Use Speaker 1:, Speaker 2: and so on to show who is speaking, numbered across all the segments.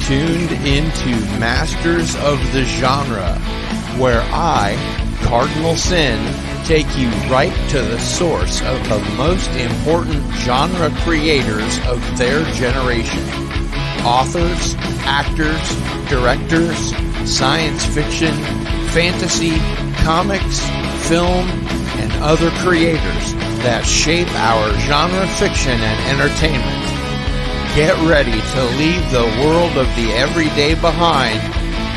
Speaker 1: tuned into Masters of the Genre, where I, Cardinal Sin, take you right to the source of the most important genre creators of their generation. Authors, actors, directors, science fiction, fantasy, comics, film, and other creators that shape our genre fiction and entertainment. Get ready to leave the world of the everyday behind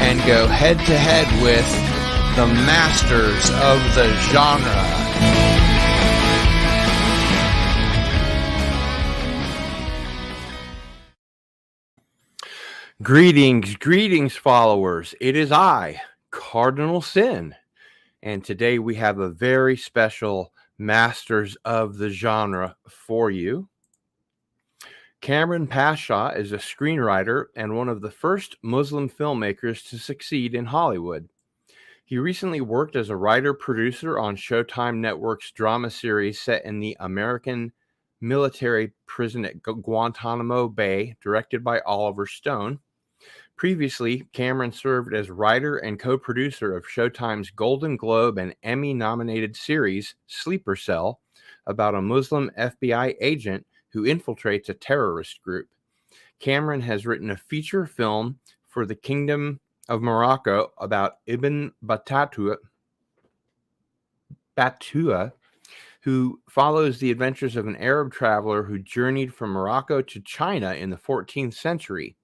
Speaker 1: and go head-to-head with the masters of the genre. Greetings, followers. It is I, Cardinal Sin, and today we have a very special Masters of the Genre for you. Kamran Pasha is a screenwriter and one of the first Muslim filmmakers to succeed in Hollywood. He recently worked as a writer-producer on Showtime Network's drama series set in the American military prison at Guantanamo Bay, directed by Oliver Stone. Previously, Kamran served as writer and co-producer of Showtime's Golden Globe and Emmy-nominated series Sleeper Cell, about a Muslim FBI agent who infiltrates a terrorist group. Kamran has written a feature film for the Kingdom of Morocco about Ibn Battuta, who follows the adventures of an Arab traveler who journeyed from Morocco to China in the 14th century.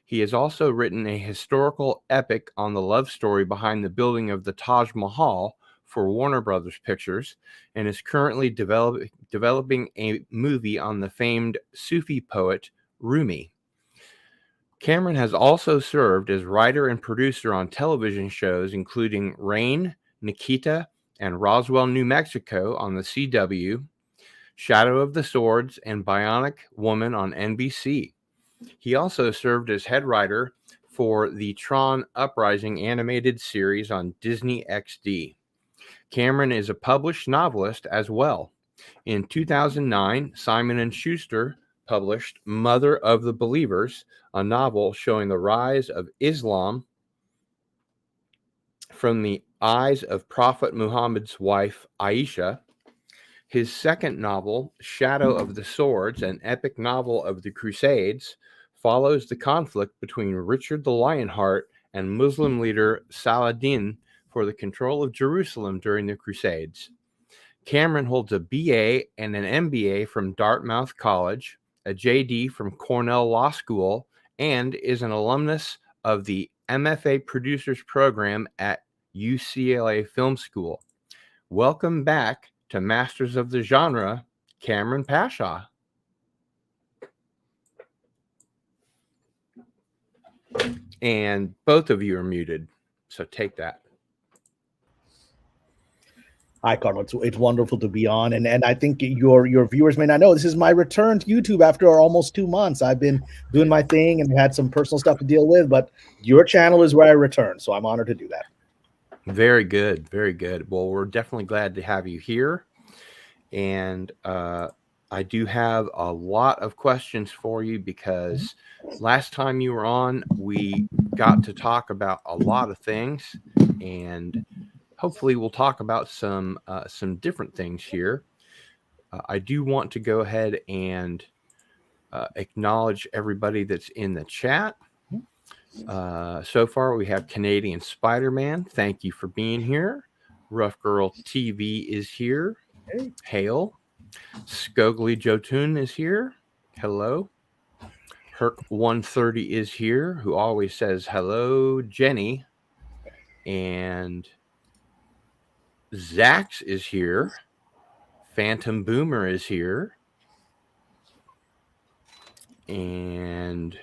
Speaker 1: He has also written a historical epic on the love story behind the building of the Taj Mahal for Warner Brothers Pictures, and is currently developing a movie on the famed Sufi poet Rumi. Kamran has also served as writer and producer on television shows including Rain, Nikita, and Roswell, New Mexico on the CW, Shadow of the Swords, and Bionic Woman on NBC. He also served as head writer for the Tron Uprising animated series on Disney XD. Kamran is a published novelist as well. In 2009, Simon & Schuster published Mother of the Believers, a novel showing the rise of Islam from the eyes of Prophet Muhammad's wife, Aisha. His second novel, Shadow of the Swords, an epic novel of the Crusades, follows the conflict between Richard the Lionheart and Muslim leader Saladin for the control of Jerusalem during the Crusades. Kamran holds a BA and an MBA from Dartmouth College, a JD from Cornell Law School, and is an alumnus of the MFA Producers Program at UCLA Film School. Welcome back to Masters of the Genre, Kamran Pasha. And both of you are muted, so take that.
Speaker 2: Hi, Cardinal. It's wonderful to be on, and I think your viewers may not know this is my return to YouTube after almost 2 months. I've been doing my thing and had some personal stuff to deal with, but your channel is where I return, so I'm honored to do that.
Speaker 1: Very good, very good. Well, we're definitely glad to have you here, and I do have a lot of questions for you because last time you were on, we got to talk about a lot of things, and hopefully we'll talk about some different things here. I do want to go ahead and acknowledge everybody that's in the chat. So far, we have Canadian Spider-Man. Thank you for being here. Rough Girl TV is here. Hail. Skogly Jotun is here. Hello. Herc 130 is here, who always says hello, Jenny. And Zax is here. Phantom Boomer is here. And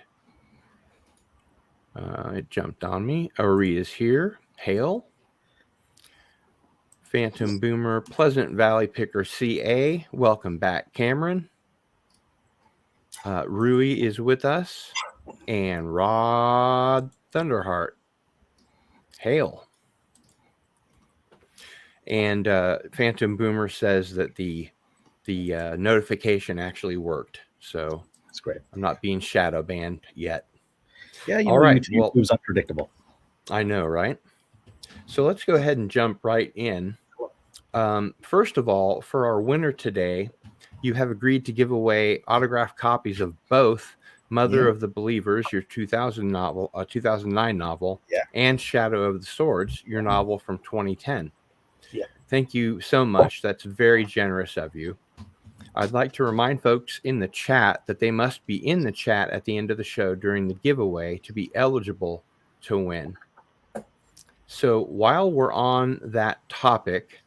Speaker 1: it jumped on me. Ari is here. Hail. Phantom Boomer, Pleasant Valley Picker CA. Welcome back, Kamran. Rui is with us. And Rod Thunderheart. Hail. And Phantom Boomer says that the notification actually worked. So
Speaker 2: that's great.
Speaker 1: I'm not being shadow banned yet.
Speaker 2: Yeah,
Speaker 1: All right. Well,
Speaker 2: YouTube's unpredictable.
Speaker 1: I know, right? So let's go ahead and jump right in. First of all, for our winner today, you have agreed to give away autographed copies of both Mother of the Believers, your 2009 novel,
Speaker 2: Yeah.
Speaker 1: and Shadow of the Swords, your novel from 2010.
Speaker 2: Yeah.
Speaker 1: Thank you so much. That's very generous of you. I'd like to remind folks in the chat that they must be in the chat at the end of the show during the giveaway to be eligible to win. So while we're on that topic,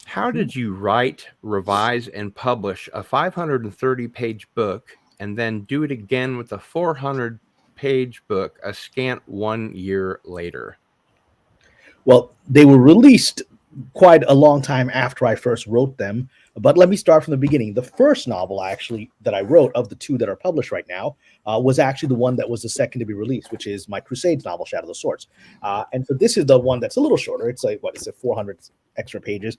Speaker 1: how did you write, revise, and publish a 530-page book and then do it again with a 400-page book a scant 1 year later?
Speaker 2: Well, they were released quite a long time after I first wrote them. But let me start from the beginning. The first novel actually that I wrote of the two that are published right now was actually the one that was the second to be released, which is my Crusades novel, Shadow of the Swords. And so this is the one that's a little shorter. It's like, what is it, 400 extra pages.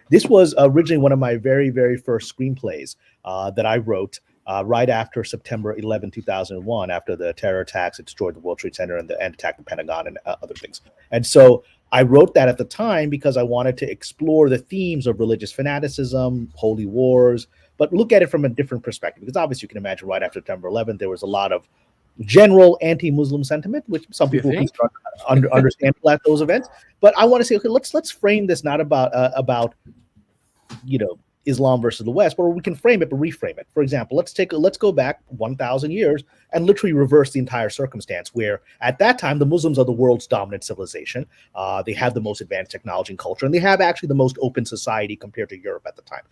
Speaker 2: This was originally one of my very, very first screenplays that I wrote right after September 11, 2001, after the terror attacks that destroyed the World Trade Center and attacked the Pentagon and other things. And so I wrote that at the time because I wanted to explore the themes of religious fanaticism, holy wars, but look at it from a different perspective. Because obviously you can imagine right after September 11th, there was a lot of general anti-Muslim sentiment, which some people can start understand at those events. But I want to say, okay, let's frame this not about Islam versus the West, but we can frame it but reframe it. For example, let's go back 1,000 years and literally reverse the entire circumstance where at that time the Muslims are the world's dominant civilization. They have the most advanced technology and culture, and they have actually the most open society compared to Europe at the time.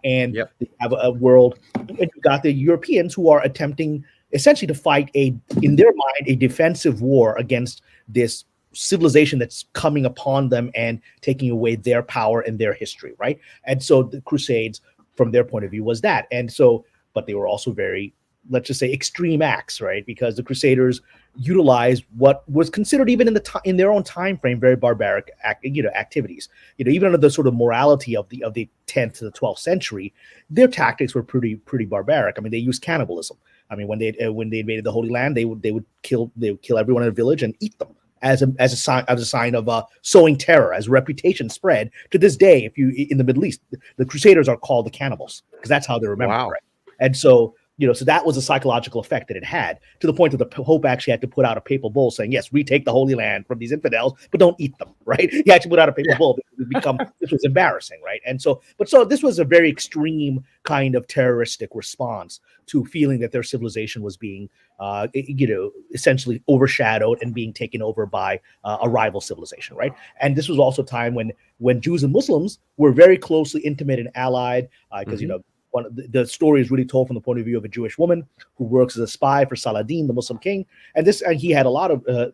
Speaker 2: They have a world, and you've got the Europeans who are attempting essentially to fight in their mind, a defensive war against this civilization that's coming upon them and taking away their power and their history, right? And so the Crusades, from their point of view, was that. And so, but they were also very, let's just say, extreme acts, right? Because the Crusaders utilized what was considered, even in their own time frame, very barbaric activities. Even under the sort of morality of the 10th to the 12th century, their tactics were pretty barbaric. I mean, they used cannibalism. I mean, when they invaded the Holy Land, they would kill everyone in a village and eat them as a sign of sowing terror, as reputation spread. To this day, if you in the Middle East, the Crusaders are called the cannibals because that's how they're remembered.
Speaker 1: Wow.
Speaker 2: Right? And so so that was a psychological effect that it had, to the point that the Pope actually had to put out a papal bull saying, yes, retake the Holy Land from these infidels, but don't eat them, right? He actually put out a papal bull because this was embarrassing, right? And so this was a very extreme kind of terroristic response to feeling that their civilization was being, essentially overshadowed and being taken over by a rival civilization, right? And this was also a time when Jews and Muslims were very closely intimate and allied, because one of the story is really told from the point of view of a Jewish woman who works as a spy for Saladin, the Muslim king, and he had a lot of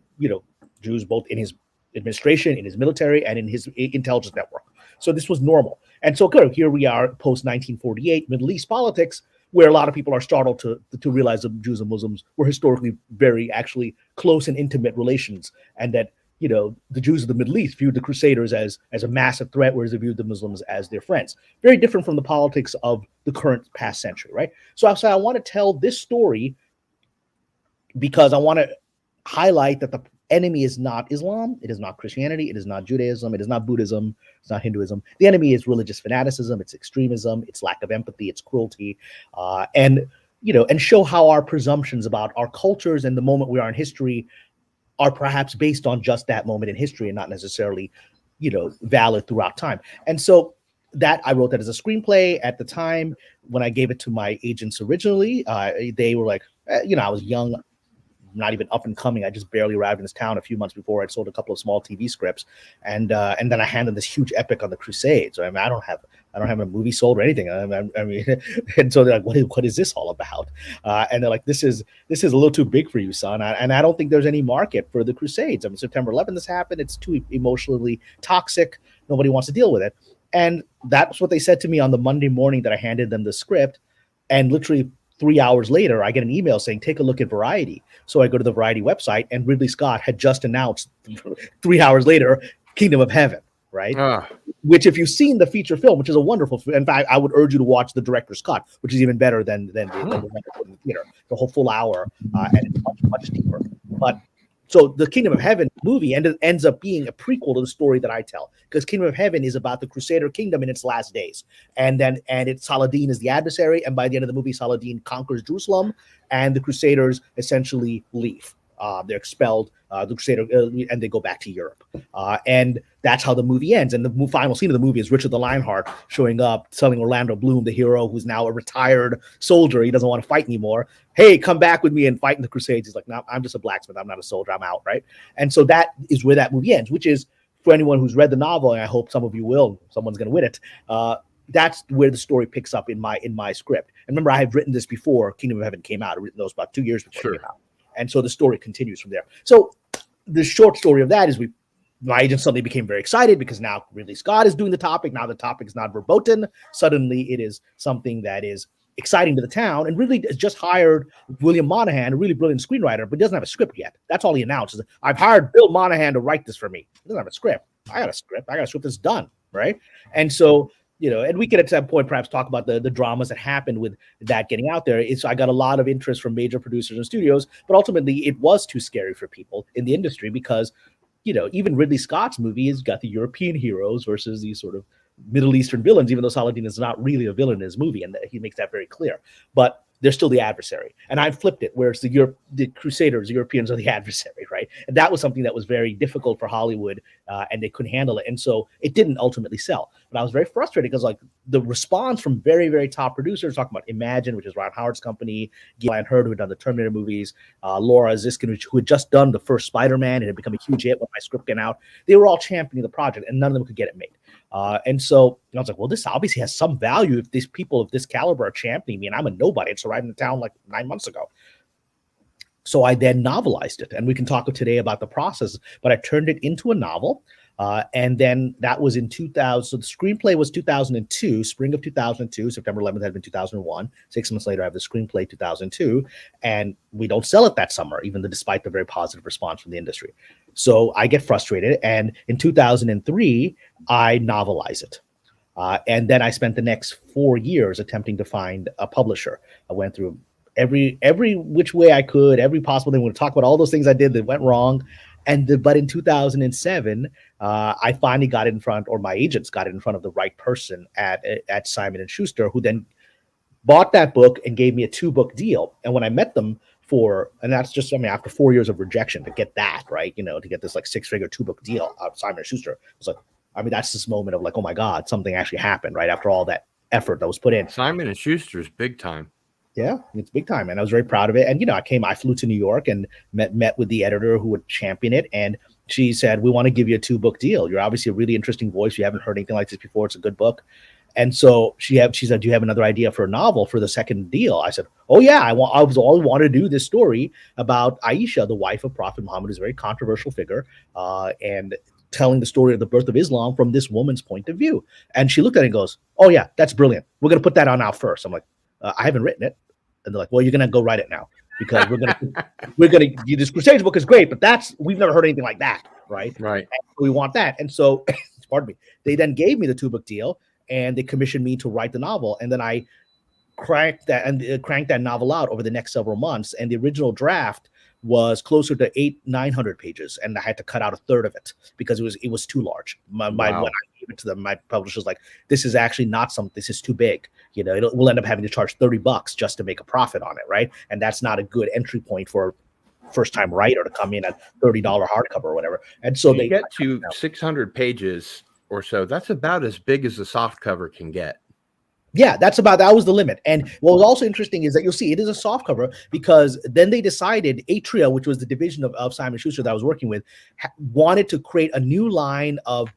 Speaker 2: Jews both in his administration, in his military, and in his intelligence network. So this was normal. And so here we are, post 1948 Middle East politics, where a lot of people are startled to realize that Jews and Muslims were historically very actually close and intimate relations, and that the Jews of the Middle East viewed the Crusaders as a massive threat, whereas they viewed the Muslims as their friends. Very different from the politics of the current past century, right? So I want to tell this story because I want to highlight that the enemy is not Islam, it is not Christianity, it is not Judaism, it is not Buddhism, it's not Hinduism. The enemy is religious fanaticism, it's extremism, it's lack of empathy, it's cruelty, and show how our presumptions about our cultures and the moment we are in history are perhaps based on just that moment in history and not necessarily, valid throughout time. And so that I wrote that as a screenplay at the time. When I gave it to my agents originally, they were like, I was young, not even up and coming. I just barely arrived in this town a few months before. I'd sold a couple of small TV scripts, and then I handed this huge epic on the Crusades. I mean, I don't have a movie sold or anything. I mean, and so they're like, what is this all about? And they're like, this is a little too big for you, son. And I don't think there's any market for the Crusades. I mean, September 11th, this happened. It's too emotionally toxic. Nobody wants to deal with it. And that's what they said to me on the Monday morning that I handed them the script. And literally 3 hours later, I get an email saying, take a look at Variety. So I go to the Variety website, and Ridley Scott had just announced 3 hours later, Kingdom of Heaven. right?
Speaker 1: Ah,
Speaker 2: Which, if you've seen the feature film, which is a wonderful, in fact, I would urge you to watch the director's cut, which is even better than the one that put in the theater. The whole full hour, and it's much deeper. But so the Kingdom of Heaven movie ends up being a prequel to the story that I tell, because Kingdom of Heaven is about the Crusader kingdom in its last days, and it's Saladin is the adversary, and by the end of the movie, Saladin conquers Jerusalem, and the Crusaders essentially leave. They're expelled, the Crusader, and they go back to Europe. And that's how the movie ends. And the final scene of the movie is Richard the Lionheart showing up, telling Orlando Bloom, the hero who's now a retired soldier, he doesn't want to fight anymore. Hey, come back with me and fight in the Crusades. He's like, no, I'm just a blacksmith. I'm not a soldier. I'm out, right? And so that is where that movie ends, which is, for anyone who's read the novel, and I hope some of you will, someone's going to win it, that's where the story picks up in my script. And remember, I had written this before Kingdom of Heaven came out. I'd written those about 2 years before it came out. And so the story continues from there. So the short story of that is my agent suddenly became very excited because now Ridley Scott is doing the topic. Now the topic is not verboten. Suddenly it is something that is exciting to the town. And Ridley has just hired William Monahan, a really brilliant screenwriter, but he doesn't have a script yet. That's all he announced. Is, I've hired Bill Monahan to write this for me. He doesn't have a script. I got a script. I got a script that's done, right? And so, and we could at that point perhaps talk about the dramas that happened with that getting out there. I got a lot of interest from major producers and studios, but ultimately it was too scary for people in the industry because, even Ridley Scott's movie has got the European heroes versus these sort of Middle Eastern villains, even though Saladin is not really a villain in his movie, and he makes that very clear. But they're still the adversary. And I flipped it, where it's the Crusaders, the Europeans are the adversary, right? And that was something that was very difficult for Hollywood, and they couldn't handle it. And so it didn't ultimately sell. But I was very frustrated because the response from very, very top producers, talking about Imagine, which is Ron Howard's company, Gillian Hurd, who had done the Terminator movies, Laura Ziskin, who had just done the first Spider-Man and had become a huge hit when my script came out. They were all championing the project, and none of them could get it made. And so I was like, well, this obviously has some value if these people of this caliber are championing me, and I'm a nobody. It's arrived in town like 9 months ago. So I then novelized it, and we can talk today about the process, but I turned it into a novel. And then that was in 2000. So the screenplay was 2002, spring of 2002. September 11th had been 2001. 6 months later, I have the screenplay 2002, and we don't sell it that summer, even despite the very positive response from the industry. So I get frustrated, and in 2003, I novelize it. And then I spent the next 4 years attempting to find a publisher. I went through every which way I could, every possible thing. We're going to talk about all those things I did that went wrong. But in 2007, I finally got it in front, or my agents got it in front of the right person at Simon & Schuster, who then bought that book and gave me a 2-book deal. And when I met them and that's just, after 4 years of rejection to get that, right, to get this like 6-figure 2-book deal out of Simon & Schuster, it was like, that's this moment of like, oh my God, something actually happened, right, after all that effort that was put in.
Speaker 1: Simon & Schuster's big time.
Speaker 2: Yeah, it's big time. And I was very proud of it. And, I flew to New York and met with the editor who would champion it. And she said, we want to give you a 2-book deal. You're obviously a really interesting voice. You haven't heard anything like this before. It's a good book. And so she said, do you have another idea for a novel for the second deal? I said, oh yeah, I always wanted to do this story about Aisha, the wife of Prophet Muhammad, who's a very controversial figure, and telling the story of the birth of Islam from this woman's point of view. And she looked at it and goes, oh yeah, that's brilliant. We're going to put that on out first. I'm like, I haven't written it. And they're like, well, you're going to go write it now because we're going to this Crusades book is great, but we've never heard anything like that. Right.
Speaker 1: Right.
Speaker 2: And we want that. And so, pardon me, they then gave me the 2-book deal and they commissioned me to write the novel. And then I cranked that novel out over the next several months. And the original draft was closer to 800-900 pages, and I had to cut out a third of it because it was too large. When I gave it to them, my publisher's like, "This is actually not something. This is too big. We'll end up having to charge $30 just to make a profit on it, right? And that's not a good entry point for a first-time writer to come in at $30 hardcover or whatever." And so they
Speaker 1: get to 600 pages or so. That's about as big as the soft cover can get.
Speaker 2: Yeah, that was the limit. And what was also interesting is that you'll see it is a soft cover because then they decided Atria, which was the division of Simon Schuster that I was working with, wanted to create a new line of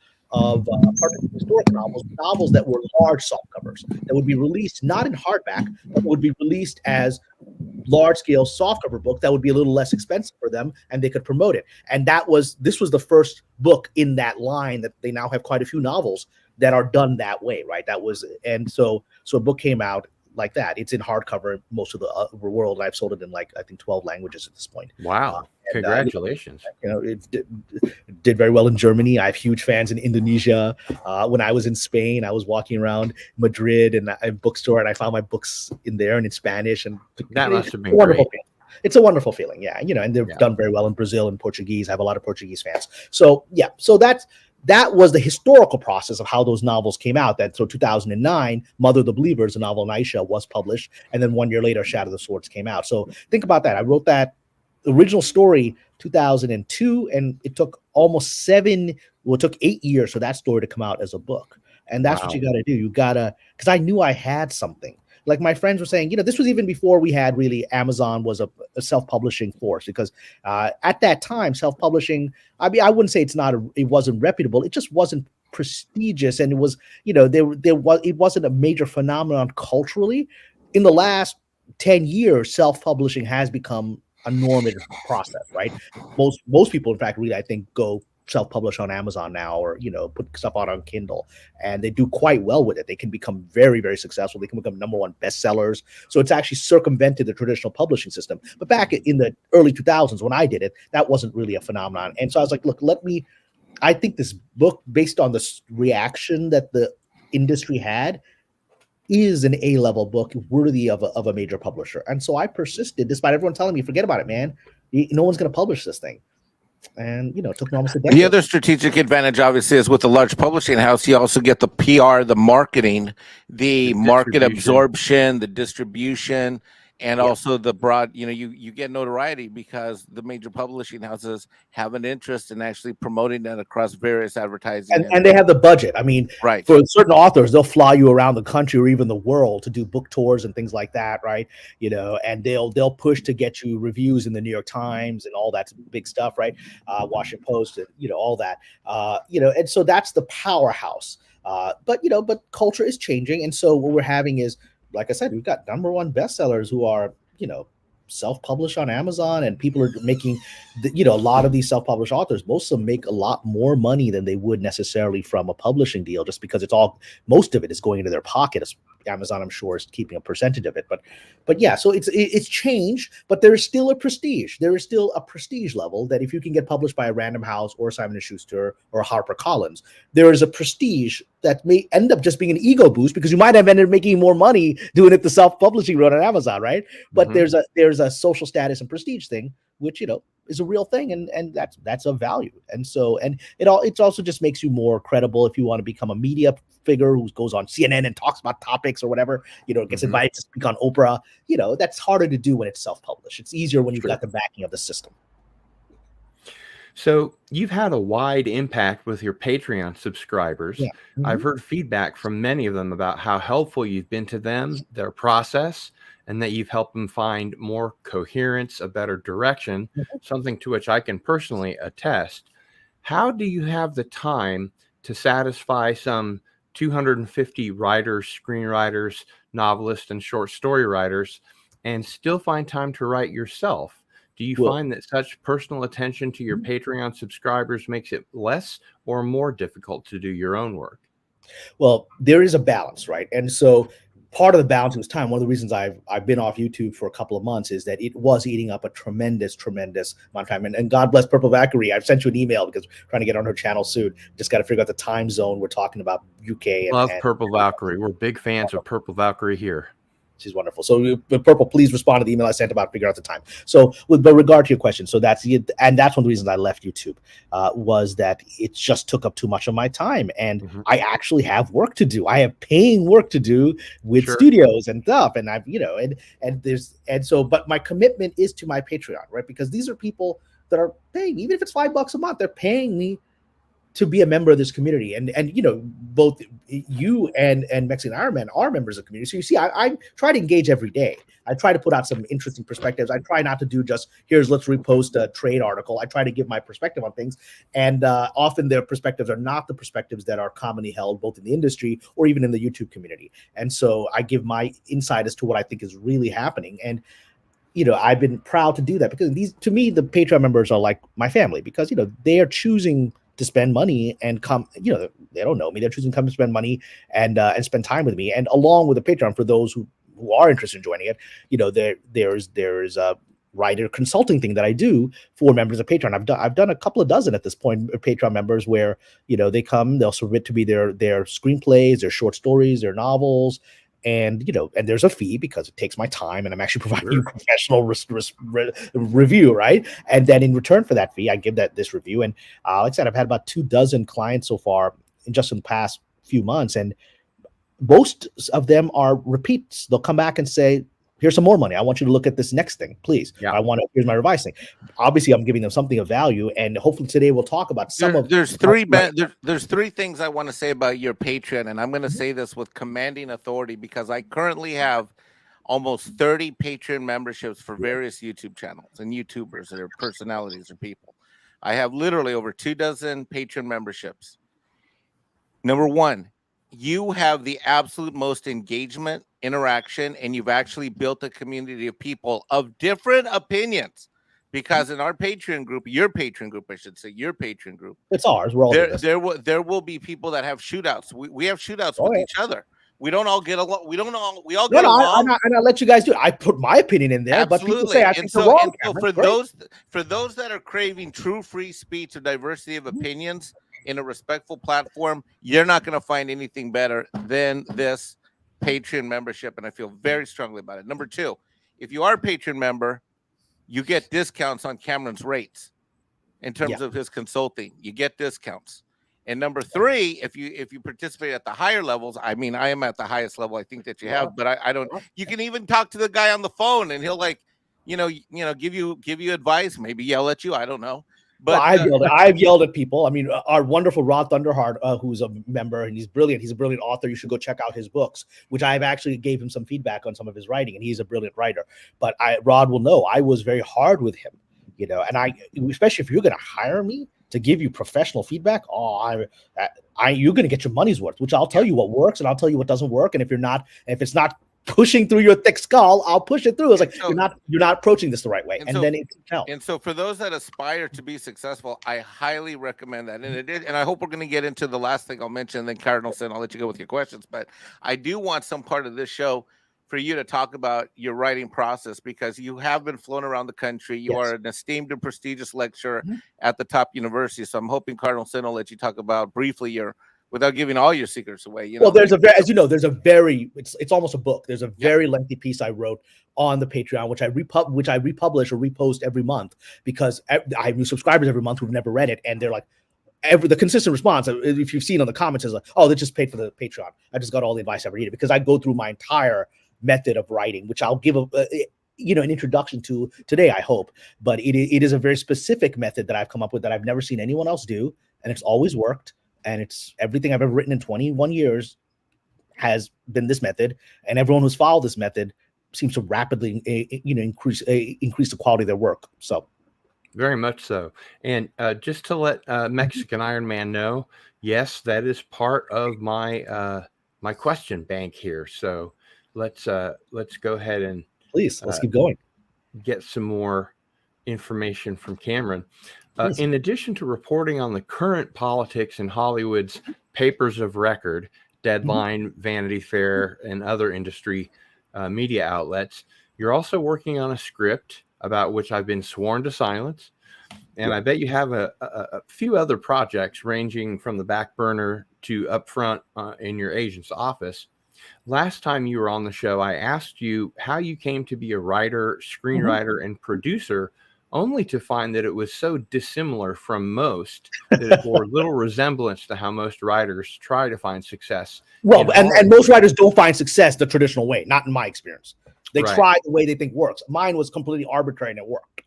Speaker 2: historic novels that were large soft covers that would be released not in hardback, but would be released as large-scale softcover book that would be a little less expensive for them, and they could promote it. And this was the first book in that line that they now have quite a few novels that are done that way, right? So a book came out like that. It's in hardcover in most of the world. I've sold it in I think 12 languages at this point.
Speaker 1: Wow.
Speaker 2: And
Speaker 1: Congratulations.
Speaker 2: it did very well in Germany. I have huge fans in Indonesia. When I was in Spain, I was walking around Madrid and a bookstore, and I found my books in there and in Spanish. And
Speaker 1: That
Speaker 2: it's
Speaker 1: must have
Speaker 2: a
Speaker 1: been
Speaker 2: wonderful
Speaker 1: great.
Speaker 2: feeling. It's a wonderful feeling, yeah. And they've
Speaker 1: Yeah.
Speaker 2: done very well in Brazil and Portuguese. I have a lot of Portuguese fans. So yeah, so that was the historical process of how those novels came out. That so 2009, Mother of the Believers, a novel in Aisha, was published, and then 1 year later, Shadow of the Swords came out. So think about that. I wrote that original story 2002, and it took almost it took 8 years for that story to come out as a book. And that's what you got to do. You got to, because I knew I had something. Like my friends were saying, this was even before we had really Amazon was a self-publishing force, because at that time, self-publishing, I mean, I wouldn't say it wasn't reputable. It just wasn't prestigious. And it was, it wasn't a major phenomenon culturally. In the last 10 years, self-publishing has become a normative process, right? Most people, in fact, really, I think, go self-publish on Amazon now, or put stuff out on Kindle, and they do quite well with it. They can become very, very successful. They can become #1 bestsellers. So it's actually circumvented the traditional publishing system. But back in the early 2000s, when I did it, that wasn't really a phenomenon. And so I was like, look, I think this book, based on the reaction that the industry had, is an A-level book worthy of a major publisher. And so I persisted, despite everyone telling me, forget about it, man. No one's going to publish this thing. And, it took me almost a decade.
Speaker 3: The other strategic advantage, obviously, is with a large publishing house, you also get the PR, the marketing, the market absorption, the distribution, and also the broad, you get notoriety because the major publishing houses have an interest in actually promoting that across various advertising.
Speaker 2: And they have the budget. I mean,
Speaker 3: right.
Speaker 2: For certain authors, they'll fly you around the country or even the world to do book tours and things like that, right? And they'll push to get you reviews in the New York Times and all that big stuff, right? Washington Post, and all that. And so that's the powerhouse. But culture is changing, and so what we're having is, like I said, we've got #1 bestsellers who are, self-published on Amazon, and people are making, a lot of these self-published authors, most of them make a lot more money than they would necessarily from a publishing deal, just because most of it is going into their pocket. Amazon, I'm sure, is keeping a percentage of it, but yeah, so it's changed, but there is still a prestige. There is still a prestige level that if you can get published by a Random House or Simon & Schuster or HarperCollins, there is a prestige that may end up just being an ego boost, because you might have ended up making more money doing it the self-publishing road on Amazon, right? But there's a social status and prestige thing, which is a real thing, and that's of value. And so, and it also just makes you more credible if you want to become a media figure who goes on CNN and talks about topics or whatever, gets invited to speak on Oprah. That's harder to do when it's self-published. It's easier when you've got the backing of the system.
Speaker 1: So you've had a wide impact with your Patreon subscribers.
Speaker 2: Yeah.
Speaker 1: I've heard feedback from many of them about how helpful you've been to them, their process, and that you've helped them find more coherence, a better direction, something to which I can personally attest. How do you have the time to satisfy some 250 writers, screenwriters, novelists, and short story writers, and still find time to write yourself? Do you find that such personal attention to your Patreon subscribers makes it less or more difficult to do your own work?
Speaker 2: Well, there is a balance, right? And so part of the balance was time. One of the reasons I've been off YouTube for a couple of months is that it was eating up a tremendous amount of time. And God bless Purple Valkyrie. I've sent you an email because we're trying to get on her channel soon. Just got to figure out the time zone. We're talking about UK.
Speaker 1: Love Purple Valkyrie. We're big fans of Purple Valkyrie here.
Speaker 2: She's wonderful. So Purple, please respond to the email I sent about figure out the time. So with regard to your question, so that's one of the reasons I left YouTube, was that it just took up too much of my time. And I actually have work to do. I have paying work to do with studios and stuff. And I've, but my commitment is to my Patreon, right? Because these are people that are paying, even if it's $5 a month, they're paying me to be a member of this community. And both you and Mexican Iron Man are members of the community. So you see, I try to engage every day. I try to put out some interesting perspectives. I try not to do just, let's repost a trade article. I try to give my perspective on things. And often their perspectives are not the perspectives that are commonly held both in the industry or even in the YouTube community. And so I give my insight as to what I think is really happening. And I've been proud to do that, because to me, the Patreon members are like my family, because, they are choosing to spend money and come, they don't know me. They're choosing to come to spend money and spend time with me. And along with the Patreon, for those who are interested in joining it, there's writer consulting thing that I do for members of Patreon. I've done a couple of dozen at this point, Patreon members, where, you know, they come, they'll submit to me their screenplays, their short stories, their novels, and, you know, and there's a fee because it takes my time and I'm actually providing you professional review, right? And then in return for that fee, I give this review. And like I said, I've had about 24 clients so far in just in the past few months, and most of them are repeats. They'll come back and say, here's some more money. I want you to look at this next thing, please.
Speaker 1: Yeah.
Speaker 2: Here's my revised thing. Obviously, I'm giving them something of value, and hopefully today we'll talk about
Speaker 3: there's three things I want to say about your Patreon, and I'm going to say this with commanding authority because I currently have almost 30 Patreon memberships for various YouTube channels and YouTubers that are personalities or people. I have literally over 24 Patreon memberships. Number one, you have the absolute most engagement, interaction, and you've actually built a community of people of different opinions. Because in our Patreon group, your Patreon group, I should say, your Patreon group,
Speaker 2: it's ours. We're all
Speaker 3: there will be people that have shootouts. We have shootouts with each other. We don't all get along. We all get along.
Speaker 2: And I'll let you guys do it. I put my opinion in there,
Speaker 3: absolutely.
Speaker 2: But people say I think they're wrong.
Speaker 3: So for those that are craving true free speech or diversity of opinions in a respectful platform, you're not going to find anything better than this Patreon membership, and I feel very strongly about it. Number two, if you are a Patreon member, you get discounts on Kamran's rates in terms of his consulting. You get discounts. And number three, if you participate at the higher levels, I mean, I am at the highest level I think that you have, but I don't. You can even talk to the guy on the phone, and he'll give you advice, maybe yell at you. I don't know. But
Speaker 2: I've yelled at people. I mean, our wonderful Rod Thunderhart, who's a member, and he's brilliant. He's a brilliant author. You should go check out his books, which I've actually gave him some feedback on some of his writing, and he's a brilliant writer. But Rod will know I was very hard with him, you know, and especially if you're going to hire me to give you professional feedback, you're going to get your money's worth, which I'll tell you what works and I'll tell you what doesn't work. And if it's not pushing through your thick skull, I'll push it through. It's like, you're not approaching this the right way. Then it can help.
Speaker 3: And so for those that aspire to be successful, I highly recommend that. And I hope we're going to get into the last thing I'll mention, and then Cardinal, I'll let you go with your questions. But I do want some part of this show for you to talk about your writing process, because you have been flown around the country. You are an esteemed and prestigious lecturer at the top university. So I'm hoping Cardinal I'll let you talk about briefly without giving all your secrets away. You know,
Speaker 2: well, it's almost a book. There's a very lengthy piece I wrote on the Patreon, which I republish or repost every month, because I have new subscribers every month who've never read it, and they're like, the consistent response, if you've seen on the comments, is like, oh, they just paid for the Patreon. I just got all the advice I ever needed, because I go through my entire method of writing, which I'll give an introduction to today, I hope. But it is a very specific method that I've come up with that I've never seen anyone else do, and it's always worked. And it's everything I've ever written in 21 years has been this method, and everyone who's followed this method seems to rapidly, increase the quality of their work. So,
Speaker 1: very much so. And just to let Mexican Iron Man know, yes, that is part of my my question bank here. So let's go ahead and
Speaker 2: let's keep going.
Speaker 1: Get some more information from Kamran. In addition to reporting on the current politics in Hollywood's papers of record, Deadline, Vanity Fair, and other industry media outlets, you're also working on a script about which I've been sworn to silence. And I bet you have a few other projects ranging from the back burner to up front in your agent's office. Last time you were on the show, I asked you how you came to be a writer, screenwriter, and producer, only to find that it was so dissimilar from most that it bore little resemblance to how most writers try to find success.
Speaker 2: Well, and most writers don't find success the traditional way, not in my experience. They try the way they think works. Mine was completely arbitrary and it worked.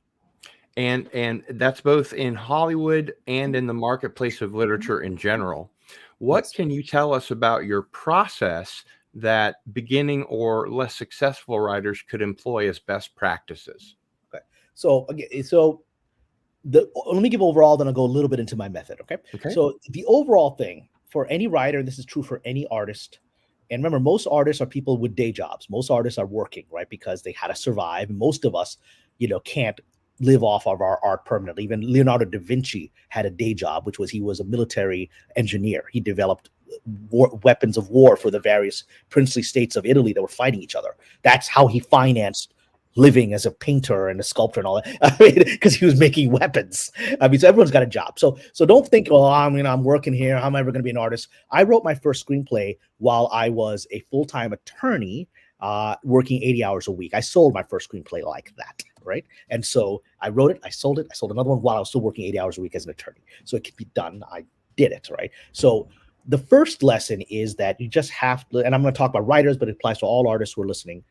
Speaker 1: And that's both in Hollywood and in the marketplace of literature in general. What can you tell us about your process that beginning or less successful writers could employ as best practices?
Speaker 2: So let me give overall, then I'll go a little bit into my method. Okay. So the overall thing for any writer, and this is true for any artist, and remember, most artists are people with day jobs. Most artists are working, right? Because they had to survive. Most of us, can't live off of our art permanently. Even Leonardo da Vinci had a day job, which was he was a military engineer. He developed weapons of war for the various princely states of Italy that were fighting each other. That's how he financed living as a painter and a sculptor and all that. I mean, because he was making weapons. I mean, so everyone's got a job. So don't think, oh, I'm working here. How am I ever going to be an artist? I wrote my first screenplay while I was a full-time attorney, working 80 hours a week. I sold my first screenplay like that, right? And so I wrote it, I sold another one while I was still working 80 hours a week as an attorney. So it could be done. I did it, right? So the first lesson is that you just have to, and I'm going to talk about writers, but it applies to all artists who are listening.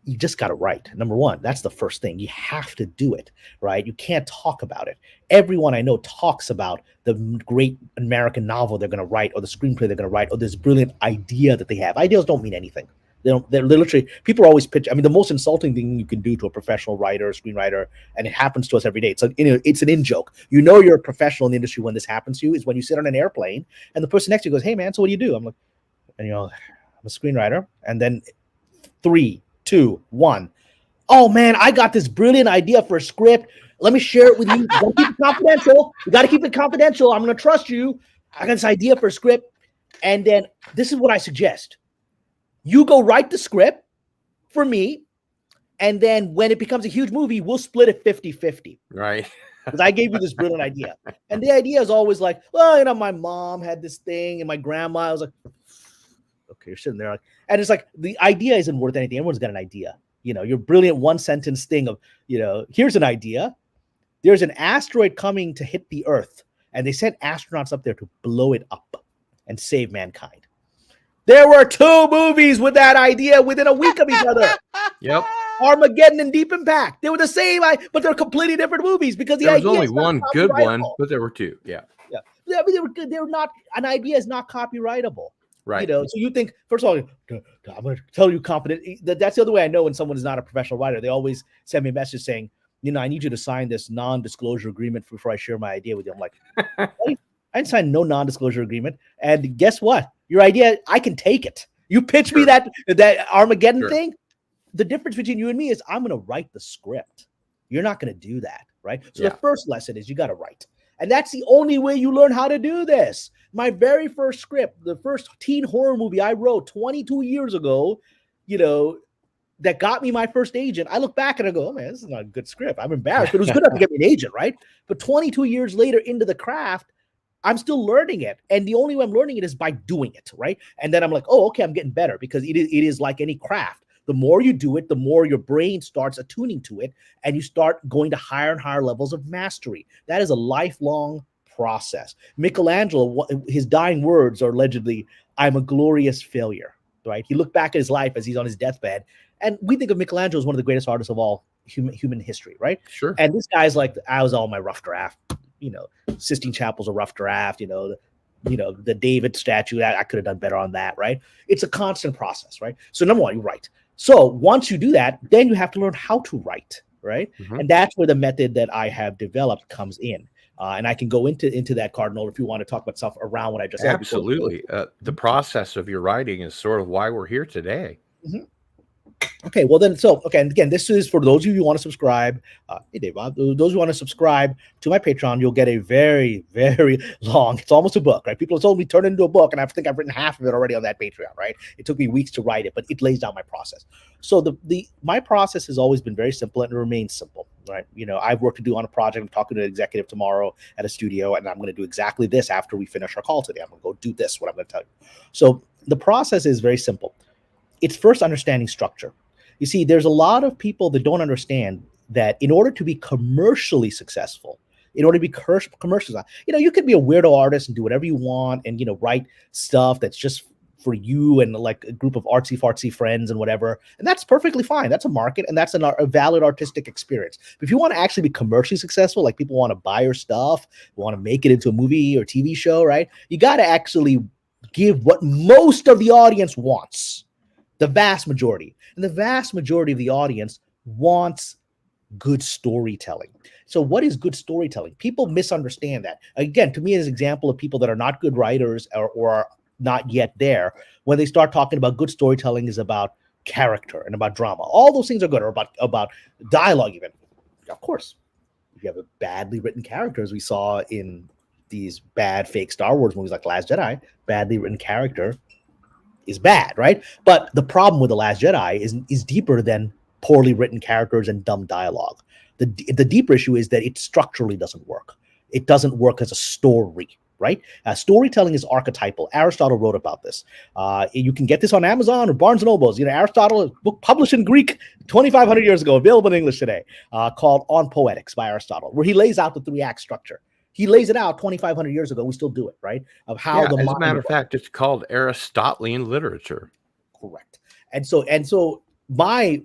Speaker 2: You just got to write. Number one, that's the first thing. You have to do it, right? You can't talk about it. Everyone I know talks about the great American novel they're going to write, or the screenplay they're going to write, or this brilliant idea that they have. Ideas don't mean anything. They're literally, people are always pitch. I mean, the most insulting thing you can do to a professional writer, screenwriter, and it happens to us every day. It's an in-joke. You know you're a professional in the industry when this happens to you is when you sit on an airplane and the person next to you goes, "Hey man, so what do you do?" I'm like, and you know, I'm a screenwriter. And then 3, 2, 1. Oh man, I got this brilliant idea for a script. Let me share it with you. You gotta keep it confidential. You got to keep it confidential. I'm going to trust you. I got this idea for a script. And then this is what I suggest. You go write the script for me, and then when it becomes a huge movie, we'll split it 50-50.
Speaker 1: Right.
Speaker 2: Because I gave you this brilliant idea. And the idea is always like, well, you know, my mom had this thing, and my grandma. I was like, okay, you're sitting there. Like, and it's like, the idea isn't worth anything. Everyone's got an idea. You know, your brilliant one-sentence thing of, you know, here's an idea. There's an asteroid coming to hit the Earth, and they sent astronauts up there to blow it up and save mankind. There were 2 movies with that idea within a week of each other.
Speaker 1: Yep.
Speaker 2: Armageddon and Deep Impact. They were the same, but they're completely different movies because
Speaker 1: there was only one good one, but there were 2. Yeah.
Speaker 2: Yeah. I mean, they were good. They're not. An idea is not copyrightable.
Speaker 1: Right.
Speaker 2: You know. So you think, first of all, I'm going to tell you confident. That's the other way I know when someone is not a professional writer. They always send me a message saying, you know, I need you to sign this non-disclosure agreement before I share my idea with you. I'm like, I didn't sign no non-disclosure agreement. And guess what? Your idea, I can take it. You pitch me that Armageddon thing. The difference between you and me is I'm going to write the script. You're not going to do that, right? So the first lesson is you got to write. And that's the only way you learn how to do this. My very first script, the first teen horror movie I wrote 22 years ago, you know, that got me my first agent. I look back and I go, oh man, this is not a good script. I'm embarrassed, but it was good enough to get me an agent, right? But 22 years later into the craft, I'm still learning it. And the only way I'm learning it is by doing it, right? And then I'm like, oh, okay, I'm getting better, because it is like any craft. The more you do it, the more your brain starts attuning to it, and you start going to higher and higher levels of mastery. That is a lifelong process. Michelangelo, his dying words are allegedly, "I'm a glorious failure," right? He looked back at his life as he's on his deathbed, and we think of Michelangelo as one of the greatest artists of all human history, right?
Speaker 1: Sure.
Speaker 2: And this guy's like, I was all my rough draft. You know, Sistine Chapel's a rough draft. The David statue, I could have done better on that, right? It's a constant process, right? So number one, you write. So once you do that, then you have to learn how to write, right? Mm-hmm. And that's where the method that I have developed comes in. And I can go into that, Cardinal, if you want to talk about stuff around what I just said.
Speaker 1: Absolutely. The process of your writing is sort of why we're here today.
Speaker 2: Mm-hmm. Okay, well then, and again, this is for those of you who want to subscribe. Hey, Dave, those who want to subscribe to my Patreon, you'll get a very, very long, it's almost a book, right? People have told me turn it into a book, and I think I've written half of it already on that Patreon, right? It took me weeks to write it, but it lays down my process. So my process has always been very simple, and it remains simple, right? You know, I've work to do on a project. I'm talking to an executive tomorrow at a studio, and I'm going to do exactly this after we finish our call today. I'm going to go do this, what I'm going to tell you. So the process is very simple. It's first understanding structure. You see, there's a lot of people that don't understand that in order to be commercially successful, in order to be commercial, you could be a weirdo artist and do whatever you want and, write stuff that's just for you and like a group of artsy fartsy friends and whatever. And that's perfectly fine. That's a market, and that's a valid artistic experience. But if you want to actually be commercially successful, like people want to buy your stuff, want to make it into a movie or TV show, right? You got to actually give what most of the audience wants. The vast majority. And the vast majority of the audience wants good storytelling. So what is good storytelling? People misunderstand that. Again, to me, it's an example of people that are not good writers or are not yet there. When they start talking about good storytelling is about character and about drama. All those things are good, or about dialogue even. Of course, if you have a badly written character, as we saw in these bad fake Star Wars movies like Last Jedi, badly written character is bad, right? But the problem with The Last Jedi is deeper than poorly written characters and dumb dialogue. The deeper issue is that it structurally doesn't work. It doesn't work as a story, right? Storytelling is archetypal. Aristotle wrote about this. You can get this on Amazon or Barnes & Noble's. Aristotle, a book published in Greek 2,500 years ago, available in English today, called On Poetics by Aristotle, where he lays out the 3-act structure. He lays it out 2,500 years ago. We still do it, right? Of how the
Speaker 1: as
Speaker 2: mind
Speaker 1: a matter of fact, it's called Aristotelian literature.
Speaker 2: Correct. And so my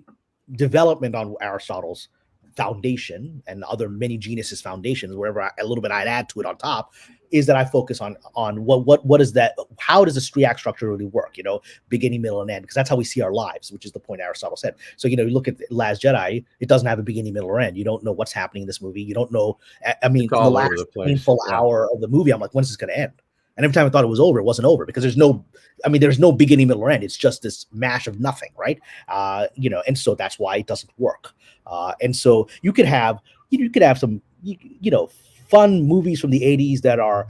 Speaker 2: development on Aristotle's foundation and other many geniuses foundations, wherever a little bit I'd add to it on top, is that I focus on what is that? How does this 3-act structure really work? Beginning, middle, and end, because that's how we see our lives, which is the point Aristotle said. So you look at Last Jedi, it doesn't have a beginning, middle, or end. You don't know what's happening in this movie. You don't know. I mean, in the last painful hour of the movie, I'm like, when's this going to end? And every time I thought it was over, it wasn't over, because there's no beginning, middle, or end. It's just this mash of nothing, right? And so that's why it doesn't work. And so you could have some, fun movies from the 80s that are,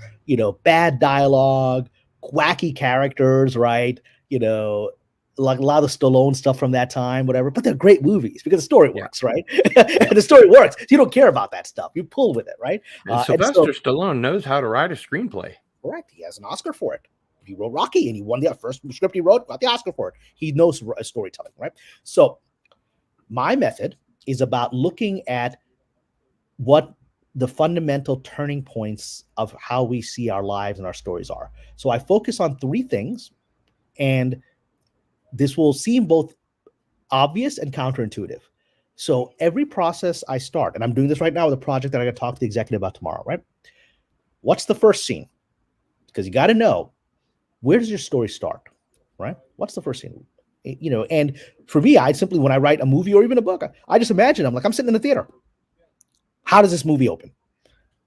Speaker 2: bad dialogue, wacky characters, right? Like a lot of Stallone stuff from that time, whatever, but they're great movies because the story works, right? And the story works. So you don't care about that stuff. You pull with it, right?
Speaker 1: And Sylvester Stallone knows how to write a screenplay.
Speaker 2: Correct. He has an Oscar for it. He wrote Rocky, and he won the first script he wrote, got the Oscar for it. He knows storytelling, right? So my method is about looking at what the fundamental turning points of how we see our lives and our stories are. So I focus on 3 things, and this will seem both obvious and counterintuitive. So every process I start, and I'm doing this right now with a project that I got to talk to the executive about tomorrow, right? What's the first scene? Because you got to know, where does your story start, right? What's the first scene? And for me, I simply, when I write a movie or even a book, I just imagine, I'm sitting in the theater. How does this movie open?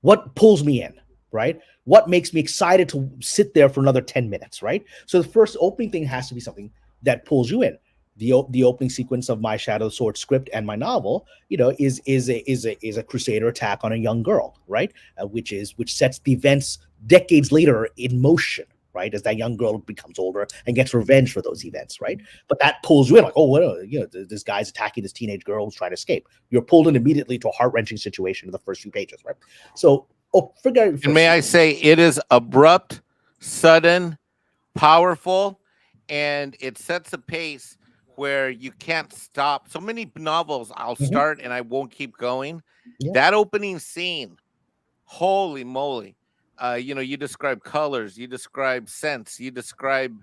Speaker 2: What pulls me in, right? What makes me excited to sit there for another 10 minutes, right? So the first opening thing has to be something that pulls you in. The opening sequence of my Shadow of the Sword script and my novel, is a Crusader attack on a young girl, right? Which sets the events decades later in motion, right? As that young girl becomes older and gets revenge for those events, right? But that pulls you in, like, this guy's attacking this teenage girl who's trying to escape. You're pulled in immediately to a heart-wrenching situation in the first few pages, right? So,
Speaker 3: and may I say, it is abrupt, sudden, powerful, and it sets a pace where you can't stop. So many novels I'll start and I won't keep going. Yeah. That opening scene, holy moly. You describe colors, you describe scents, you describe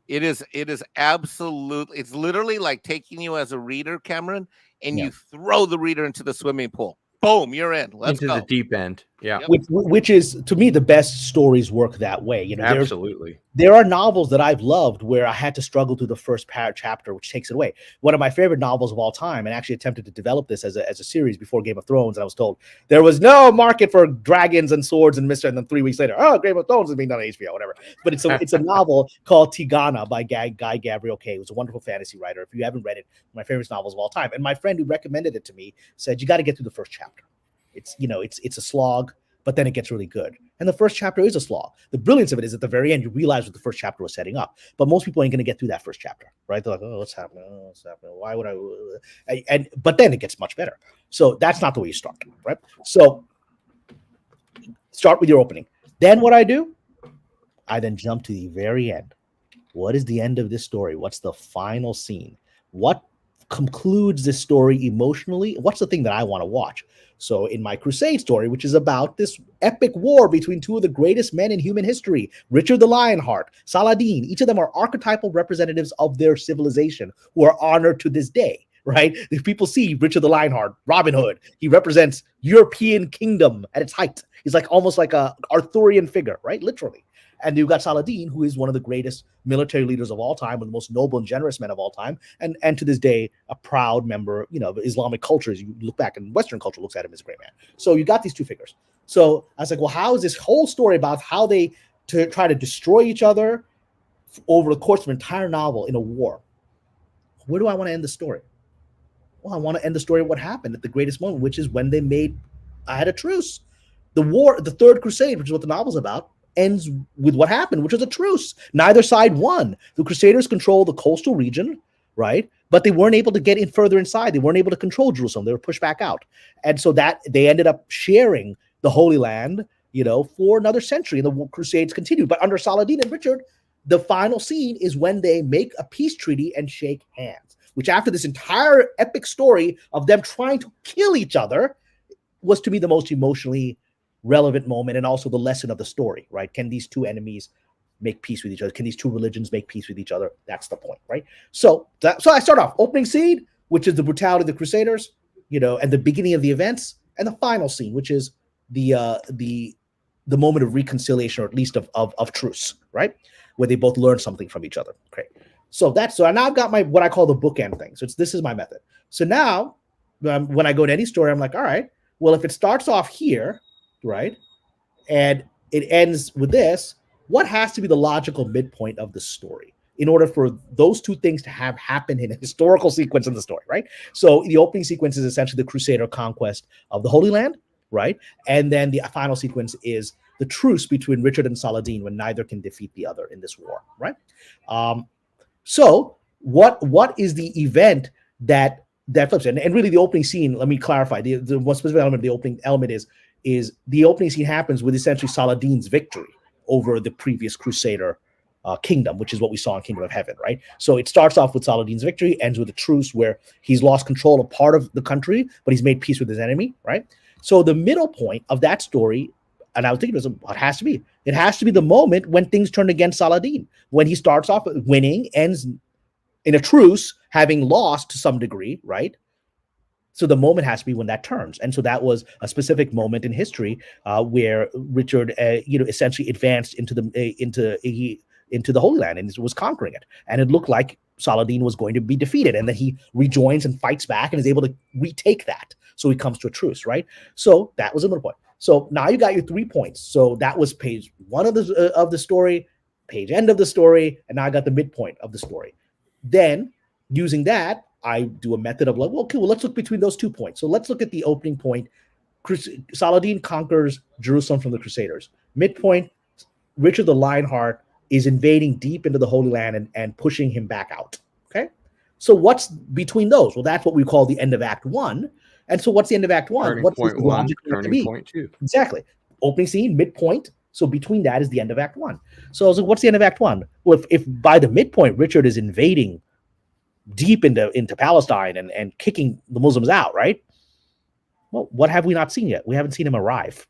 Speaker 3: it is absolutely, it's literally like taking you as a reader, Cameron, and you throw the reader into the swimming pool. Boom, you're in. Let's go.
Speaker 1: Into the deep end. Yeah.
Speaker 2: Which is, to me, the best stories work that way.
Speaker 1: Absolutely.
Speaker 2: There are novels that I've loved where I had to struggle through the first chapter, which takes it away. One of my favorite novels of all time, and actually attempted to develop this as a series before Game of Thrones, and I was told there was no market for dragons and swords and mystery, and then 3 weeks later, Game of Thrones is being done on HBO, whatever. But it's a novel called Tigana by Guy Gabriel Kay, who's a wonderful fantasy writer. If you haven't read it, my favorite novels of all time. And my friend who recommended it to me said, you got to get through the first chapter. It's a slog, but then it gets really good. And the first chapter is a slog. The brilliance of it is at the very end, you realize what the first chapter was setting up. But most people ain't going to get through that first chapter, right? They're like, what's happening? Why would I? But then it gets much better. So that's not the way you start, right? So start with your opening. Then what I do, I then jump to the very end. What is the end of this story? What's the final scene? What concludes this story emotionally? What's the thing that I want to watch? So in my Crusade story, which is about this epic war between 2 of the greatest men in human history, Richard the Lionheart, Saladin, each of them are archetypal representatives of their civilization who are honored to this day, right? If people see Richard the Lionheart, Robin Hood, he represents European kingdom at its height. He's like almost like a Arthurian figure, right? Literally. And you've got Saladin, who is one of the greatest military leaders of all time, one of the most noble and generous men of all time, and to this day, a proud member, of Islamic culture. As you look back, and Western culture looks at him as a great man. So you got these 2 figures. So I was like, well, how is this whole story about how they try to destroy each other over the course of an entire novel in a war? Where do I want to end the story? Well, I want to end the story of what happened at the greatest moment, which is when I had a truce. The war, the Third Crusade, which is what the novel's about, ends with what happened, which was a truce. Neither side won. The Crusaders control the coastal region, right? but they weren't able to get in further inside. They weren't able to control Jerusalem. They were pushed back out. And so that they ended up sharing the Holy Land, for another century. And the Crusades continued. But under Saladin and Richard, the final scene is when they make a peace treaty and shake hands, which after this entire epic story of them trying to kill each other was to me the most emotionally relevant moment and also the lesson of the story, right? Can these two enemies make peace with each other? Can these two religions make peace with each other? That's the point, right? So I start off opening scene, which is the brutality of the Crusaders, and the beginning of the events, and the final scene, which is the moment of reconciliation, or at least of truce, right? Where they both learn something from each other. Okay. So now I've got what I call the bookend thing. So this is my method. So now when I go to any story, I'm like, all right, well, if it starts off here, right, and it ends with this, what has to be the logical midpoint of the story in order for those two things to have happened in a historical sequence in the story, right? So the opening sequence is essentially the Crusader conquest of the Holy Land, right? And then the final sequence is the truce between Richard and Saladin when neither can defeat the other in this war, right? So what is the event that flips it? And really the opening scene, let me clarify, the one specific element of the opening element is the opening scene happens with essentially Saladin's victory over the previous Crusader kingdom, which is what we saw in Kingdom of Heaven, right? So it starts off with Saladin's victory, ends with a truce where he's lost control of part of the country, but he's made peace with his enemy, right? So the middle point of that story, and I was thinking, what has to be? It has to be the moment when things turn against Saladin, when he starts off winning, ends in a truce, having lost to some degree, right? So the moment has to be when that turns. And so that was a specific moment in history where Richard, essentially advanced into the Holy Land and was conquering it. And it looked like Saladin was going to be defeated. And then he rejoins and fights back and is able to retake that. So he comes to a truce, right? So that was another point. So now you got your 3 points. So that was page 1 of the story, page end of the story, and now I got the midpoint of the story. Then using that, I do a method of like, well, okay, well, let's look between those 2 points. So let's look at the opening point. Saladin conquers Jerusalem from the Crusaders. Midpoint, Richard the Lionheart is invading deep into the Holy Land and pushing him back out. Okay. So what's between those? Well, that's what we call the end of Act 1. And so what's the end of Act 1?
Speaker 1: Turning
Speaker 2: What's
Speaker 1: point
Speaker 2: the
Speaker 1: 1,
Speaker 2: logic
Speaker 1: turning point 2.
Speaker 2: Exactly. Opening scene, midpoint. So between that is the end of Act 1. So I was like, what's the end of Act 1? Well, if by the midpoint, Richard is invading deep into Palestine and kicking the Muslims out, right? Well, what have we not seen yet? We haven't seen him arrive.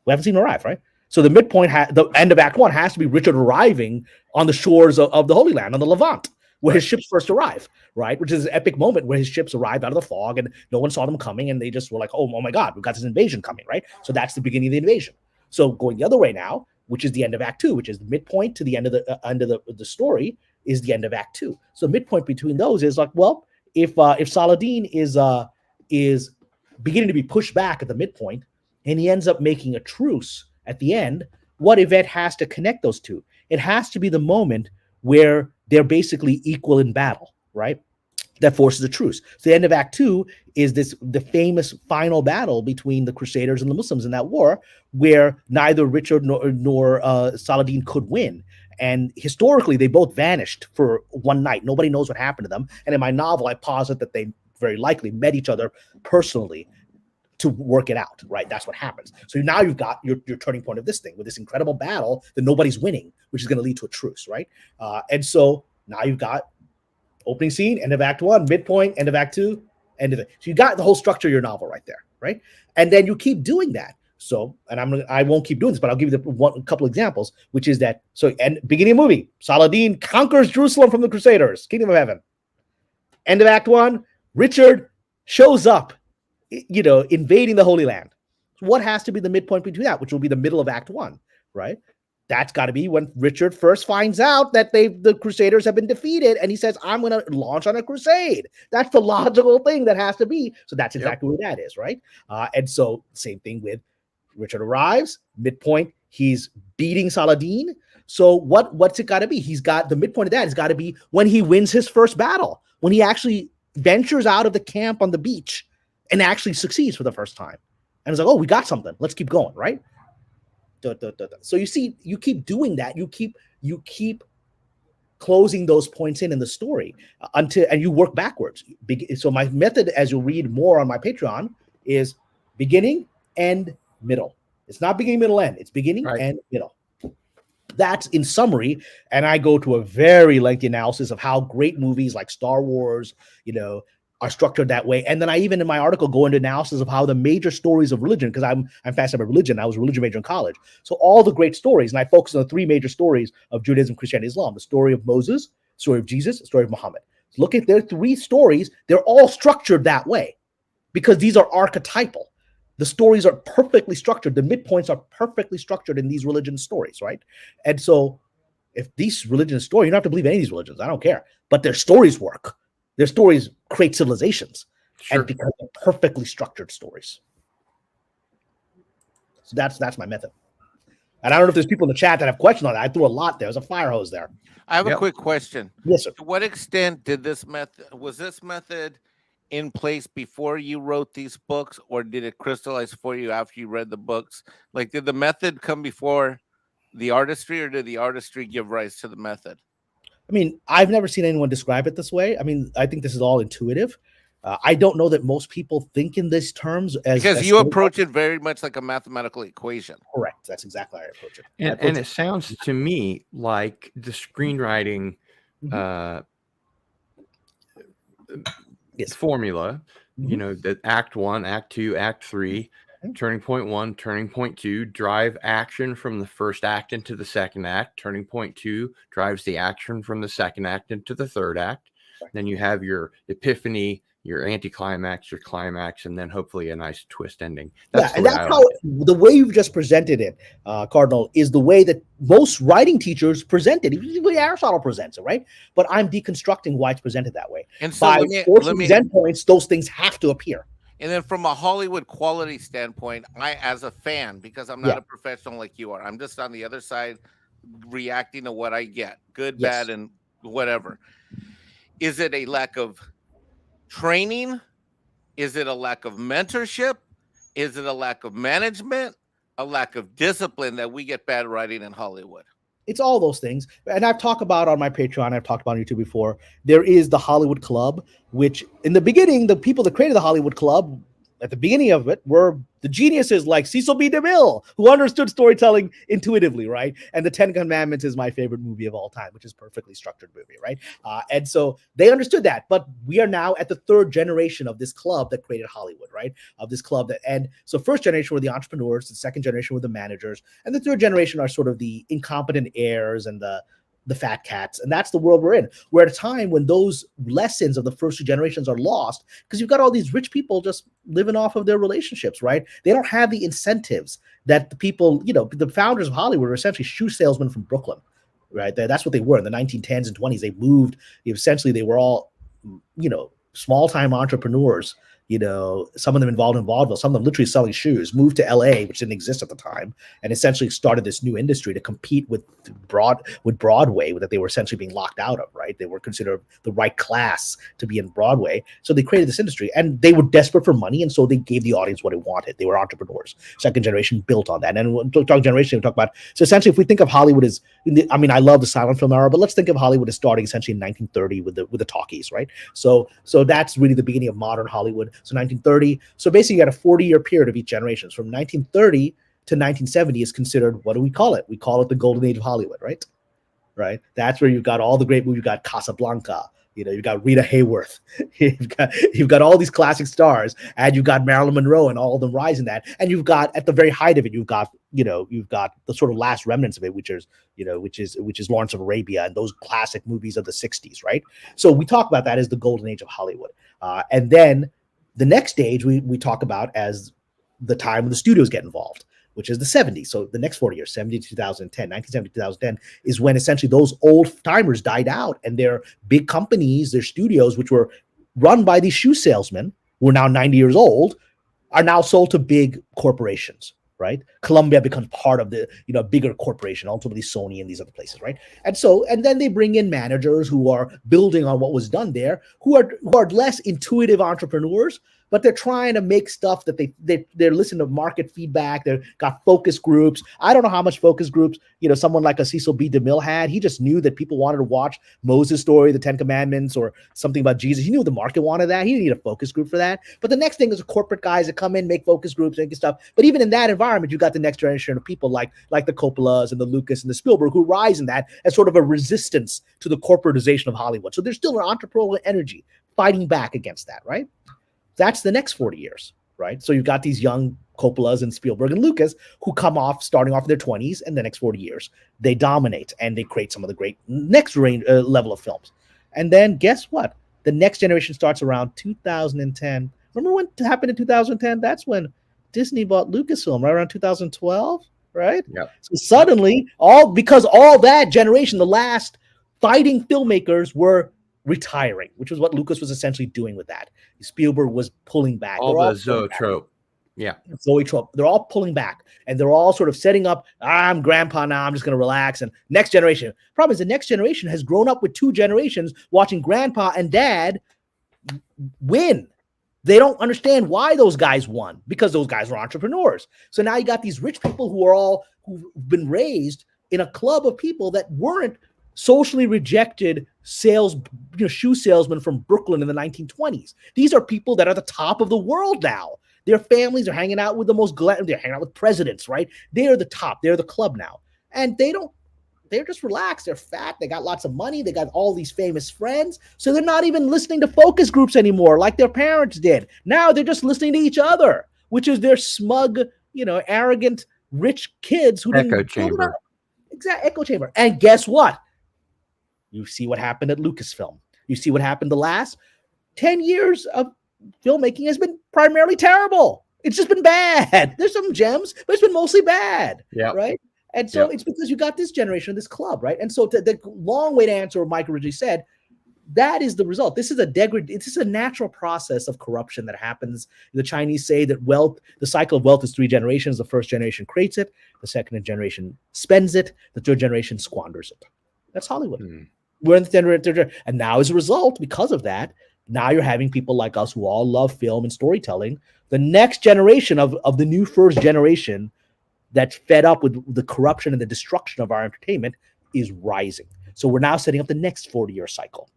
Speaker 2: We haven't seen him arrive, right? So the midpoint, the end of Act 1 has to be Richard arriving on the shores of the Holy Land, on the Levant, where his ships first arrive, right? Which is an epic moment where his ships arrived out of the fog and no one saw them coming and they just were like, oh my God, we've got this invasion coming, right? So that's the beginning of the invasion. So going the other way now, which is the end of Act 2, which is the midpoint to the end of the story, is the end of Act 2. So midpoint between those is like, well, if Saladin is beginning to be pushed back at the midpoint and he ends up making a truce at the end, what event has to connect those two? It has to be the moment where they're basically equal in battle, right? That forces a truce. So the end of Act 2 is the famous final battle between the Crusaders and the Muslims in that war, where neither Richard nor Saladin could win. And historically, they both vanished for one night. Nobody knows what happened to them. And in my novel, I posit that they very likely met each other personally to work it out, right? That's what happens. So now you've got your turning point of this thing with this incredible battle that nobody's winning, which is going to lead to a truce, right? And so now you've got opening scene, end of Act 1, midpoint, end of Act 2, end of it. So you got the whole structure of your novel right there, right? And then you keep doing that. So, and I won't keep doing this, but I'll give you a couple examples, which is that, so, and beginning of movie, Saladin conquers Jerusalem from the Crusaders, Kingdom of Heaven. End of Act 1, Richard shows up, invading the Holy Land. What has to be the midpoint between that, which will be the middle of Act 1, right? That's got to be when Richard first finds out that the Crusaders have been defeated, and he says, I'm going to launch on a crusade. That's the logical thing that has to be. So that's exactly what that is, right? And so same thing with Richard arrives, midpoint, he's beating Saladin. So what's it got to be? He's got the midpoint of that has got to be when he wins his first battle, when he actually ventures out of the camp on the beach and actually succeeds for the first time. And it's like, oh, we got something. Let's keep going, right? So you see, you keep doing that. You keep closing those points in the story and you work backwards. So my method, as you'll read more on my Patreon, is beginning, end, middle. It's not beginning, middle, end. It's beginning, end, middle. That's in summary. And I go to a very lengthy analysis of how great movies like Star Wars, are structured that way. And then I even in my article go into analysis of how the major stories of religion, because I'm fascinated by religion. I was a religion major in college. So all the great stories, and I focus on the three major stories of Judaism, Christianity, Islam: the story of Moses, the story of Jesus, the story of Muhammad. Look at their three stories. They're all structured that way because these are archetypal. The stories are perfectly structured. The midpoints are perfectly structured in these religion stories, right? And so if these religion stories, you don't have to believe any of these religions. I don't care. But their stories work. Their stories create civilizations, and because they're perfectly structured stories. So that's my method. And I don't know if there's people in the chat that have questions on that. I threw a lot there. There's a fire hose there.
Speaker 3: I have a quick question.
Speaker 2: Yes, sir.
Speaker 3: To what extent did this method in place before you wrote these books, or did it crystallize for you after you read the books? Like, did the method come before the artistry, or did the artistry give rise to the method?
Speaker 2: I mean, I've never seen anyone describe it this way. I mean, I think this is all intuitive. I don't know that most people think in these terms
Speaker 3: because you approach it very much like a mathematical equation.
Speaker 2: Correct. That's exactly how I approach it.
Speaker 1: And it sounds to me like the screenwriting formula, the act 1, act 2, act 3, turning point 1, turning point 2, drive action from the first act into the second act. Turning point 2 drives the action from the second act into the third act. Then you have your epiphany, your anticlimax, your climax, and then hopefully a nice twist ending.
Speaker 2: That's how the way you've just presented it, Cardinal, is the way that most writing teachers present it. Even the way Aristotle presents it, right? But I'm deconstructing why it's presented that way.
Speaker 3: And so
Speaker 2: by forcing these endpoints, those things have to appear.
Speaker 3: And then from a Hollywood quality standpoint, I, as a fan, because I'm not a professional like you are, I'm just on the other side reacting to what I get, good, bad, and whatever. Is it a lack of training? Is it a lack of mentorship? Is it a lack of management? A lack of discipline that we get bad writing in Hollywood?
Speaker 2: It's all those things. And I've talked about on my Patreon, I've talked about on YouTube before, there is the Hollywood Club, which in the beginning, the people that created the Hollywood Club at the beginning of it were the geniuses like Cecil B. DeMille, who understood storytelling intuitively, right? And The Ten Commandments is my favorite movie of all time, which is a perfectly structured movie, right? And so they understood that, but we are now at the third generation of this club that created Hollywood, right? Of this club and so first generation were the entrepreneurs, the second generation were the managers, and the third generation are sort of the incompetent heirs and the fat cats. And that's the world we're in. We're at a time when those lessons of the first two generations are lost because you've got all these rich people just living off of their relationships, right? They don't have the incentives that the people, the founders of Hollywood were essentially shoe salesmen from Brooklyn, right? That's what they were in the 1910s and 20s. They moved, essentially they were all, small-time entrepreneurs, some of them involved in vaudeville, some of them literally selling shoes, moved to LA, which didn't exist at the time, and essentially started this new industry to compete with Broadway that they were essentially being locked out of, right? They were considered the right class to be in Broadway. So they created this industry and they were desperate for money. And so they gave the audience what it wanted. They were entrepreneurs. Second generation built on that. And when we talk generation, we talk about, so essentially if we think of Hollywood as, I love the silent film era, but let's think of Hollywood as starting essentially in 1930 with the talkies, right? So that's really the beginning of modern Hollywood. So 1930. So basically you got a 40-year period of each generation. From 1930 to 1970 is considered, what do we call it? We call it the golden age of Hollywood, right? Right. That's where you've got all the great movies. You've got Casablanca. You've got Rita Hayworth. You've got all these classic stars, and you've got Marilyn Monroe and all of them rising that. And you've got at the very height of it, you've got the sort of last remnants of it, which is Lawrence of Arabia and those classic movies of the 60s, right? So we talk about that as the golden age of Hollywood. And then the next stage we talk about as the time when the studios get involved, which is the 70s. So the next 40 years, 70 to 2010, 1970 to 2010, is when essentially those old timers died out and their big companies, their studios, which were run by these shoe salesmen, who are now 90 years old, are now sold to big corporations, right? Columbia becomes part of the bigger corporation, ultimately Sony and these other places, right? And then they bring in managers who are building on what was done there, who are less intuitive entrepreneurs, but they're trying to make stuff that they're listening to market feedback. They've got focus groups. I don't know how much focus groups, someone like a Cecil B. DeMille had. He just knew that people wanted to watch Moses' story, the 10 Commandments, or something about Jesus. He knew the market wanted that. He didn't need a focus group for that. But the next thing is the corporate guys that come in, make focus groups, make stuff. But even in that environment, you got the next generation of people like the Coppolas and the Lucas and the Spielberg who rise in that as sort of a resistance to the corporatization of Hollywood. So there's still an entrepreneurial energy fighting back against that, right? That's the next 40 years, right? So you've got these young Coppolas and Spielberg and Lucas who starting off in their 20s, and the next 40 years, they dominate and they create some of the great next level of films. And then guess what? The next generation starts around 2010. Remember when it happened in 2010? That's when Disney bought Lucasfilm, right around 2012, right?
Speaker 1: Yeah.
Speaker 2: So suddenly, because that generation, the last fighting filmmakers were retiring, which was what Lucas was essentially doing with that. Spielberg was pulling back.
Speaker 1: All the zoetrope. Yeah.
Speaker 2: Zoetrope. They're all pulling back, and they're all sort of setting up, I'm grandpa now, I'm just going to relax. And next generation. Problem is the next generation has grown up with two generations watching grandpa and dad win. They don't understand why those guys won, because those guys were entrepreneurs. So now you got these rich people who've been raised in a club of people that weren't socially rejected shoe salesmen from Brooklyn in the 1920s. These are people that are the top of the world now. Their families are hanging out with they're hanging out with presidents, right? They are the top. They're the club now. And they're just relaxed. They're fat. They got lots of money. They got all these famous friends. So they're not even listening to focus groups anymore like their parents did. Now they're just listening to each other, which is their smug, arrogant, rich kids who
Speaker 1: Echo chamber.
Speaker 2: Exact echo chamber. And guess what? You see what happened at Lucasfilm. You see what happened the last 10 years of filmmaking has been primarily terrible. It's just been bad. There's some gems, but it's been mostly bad.
Speaker 1: Yeah.
Speaker 2: Right. And so it's because you got this generation, this club, right? And so the long way to answer what Mike originally said, that is the result. This is a natural process of corruption that happens. The Chinese say that the cycle of wealth is 3 generations. The first generation creates it. The second generation spends it. The third generation squanders it. That's Hollywood. We're in the third, and now as a result, because of that, now you're having people like us who all love film and storytelling. The next generation of the new first generation that's fed up with the corruption and the destruction of our entertainment is rising. So we're now setting up the next 40-year cycle.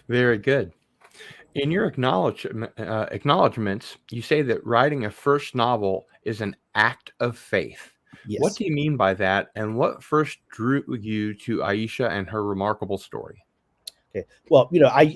Speaker 1: Very good. In your acknowledgments, you say that writing a first novel is an act of faith.
Speaker 2: Yes.
Speaker 1: What do you mean by that? And what first drew you to Aisha and her remarkable story?
Speaker 2: Okay. Well,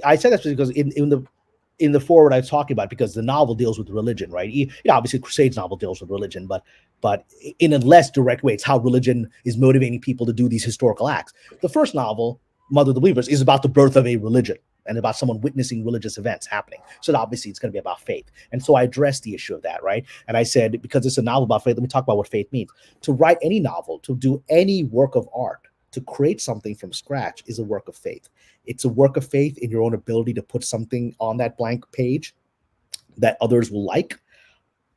Speaker 2: I said that because in the forward I was talking about, because the novel deals with religion, right? Obviously Crusade's novel deals with religion, but in a less direct way, it's how religion is motivating people to do these historical acts. The first novel, Mother of the Believers, is about the birth of a religion and about someone witnessing religious events happening. So obviously it's going to be about faith. And so I addressed the issue of that, right? And I said, because it's a novel about faith, let me talk about what faith means. To write any novel, to do any work of art, to create something from scratch is a work of faith. It's a work of faith in your own ability to put something on that blank page that others will like.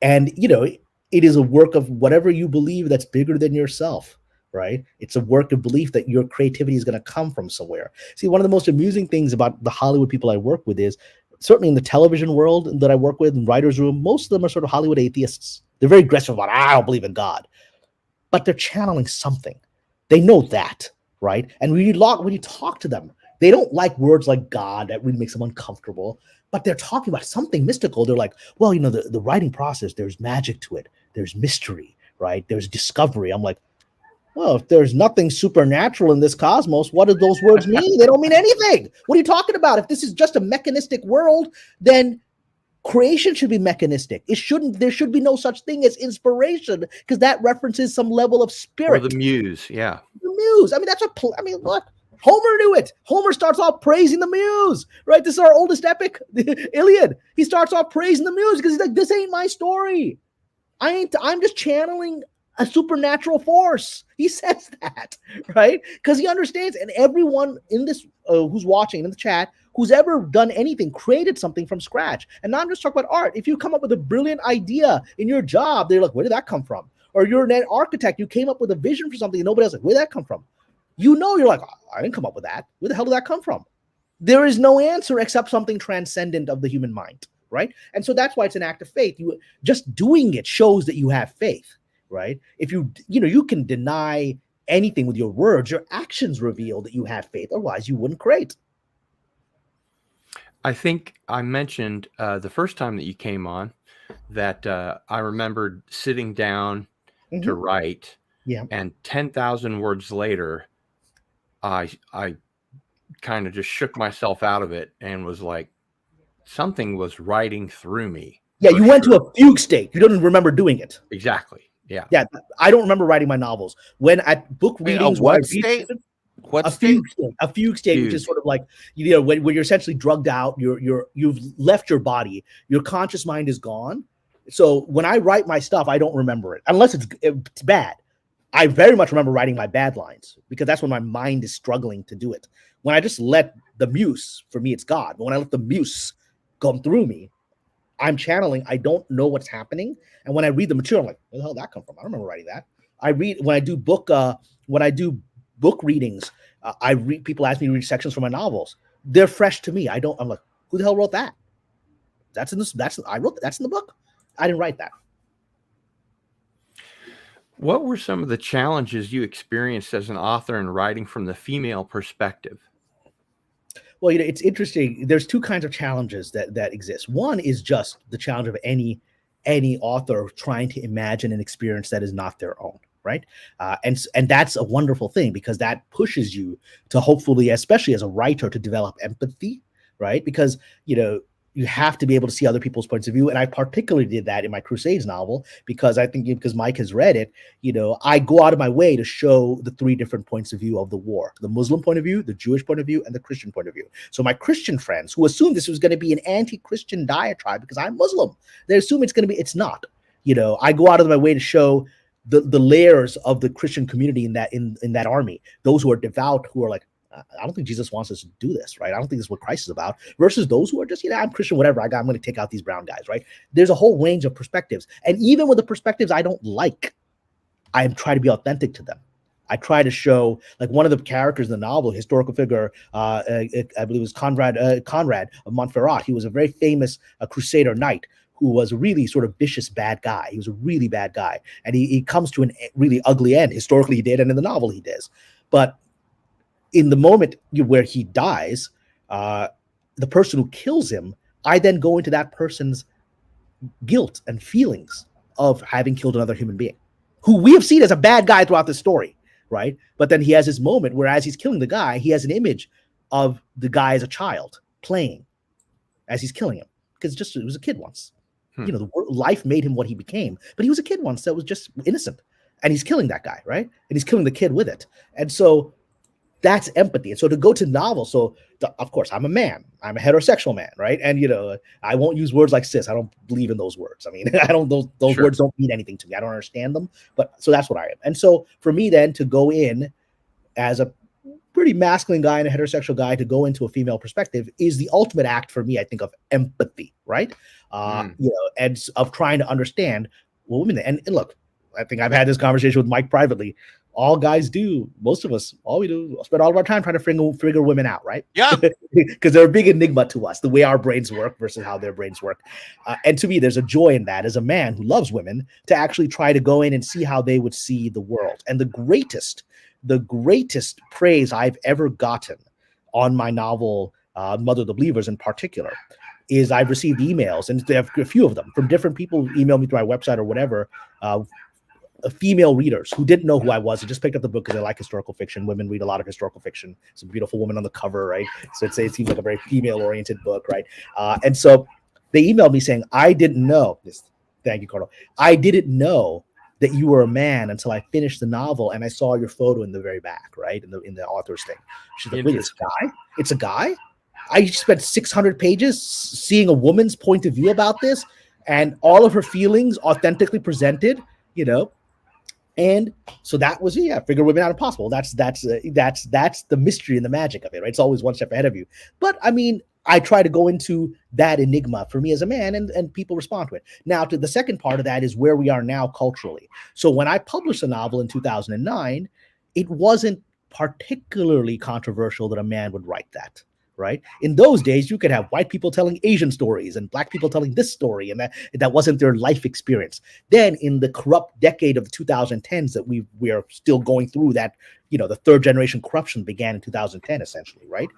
Speaker 2: And, it is a work of whatever you believe that's bigger than yourself, right? It's a work of belief that your creativity is going to come from somewhere. See, one of the most amusing things about the Hollywood people I work with is, certainly in the television world that I work with, in writers' room, most of them are sort of Hollywood atheists. They're very aggressive about, I don't believe in God. But they're channeling something. They know that, right? And when you talk to them, they don't like words like God. That really makes them uncomfortable. But they're talking about something mystical. They're like, well, the writing process, there's magic to it. There's mystery, right? There's discovery. I'm like, well, if there's nothing supernatural in this cosmos, what do those words mean? They don't mean anything. What are you talking about? If this is just a mechanistic world, then creation should be mechanistic. There should be no such thing as inspiration, because that references some level of spirit.
Speaker 1: Or the muse, yeah.
Speaker 2: The muse. Look, Homer knew it. Homer starts off praising the muse, right? This is our oldest epic, the Iliad. He starts off praising the muse because he's like, this ain't my story. I'm just channeling a supernatural force. He says that, right? Because he understands, and everyone in this who's watching in the chat, who's ever done anything, created something from scratch. And now I'm just talking about art. If you come up with a brilliant idea in your job, they're like, where did that come from? Or you're an architect, you came up with a vision for something, and nobody else like, where did that come from? You're like, I didn't come up with that. Where the hell did that come from? There is no answer except something transcendent of the human mind, right? And so that's why it's an act of faith. You just doing it shows that you have faith, right? If you can deny anything with your words, your actions reveal that you have faith. Otherwise, you wouldn't create.
Speaker 1: I think I mentioned the first time that you came on that I remembered sitting down to write, and 10,000 words later, I kind of just shook myself out of it and was like, something was writing through me.
Speaker 2: Yeah, you went to a fugue state. You don't remember doing it.
Speaker 1: Exactly. Yeah.
Speaker 2: Yeah, I don't remember writing my novels. When at book readings,
Speaker 3: what state? What state?
Speaker 2: A fugue state, which is sort of like, when you're essentially drugged out, you've left your body, your conscious mind is gone. So when I write my stuff, I don't remember it unless it's bad. I very much remember writing my bad lines because that's when my mind is struggling to do it. When I just let the muse, for me, it's God. But when I let the muse come through me, I'm channeling. I don't know what's happening. And when I read the material, I'm like, where the hell did that come from? I don't remember writing that. When I do book readings, I read, people ask me to read sections from my novels. They're fresh to me. I'm like, who the hell wrote that? I wrote that's in the book. I didn't write that.
Speaker 1: What were some of the challenges you experienced as an author in writing from the female perspective?
Speaker 2: Well, it's interesting. There's two kinds of challenges that exist. One is just the challenge of any author trying to imagine an experience that is not their own, right? And that's a wonderful thing because that pushes you to hopefully, especially as a writer, to develop empathy, right? Because you have to be able to see other people's points of view. And I particularly did that in my Crusades novel because I think because Mike has read it, I go out of my way to show the three different points of view of the war: the Muslim point of view, the Jewish point of view, and the Christian point of view. So my Christian friends who assumed this was going to be an anti-Christian diatribe because I'm Muslim, they assume it's not. I go out of my way to show the layers of the Christian community in that army, those who are devout, who are like, I don't think Jesus wants us to do this, right? I don't think this is what Christ is about, versus those who are just, I'm Christian, whatever, I'm going to take out these brown guys, right? There's a whole range of perspectives. And even with the perspectives I don't like, I try to be authentic to them. I try to show, like, one of the characters in the novel, historical figure, I believe it was Conrad of Montferrat. He was a very famous Crusader knight who was a really sort of vicious bad guy. He was a really bad guy. And he comes to a really ugly end. Historically, he did, and in the novel, he does. But in the moment where he dies, the person who kills him, I then go into that person's guilt and feelings of having killed another human being, who we have seen as a bad guy throughout the story, right? But then he has his moment where, as he's killing the guy, he has an image of the guy as a child playing as he's killing him, because it was a kid once. Life made him what he became, but he was a kid once that was just innocent, and he's killing that guy, right? And he's killing the kid with it. And so that's empathy. And so to go to novels, of course, I'm a man. I'm a heterosexual man, right? And I won't use words like cis. I don't believe in those words. I mean, those words don't mean anything to me. I don't understand them. But so that's what I am. And so for me then to go in as a pretty masculine guy and a heterosexual guy, to go into a female perspective is the ultimate act for me, I think, of empathy, right? And of trying to understand what women. And look, I think I've had this conversation with Mike privately. All guys do, most of us, all we do, spend all of our time trying to figure women out, right?
Speaker 3: Yeah.
Speaker 2: Because they're a big enigma to us, the way our brains work versus how their brains work. And to me, there's a joy in that, as a man who loves women, to actually try to go in and see how they would see the world. And the greatest praise I've ever gotten on my novel, Mother of the Believers in particular, is I've received emails, and there are a few of them, from different people who email me through my website or whatever, female readers who didn't know who I was and just picked up the book because they like historical fiction. Women read a lot of historical fiction. It's a beautiful woman on the cover, right? So it seems like a very female-oriented book, right? And so they emailed me saying, I didn't know this. Thank you, Cardinal. I didn't know that you were a man until I finished the novel and I saw your photo in the very back, right? In the author's thing. She's like, wait, it's a guy? It's a guy? I spent 600 pages seeing a woman's point of view about this, and all of her feelings authentically presented, And so that was, figure women out impossible. That's the mystery and the magic of it, right? It's always one step ahead of you. But I mean, I try to go into that enigma for me as a man, and people respond to it. Now, to the second part of that is where we are now culturally. So when I published a novel in 2009, it wasn't particularly controversial that a man would write that, right? In those days, you could have white people telling Asian stories and black people telling this story, and that wasn't their life experience. Then in the corrupt decade of the 2010s that we are still going through, that, you know, the third generation corruption began in 2010, essentially, right?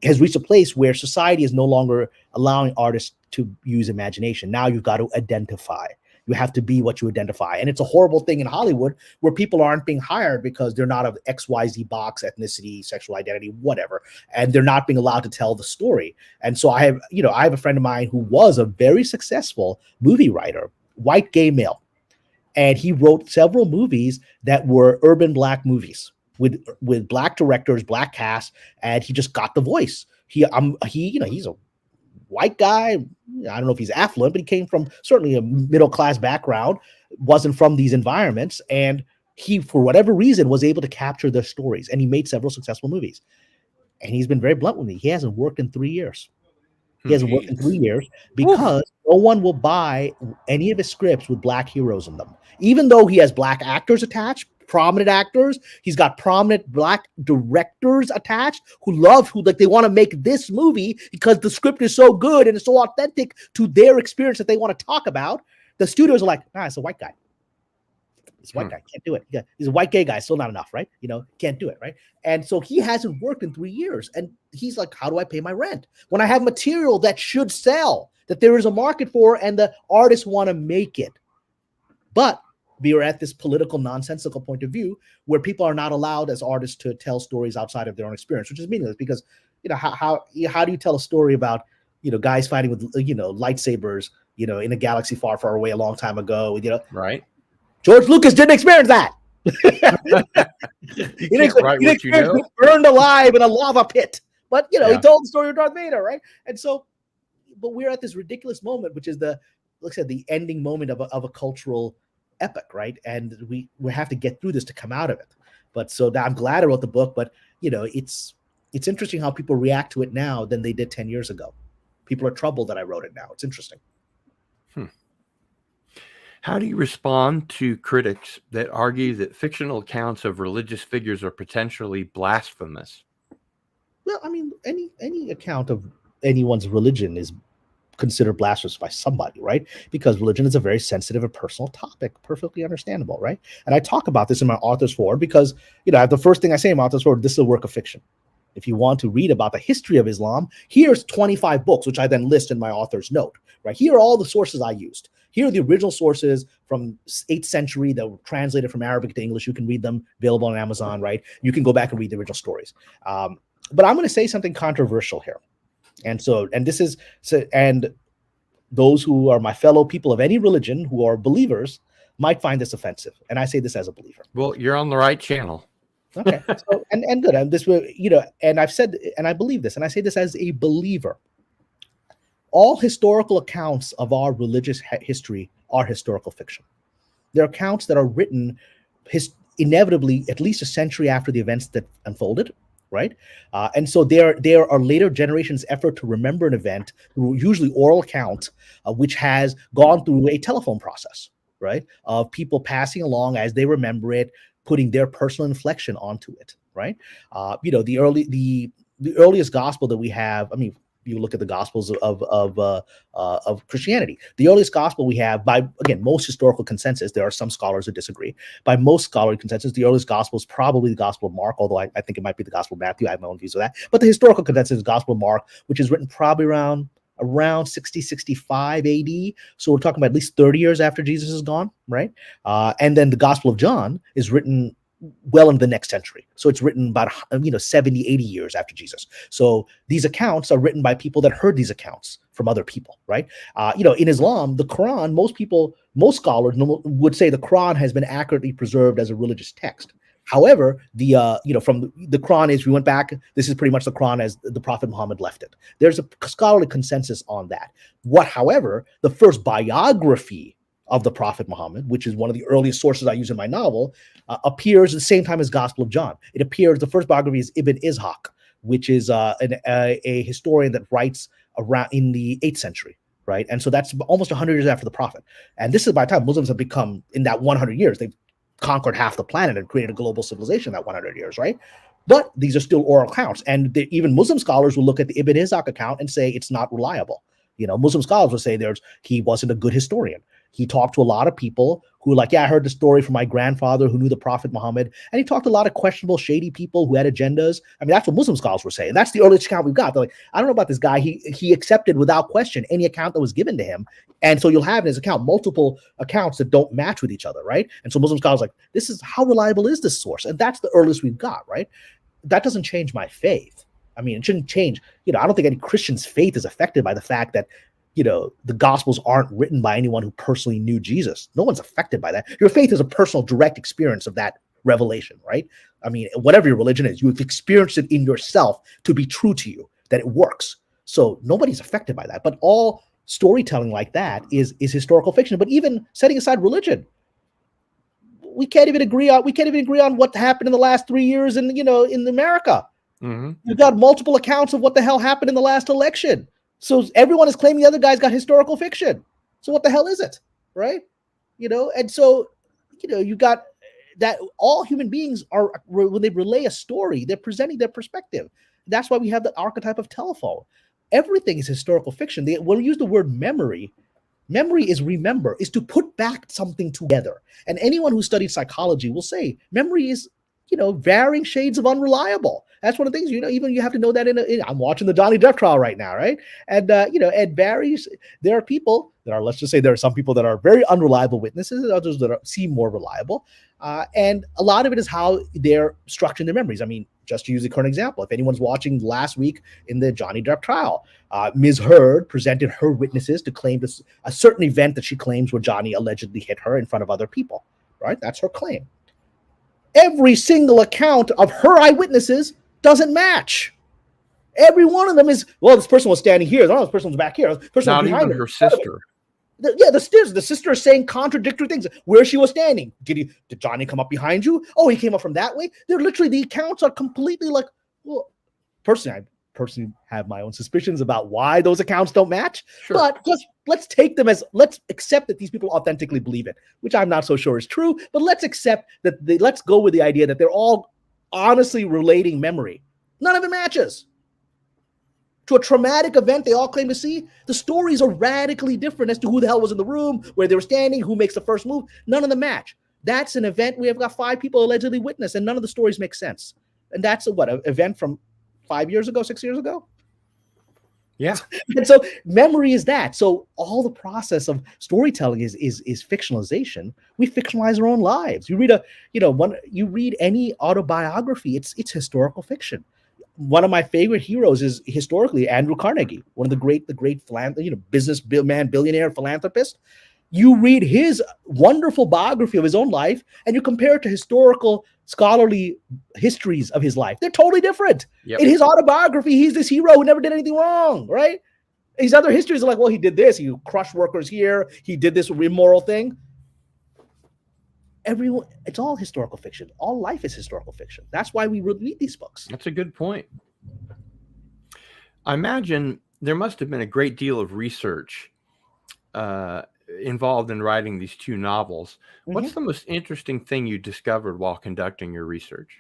Speaker 2: It has reached a place where society is no longer allowing artists to use imagination. Now you've got to identify. You have to be what you identify. And it's a horrible thing in Hollywood where people aren't being hired because they're not of XYZ box, ethnicity, sexual identity, whatever. And they're not being allowed to tell the story. And so I have a friend of mine who was a very successful movie writer, white gay male. And he wrote several movies that were urban black movies with black directors, black cast, and he just got the voice. He's a white guy. I don't know if he's affluent, but he came from certainly a middle-class background, wasn't from these environments. And he, for whatever reason, was able to capture their stories. And he made several successful movies. And he's been very blunt with me. He hasn't worked in 3 years. He hasn't worked in 3 years because no one will buy any of his scripts with black heroes in them. Even though he has black actors attached, prominent actors, he's got prominent black directors attached who they want to make this movie because the script is so good and it's so authentic to their experience that they want to talk about. The studios are like, nah, it's a white guy. It's a white guy, can't do it. Yeah, he's a white gay guy, still not enough, right? You know, can't do it, right? And so he hasn't worked in 3 years. And he's like, how do I pay my rent when I have material that should sell, that there is a market for, and the artists want to make it? But we are at this political, nonsensical point of view where people are not allowed as artists to tell stories outside of their own experience, which is meaningless because, you know, how do you tell a story about, you know, guys fighting with, you know, lightsabers, you know, in a galaxy far, far away a long time ago, you know?
Speaker 1: Right.
Speaker 2: George Lucas didn't experience that. He didn't experience being burned alive in a lava pit. But, you know, he told the story of Darth Vader, right? And so, but we're at this ridiculous moment, which is the ending moment of a cultural epic, right? And we have to get through this to come out of it. But so I'm glad I wrote the book, but, you know, it's interesting how people react to it now than they did 10 years ago. People are troubled that I wrote it now. It's interesting.
Speaker 1: How do you respond to critics that argue that fictional accounts of religious figures are potentially blasphemous?
Speaker 2: Well, I mean, any account of anyone's religion is considered blasphemous by somebody, right? Because religion is a very sensitive and personal topic, perfectly understandable, right? And I talk about this in my author's forward because, you know, the first thing I say in my author's forward, this is a work of fiction. If you want to read about the history of Islam, here's 25 books, which I then list in my author's note, right? Here are all the sources I used. Here are the original sources from 8th century that were translated from Arabic to English. You can read them, available on Amazon, right? You can go back and read the original stories. But I'm going to say something controversial here. And those who are my fellow people of any religion who are believers might find this offensive. And I say this as a believer.
Speaker 1: Well, you're on the right channel.
Speaker 2: Okay. So, and good. And this will, you know, and I've said, and I believe this, and I say this as a believer. All historical accounts of our religious history are historical fiction. They're accounts that are written inevitably at least a century after the events that unfolded, right? And so there are later generations' effort to remember an event through usually oral account, which has gone through a telephone process, right? Of people passing along as they remember it, putting their personal inflection onto it, right? You know, the earliest gospel that we have, I mean, you look at the Gospels of Christianity. The earliest gospel we have, by, again, most historical consensus, there are some scholars who disagree. By most scholarly consensus, the earliest gospel is probably the Gospel of Mark, although I think it might be the Gospel of Matthew. I have my own views of that. But the historical consensus is Gospel of Mark, which is written probably around 60, 65 AD. So we're talking about at least 30 years after Jesus is gone, right? And then the Gospel of John is written well into the next century. So it's written about 70, 80 years after Jesus. So these accounts are written by people that heard these accounts from other people, right? In Islam, the Quran, most scholars would say the Quran has been accurately preserved as a religious text. However, from the Quran, as we went back, this is pretty much the Quran as the Prophet Muhammad left it. There's a scholarly consensus on that. However, the first biography of the Prophet Muhammad, which is one of the earliest sources I use in my novel, appears at the same time as Gospel of John. It appears, the first biography is Ibn Ishaq, which is a historian that writes around in the 8th century, right? And so that's almost 100 years after the Prophet. And this is by the time Muslims have become, in that 100 years, they've conquered half the planet and created a global civilization in that 100 years, right? But these are still oral accounts. And even Muslim scholars will look at the Ibn Ishaq account and say it's not reliable. Muslim scholars will say he wasn't a good historian. He talked to a lot of people who were like, yeah, I heard the story from my grandfather who knew the Prophet Muhammad. And he talked to a lot of questionable, shady people who had agendas. I mean, that's what Muslim scholars were saying. That's the earliest account we've got. They're like, I don't know about this guy. He accepted without question any account that was given to him. And so you'll have in his account multiple accounts that don't match with each other, right? And so Muslim scholars are like, how reliable is this source? And that's the earliest we've got, right? That doesn't change my faith. I mean, it shouldn't change. I don't think any Christian's faith is affected by the fact that, the Gospels aren't written by anyone who personally knew Jesus. No one's affected by that. Your faith is a personal, direct experience of that revelation, right? I mean, whatever your religion is, you've experienced it in yourself to be true to you, that it works. So nobody's affected by that. But all storytelling like that is historical fiction. But even setting aside religion, we can't even agree on what happened in the last 3 years in America.
Speaker 1: Mm-hmm.
Speaker 2: You've got multiple accounts of what the hell happened in the last election. So everyone is claiming the other guy's got historical fiction. So what the hell is it, right? And so, you got that all human beings are, when they relay a story, they're presenting their perspective. That's why we have the archetype of telephone. Everything is historical fiction. When we use the word memory is is to put back something together. And anyone who studied psychology will say memory is, varying shades of unreliable. That's one of the things, even you have to know that I'm watching the Johnny Depp trial right now, right? And, it varies. There are people that are, let's just say there are some people that are very unreliable witnesses and others that seem more reliable. And a lot of it is how they're structuring their memories. I mean, just to use the current example, if anyone's watching last week in the Johnny Depp trial, Ms. Heard presented her witnesses to claim a certain event that she claims where Johnny allegedly hit her in front of other people, right? That's her claim. Every single account of her eyewitnesses doesn't match. Every one of them is, well, this person was standing here. Oh, this person was back here. This person
Speaker 1: Not
Speaker 2: was behind
Speaker 1: even her sister.
Speaker 2: The sister is saying contradictory things. Where she was standing. Did Johnny come up behind you? Oh, he came up from that way. They're literally, the accounts are completely like, well, I personally have my own suspicions about why those accounts don't match. Sure. But just let's accept that these people authentically believe it, which I'm not so sure is true. But let's accept that let's go with the idea that they're all honestly relating memory. None of it matches. To a traumatic event they all claim to see, the stories are radically different as to who the hell was in the room, where they were standing, who makes the first move. None of them match. That's an event we have got 5 people allegedly witnessed, and none of the stories make sense. And that's an event from 5 years ago, 6 years ago?
Speaker 1: Yeah.
Speaker 2: And so memory is that. So all the process of storytelling is fictionalization. We fictionalize our own lives. You read any autobiography, it's historical fiction. One of my favorite heroes is historically Andrew Carnegie, one of the great businessman, billionaire philanthropist. You read his wonderful biography of his own life, and you compare it to historical scholarly histories of his life. They're totally different. Yep. In his autobiography, he's this hero who never did anything wrong, right? His other histories are like, well, he did this, he crushed workers here, he did this immoral thing. It's all historical fiction. All life is historical fiction. That's why we read these books.
Speaker 1: That's a good point. I imagine there must have been a great deal of research involved in writing these 2 novels. Mm-hmm. What's the most interesting thing you discovered while conducting your research?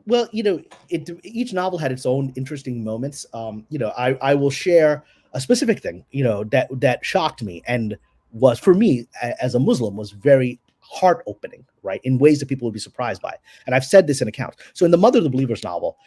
Speaker 2: Well, each novel had its own interesting moments. I will share a specific thing, that shocked me and was, for me as a Muslim, was very heart-opening, right, in ways that people would be surprised by. And I've said this in accounts. So in the Mother of the Believers novel,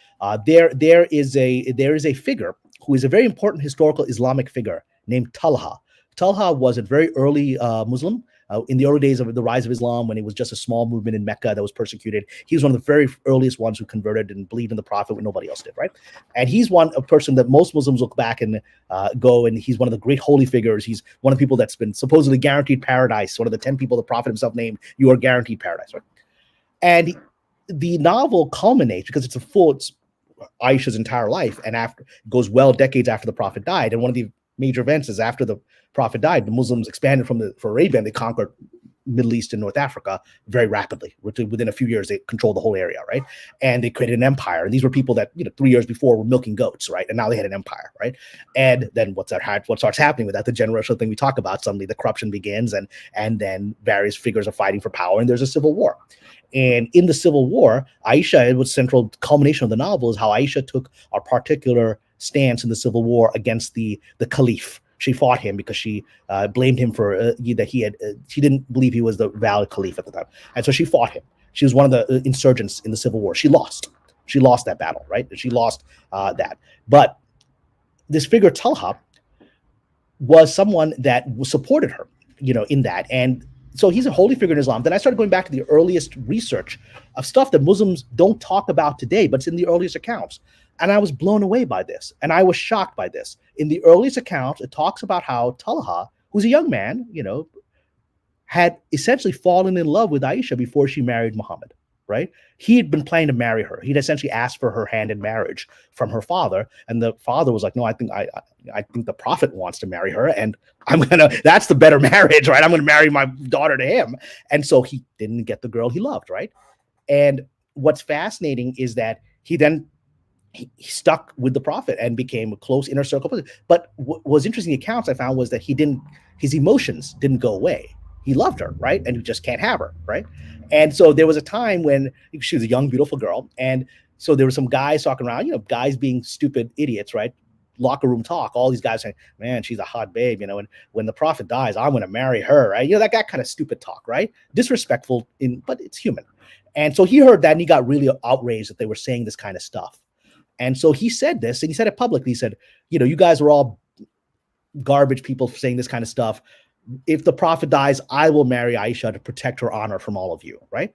Speaker 2: there is a figure who is a very important historical Islamic figure named Talha. Talha was a very early Muslim. In the early days of the rise of Islam, when it was just a small movement in Mecca that was persecuted, he was one of the very earliest ones who converted and believed in the Prophet when nobody else did, right? And he's a person that most Muslims look back and and he's one of the great holy figures. He's one of the people that's been supposedly guaranteed paradise, one of the 10 people the Prophet himself named, you are guaranteed paradise, right? And the novel culminates, because it's Aisha's entire life, and after it goes decades after the Prophet died, and one of the major events is after the Prophet died, the Muslims expanded from Arabia and they conquered Middle East and North Africa very rapidly. Within a few years, they controlled the whole area, right? And they created an empire. And these were people that 3 years before were milking goats, right? And now they had an empire, right? And then what starts happening with that? The generational thing we talk about. Suddenly, the corruption begins, and then various figures are fighting for power, and there's a civil war. And in the civil war, Aisha, it was central culmination of the novel, is how Aisha took a particular stance in the civil war against the caliph. She fought him because she blamed him for that she didn't believe he was the valid caliph at the time, and so she fought him. She was one of the insurgents in the civil war. She lost that battle, right? She lost that. But this figure Talha was someone that supported her, in that. And so he's a holy figure in Islam. Then I started going back to the earliest research of stuff that Muslims don't talk about today, but it's in the earliest accounts. And I was blown away by this. And I was shocked by this. In the earliest accounts, it talks about how Talha, who's a young man, had essentially fallen in love with Aisha before she married Muhammad, right? He had been planning to marry her. He'd essentially asked for her hand in marriage from her father. And the father was like, no, I think the prophet wants to marry her. And that's the better marriage, right? I'm going to marry my daughter to him. And so he didn't get the girl he loved, right? And what's fascinating is that he stuck with the prophet and became a close inner circle. But what was interesting, the accounts I found was that his emotions didn't go away. He loved her, right? And he just can't have her, right? And so there was a time when she was a young, beautiful girl. And so there were some guys talking around, guys being stupid idiots, right? Locker room talk, all these guys saying, man, she's a hot babe, and when the prophet dies, I'm going to marry her, right? That kind of stupid talk, right? Disrespectful, but it's human. And so he heard that and he got really outraged that they were saying this kind of stuff. And so he said this, and he said it publicly. He said, you guys are all garbage people for saying this kind of stuff. If the prophet dies, I will marry Aisha to protect her honor from all of you, right?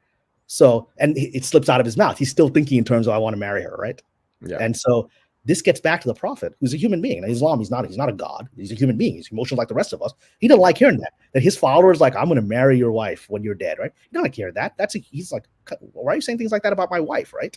Speaker 2: So, and it slips out of his mouth. He's still thinking in terms of, I want to marry her, right? Yeah. And so this gets back to the prophet, who's a human being. In Islam, he's not a god. He's a human being. He's emotional like the rest of us. He didn't like hearing that his followers like, I'm going to marry your wife when you're dead, right? He don't like hearing that. He's like, why are you saying things like that about my wife, right?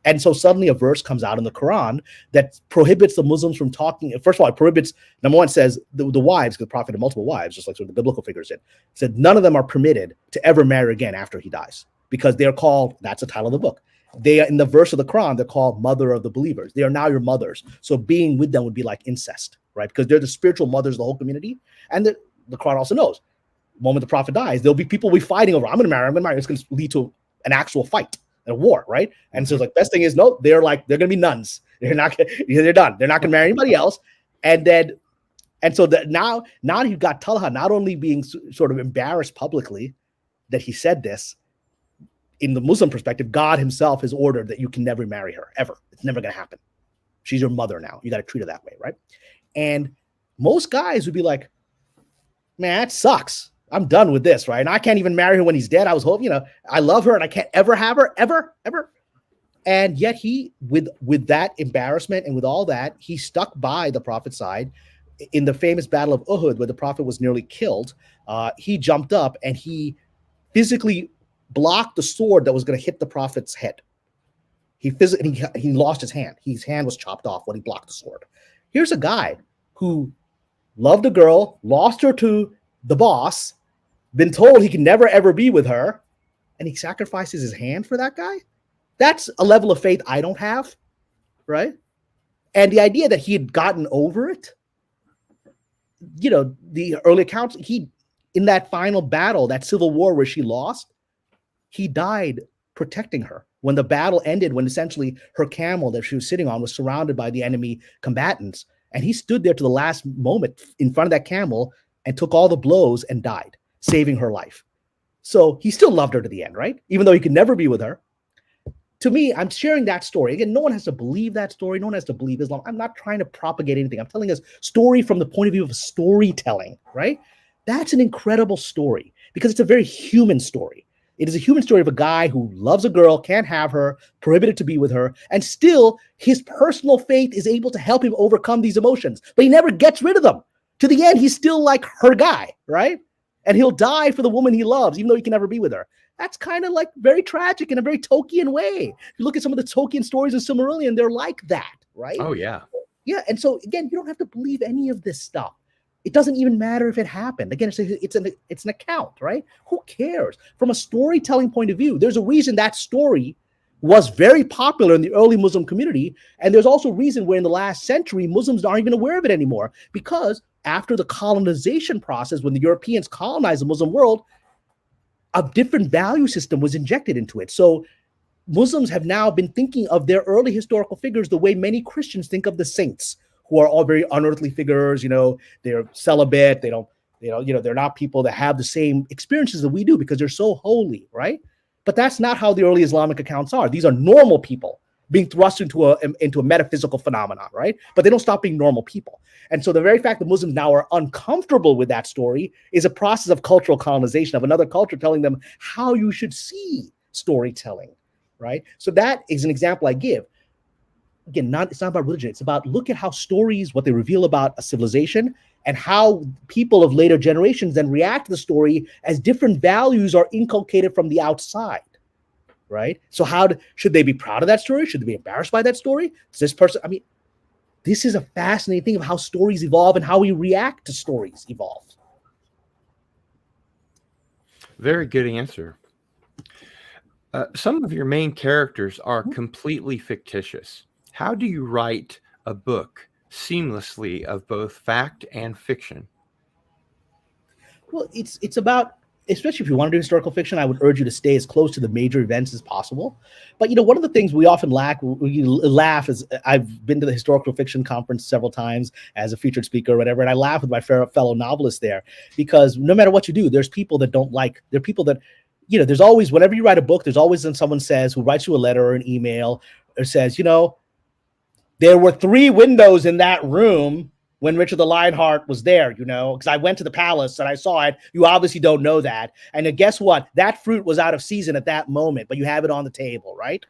Speaker 2: And so suddenly a verse comes out in the Quran that prohibits the Muslims from talking. First of all, it prohibits, number one, says the wives, because the prophet had multiple wives, just like sort of the biblical figures did, said none of them are permitted to ever marry again after he dies, because they're called, that's the title of the book. They are, in the verse of the Quran, they're called mother of the believers. They are now your mothers. So being with them would be like incest, right? Because they're the spiritual mothers of the whole community. And the Quran also knows, the moment the prophet dies, there'll be people fighting over, I'm going to marry. It's going to lead to an actual fight. A war, right? And so best thing is, no, they're gonna be nuns. They're done. They're not gonna marry anybody else. And so now you've got Talha not only being sort of embarrassed publicly that he said this. In the Muslim perspective, God himself has ordered that you can never marry her ever. It's never gonna happen. She's your mother now. You got to treat her that way, right? And most guys would be like, man, that sucks. I'm done with this, right? And I can't even marry her when he's dead. I was hoping, I love her and I can't ever have her, ever. And yet he, with that embarrassment and with all that, he stuck by the prophet's side. In the famous Battle of Uhud, where the prophet was nearly killed, he jumped up and he physically blocked the sword that was going to hit the prophet's head. He lost his hand. His hand was chopped off when he blocked the sword. Here's a guy who loved a girl, lost her to the boss, been told he can never ever be with her, and he sacrifices his hand for that guy. That's a level of faith I don't have, right? And the idea that he had gotten over it, the early accounts, in that final battle, that civil war where she lost, he died protecting her. When the battle ended, when essentially her camel that she was sitting on was surrounded by the enemy combatants, and he stood there to the last moment in front of that camel and took all the blows and died, saving her life. So he still loved her to the end, right? Even though he could never be with her. To me, I'm sharing that story. Again, no one has to believe that story. No one has to believe Islam. I'm not trying to propagate anything. I'm telling a story from the point of view of storytelling, right? That's an incredible story because it's a very human story. It is a human story of a guy who loves a girl, can't have her, prohibited to be with her, and still his personal faith is able to help him overcome these emotions, but he never gets rid of them. To the end, he's still like her guy, right? And he'll die for the woman he loves, even though he can never be with her. That's kind of like very tragic in a very Tolkien way. If you look at some of the Tolkien stories of Silmarillion, they're like that, right?
Speaker 1: Oh, yeah.
Speaker 2: Yeah, and so again, you don't have to believe any of this stuff. It doesn't even matter if it happened. Again, it's an account, right? Who cares? From a storytelling point of view, there's a reason that story was very popular in the early Muslim community. And there's also a reason where in the last century, Muslims aren't even aware of it anymore, because after the colonization process, when the Europeans colonized the Muslim world, a different value system was injected into it. So Muslims have now been thinking of their early historical figures the way many Christians think of the saints, who are all very unearthly figures. They're celibate. They're not people that have the same experiences that we do because they're so holy, right? But that's not how the early Islamic accounts are. These are normal people being thrust into a metaphysical phenomenon, right? But they don't stop being normal people. And so the very fact that Muslims now are uncomfortable with that story is a process of cultural colonization, of another culture telling them how you should see storytelling, right? So that is an example I give. Again, it's not about religion. It's about, look at how stories, what they reveal about a civilization, and how people of later generations then react to the story as different values are inculcated from the outside, right? So should they be proud of that story? Should they be embarrassed by that story? Does this person, this is a fascinating thing of how stories evolve and how we react to stories evolve.
Speaker 1: Very good answer. Some of your main characters are completely fictitious. How do you write a book seamlessly of both fact and fiction?
Speaker 2: Well, it's about, especially if you want to do historical fiction, I would urge you to stay as close to the major events as possible. But one of the things we often we laugh is, I've been to the historical fiction conference several times as a featured speaker or whatever, and I laugh with my fellow novelists there, because no matter what you do, there's people that don't like. There are people that, there's always, whenever you write a book, there's always someone who writes you a letter or an email or says, there were 3 windows in that room when Richard the Lionheart was there, because I went to the palace and I saw it. You obviously don't know that. And guess what? That fruit was out of season at that moment, but you have it on the table, right?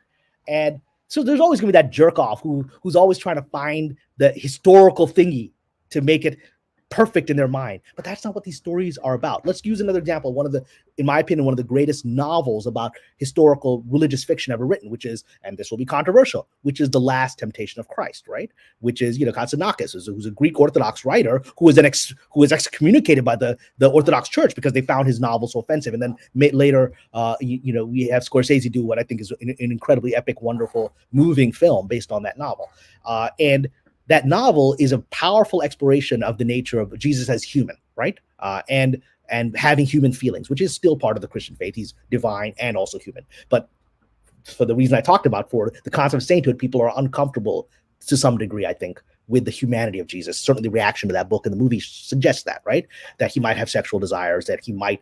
Speaker 2: And so there's always going to be that jerk off who's always trying to find the historical thingy to make it perfect in their mind. But that's not what these stories are about. Let's use another example. In my opinion, one of the greatest novels about historical religious fiction ever written, which is, and this will be controversial, which is The Last Temptation of Christ, right? Which is, Katsanakis, who's a Greek Orthodox writer who was excommunicated by the Orthodox Church because they found his novel so offensive. And then later, we have Scorsese do what I think is an incredibly epic, wonderful, moving film based on that novel. And that novel is a powerful exploration of the nature of Jesus as human, right? And having human feelings, which is still part of the Christian faith. He's divine and also human. But for the reason I talked about, for the concept of sainthood, people are uncomfortable to some degree, I think, with the humanity of Jesus. Certainly the reaction to that book and the movie suggests that, right? That he might have sexual desires, that he might,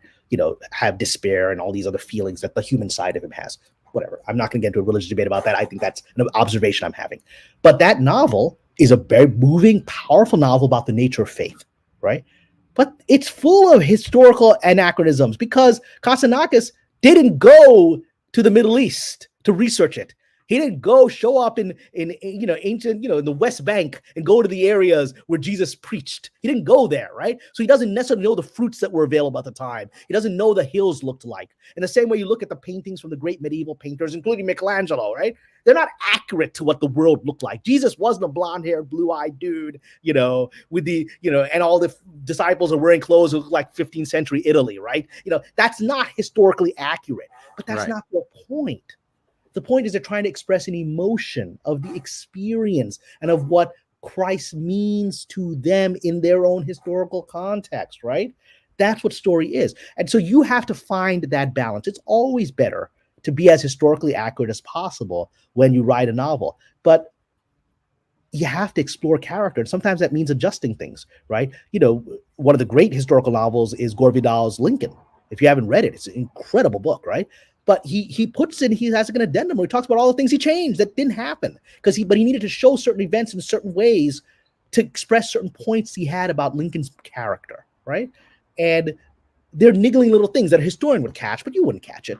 Speaker 2: have despair and all these other feelings that the human side of him has. Whatever. I'm not going to get into a religious debate about that. I think that's an observation I'm having. But that novel is a very moving, powerful novel about the nature of faith, right? But it's full of historical anachronisms because Katsanakis didn't go to the Middle East to research it. He didn't go show up in ancient, in the West Bank and go to the areas where Jesus preached. He didn't go there, right? So he doesn't necessarily know the fruits that were available at the time. He doesn't know the hills looked like. In the same way you look at the paintings from the great medieval painters, including Michelangelo, right? They're not accurate to what the world looked like. Jesus wasn't a blonde-haired, blue-eyed dude, with the, and all the disciples are wearing clothes that look like 15th century Italy, right? That's not historically accurate, but that's not the point. The point is they're trying to express an emotion of the experience and of what Christ means to them in their own historical context, right? That's what story is. And so you have to find that balance. It's always better to be as historically accurate as possible when you write a novel, but you have to explore character. And sometimes that means adjusting things, right? One of the great historical novels is Gore Vidal's Lincoln. If you haven't read it, it's an incredible book, right? But he has an addendum where he talks about all the things he changed that didn't happen but he needed to show certain events in certain ways to express certain points he had about Lincoln's character, right? And they're niggling little things that a historian would catch, but you wouldn't catch it,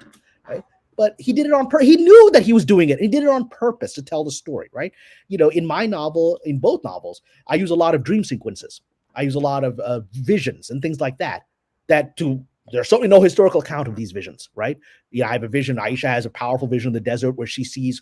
Speaker 2: right? But he did it on purpose. He knew that he was doing it. He did it on purpose to tell the story, right? In my novel, in both novels, I use a lot of dream sequences. I use a lot of visions and things like that. There's certainly no historical account of these visions, right? I have a vision. Aisha has a powerful vision in the desert where she sees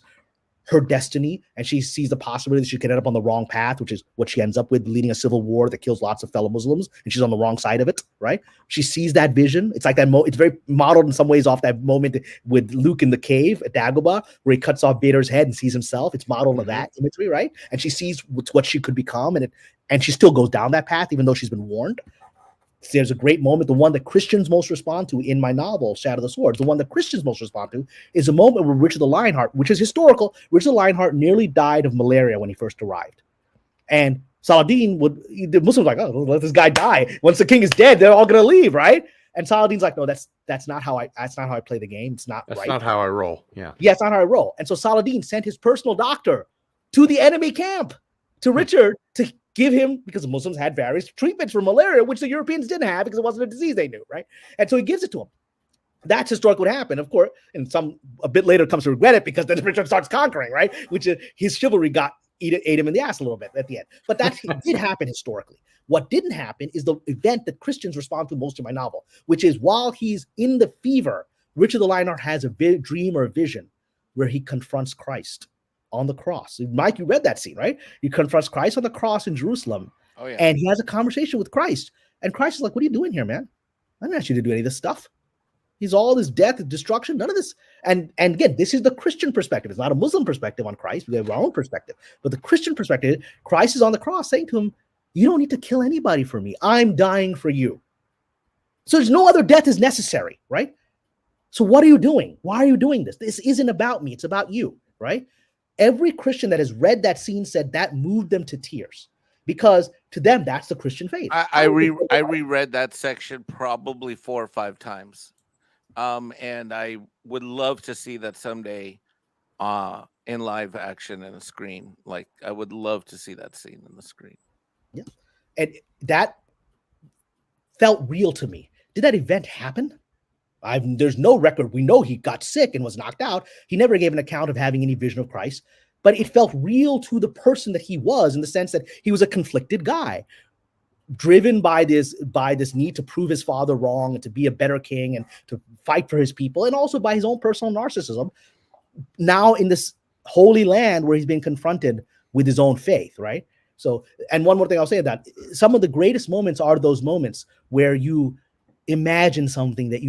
Speaker 2: her destiny, and she sees the possibility that she could end up on the wrong path, which is what she ends up with, leading a civil war that kills lots of fellow Muslims, and she's on the wrong side of it, right? She sees that vision. It's like that. It's very modeled in some ways off that moment with Luke in the cave at Dagobah, where he cuts off Vader's head and sees himself. It's modeled on that imagery, right? And she sees what she could become, and she still goes down that path, even though she's been warned. There's a great moment, the one that Christians most respond to in my novel, Shadow of the Swords. The one that Christians most respond to is a moment where Richard the Lionheart, which is historical, Richard the Lionheart nearly died of malaria when he first arrived. And Saladin the Muslims were like, oh, let this guy die. Once the king is dead, they're all going to leave, right? And Saladin's like, no, that's not how I play the game. It's not right.
Speaker 1: That's not how I roll. Yeah,
Speaker 2: it's not how I roll. And so Saladin sent his personal doctor to the enemy camp, to Richard, to give him, because the Muslims had various treatments for malaria, which the Europeans didn't have because it wasn't a disease they knew, right? And so he gives it to him. That's historically what happened, of course. And a bit later comes to regret it, because then Richard starts conquering, right? Which his chivalry ate him in the ass a little bit at the end. But that did happen historically. What didn't happen is the event that Christians respond to most in my novel, which is while he's in the fever, Richard the Lionheart has a dream or a vision where he confronts Christ on the cross. Mike, you read that scene, right? He confronts Christ on the cross in Jerusalem. Oh, yeah. And he has a conversation with Christ. And Christ is like, what are you doing here, man? I didn't ask you to do any of this stuff. He's all this death, destruction, none of this. And again, this is the Christian perspective. It's not a Muslim perspective on Christ. We have our own perspective. But the Christian perspective, Christ is on the cross saying to him, you don't need to kill anybody for me. I'm dying for you. So there's no other death is necessary, right? So what are you doing? Why are you doing this? This isn't about me. It's about you, right? Every Christian that has read that scene said that moved them to tears, because to them, that's the Christian faith.
Speaker 3: I reread that section probably 4 or 5 times. And I would love to see that someday in live action in a screen. Like, I would love to see that scene in the screen.
Speaker 2: Yeah. And that felt real to me. Did that event happen? There's no record. We know he got sick and was knocked out. He never gave an account of having any vision of Christ, but it felt real to the person that he was, in the sense that he was a conflicted guy, driven by this need to prove his father wrong and to be a better king and to fight for his people, and also by his own personal narcissism, now in this holy land where he's being confronted with his own faith, right? So, and one more thing I'll say, that some of the greatest moments are those moments where you imagine something that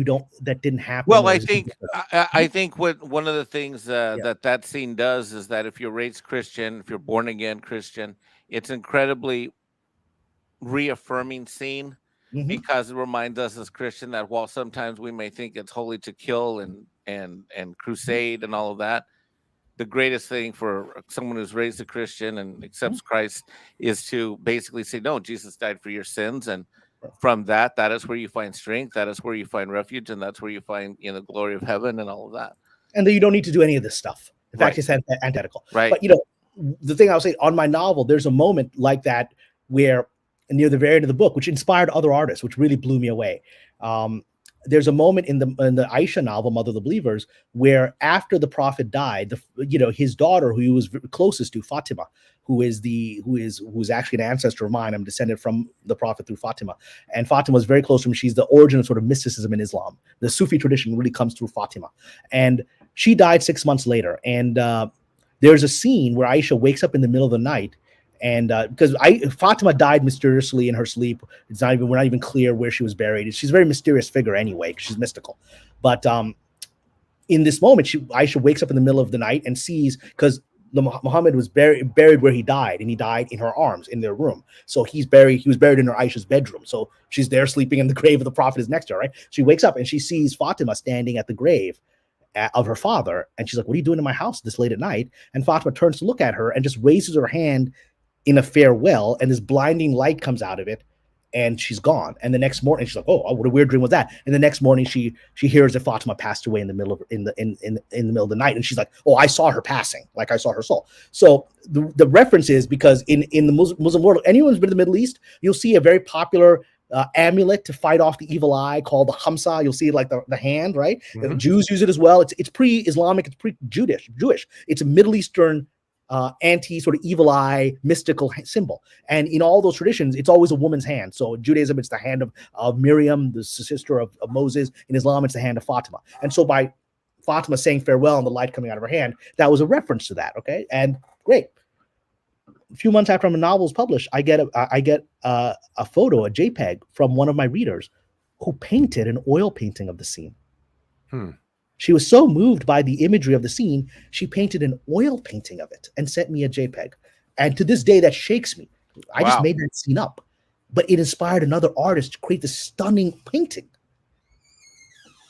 Speaker 2: didn't happen.
Speaker 3: Well, I think what one of the things that scene does is that if you're raised Christian, if you're born again Christian, it's incredibly reaffirming scene, because it reminds us as Christian that while sometimes we may think it's holy to kill and crusade and all of that, the greatest thing for someone who's raised a Christian and accepts Christ is to basically say, no, Jesus died for your sins. And from that is where you find strength. That is where you find refuge. And that's where you find, the glory of heaven and all of that.
Speaker 2: And then you don't need to do any of this stuff. In fact, it's antithetical.
Speaker 3: Right.
Speaker 2: But, the thing I'll say on my novel, there's a moment like that where near the very end of the book, which inspired other artists, which really blew me away. There's a moment in the Aisha novel, Mother of the Believers, where after the prophet died, his daughter, who he was closest to, Fatima, who's actually an ancestor of mine. I'm descended from the prophet through Fatima, and Fatima was very close to him. She's the origin of sort of mysticism in Islam. The Sufi tradition really comes through Fatima, and she died 6 months later. And there's a scene where Aisha wakes up in the middle of the night. And because Fatima died mysteriously in her sleep, we're not even clear where she was buried. She's a very mysterious figure anyway, because she's mystical. But in this moment, Aisha wakes up in the middle of the night and sees, because Muhammad was buried where he died, and he died in her arms in their room. So he was buried in her Aisha's bedroom. So she's there sleeping, and the grave of the prophet is next to her, right? She wakes up and she sees Fatima standing at the grave of her father, and she's like, "What are you doing in my house this late at night?" And Fatima turns to look at her and just raises her hand in a farewell, and this blinding light comes out of it, and she's gone. And the next morning, she's like, "Oh, what a weird dream was that?" And the next morning, she hears that Fatima passed away in the middle of the night, and she's like, "Oh, I saw her passing, like I saw her soul." So the reference is because in the Muslim world, anyone who's been to the Middle East, you'll see a very popular amulet to fight off the evil eye called the Hamsa. You'll see it like the hand, right? The Jews use it as well. It's pre-Islamic, it's pre-Jewish. It's a Middle Eastern anti sort of evil eye mystical symbol, and in all those traditions it's always a woman's hand. So in Judaism it's the hand of Miriam, the sister of Moses. In Islam it's the hand of Fatima. And so by Fatima saying farewell and the light coming out of her hand, that was a reference to that. Okay, and great. A few months after my novel was published, I get a photo, a JPEG from one of my readers who painted an oil painting of the scene. She was so moved by the imagery of the scene, she painted an oil painting of it and sent me a JPEG. And to this day, that shakes me. I just made that scene up, but it inspired another artist to create this stunning painting.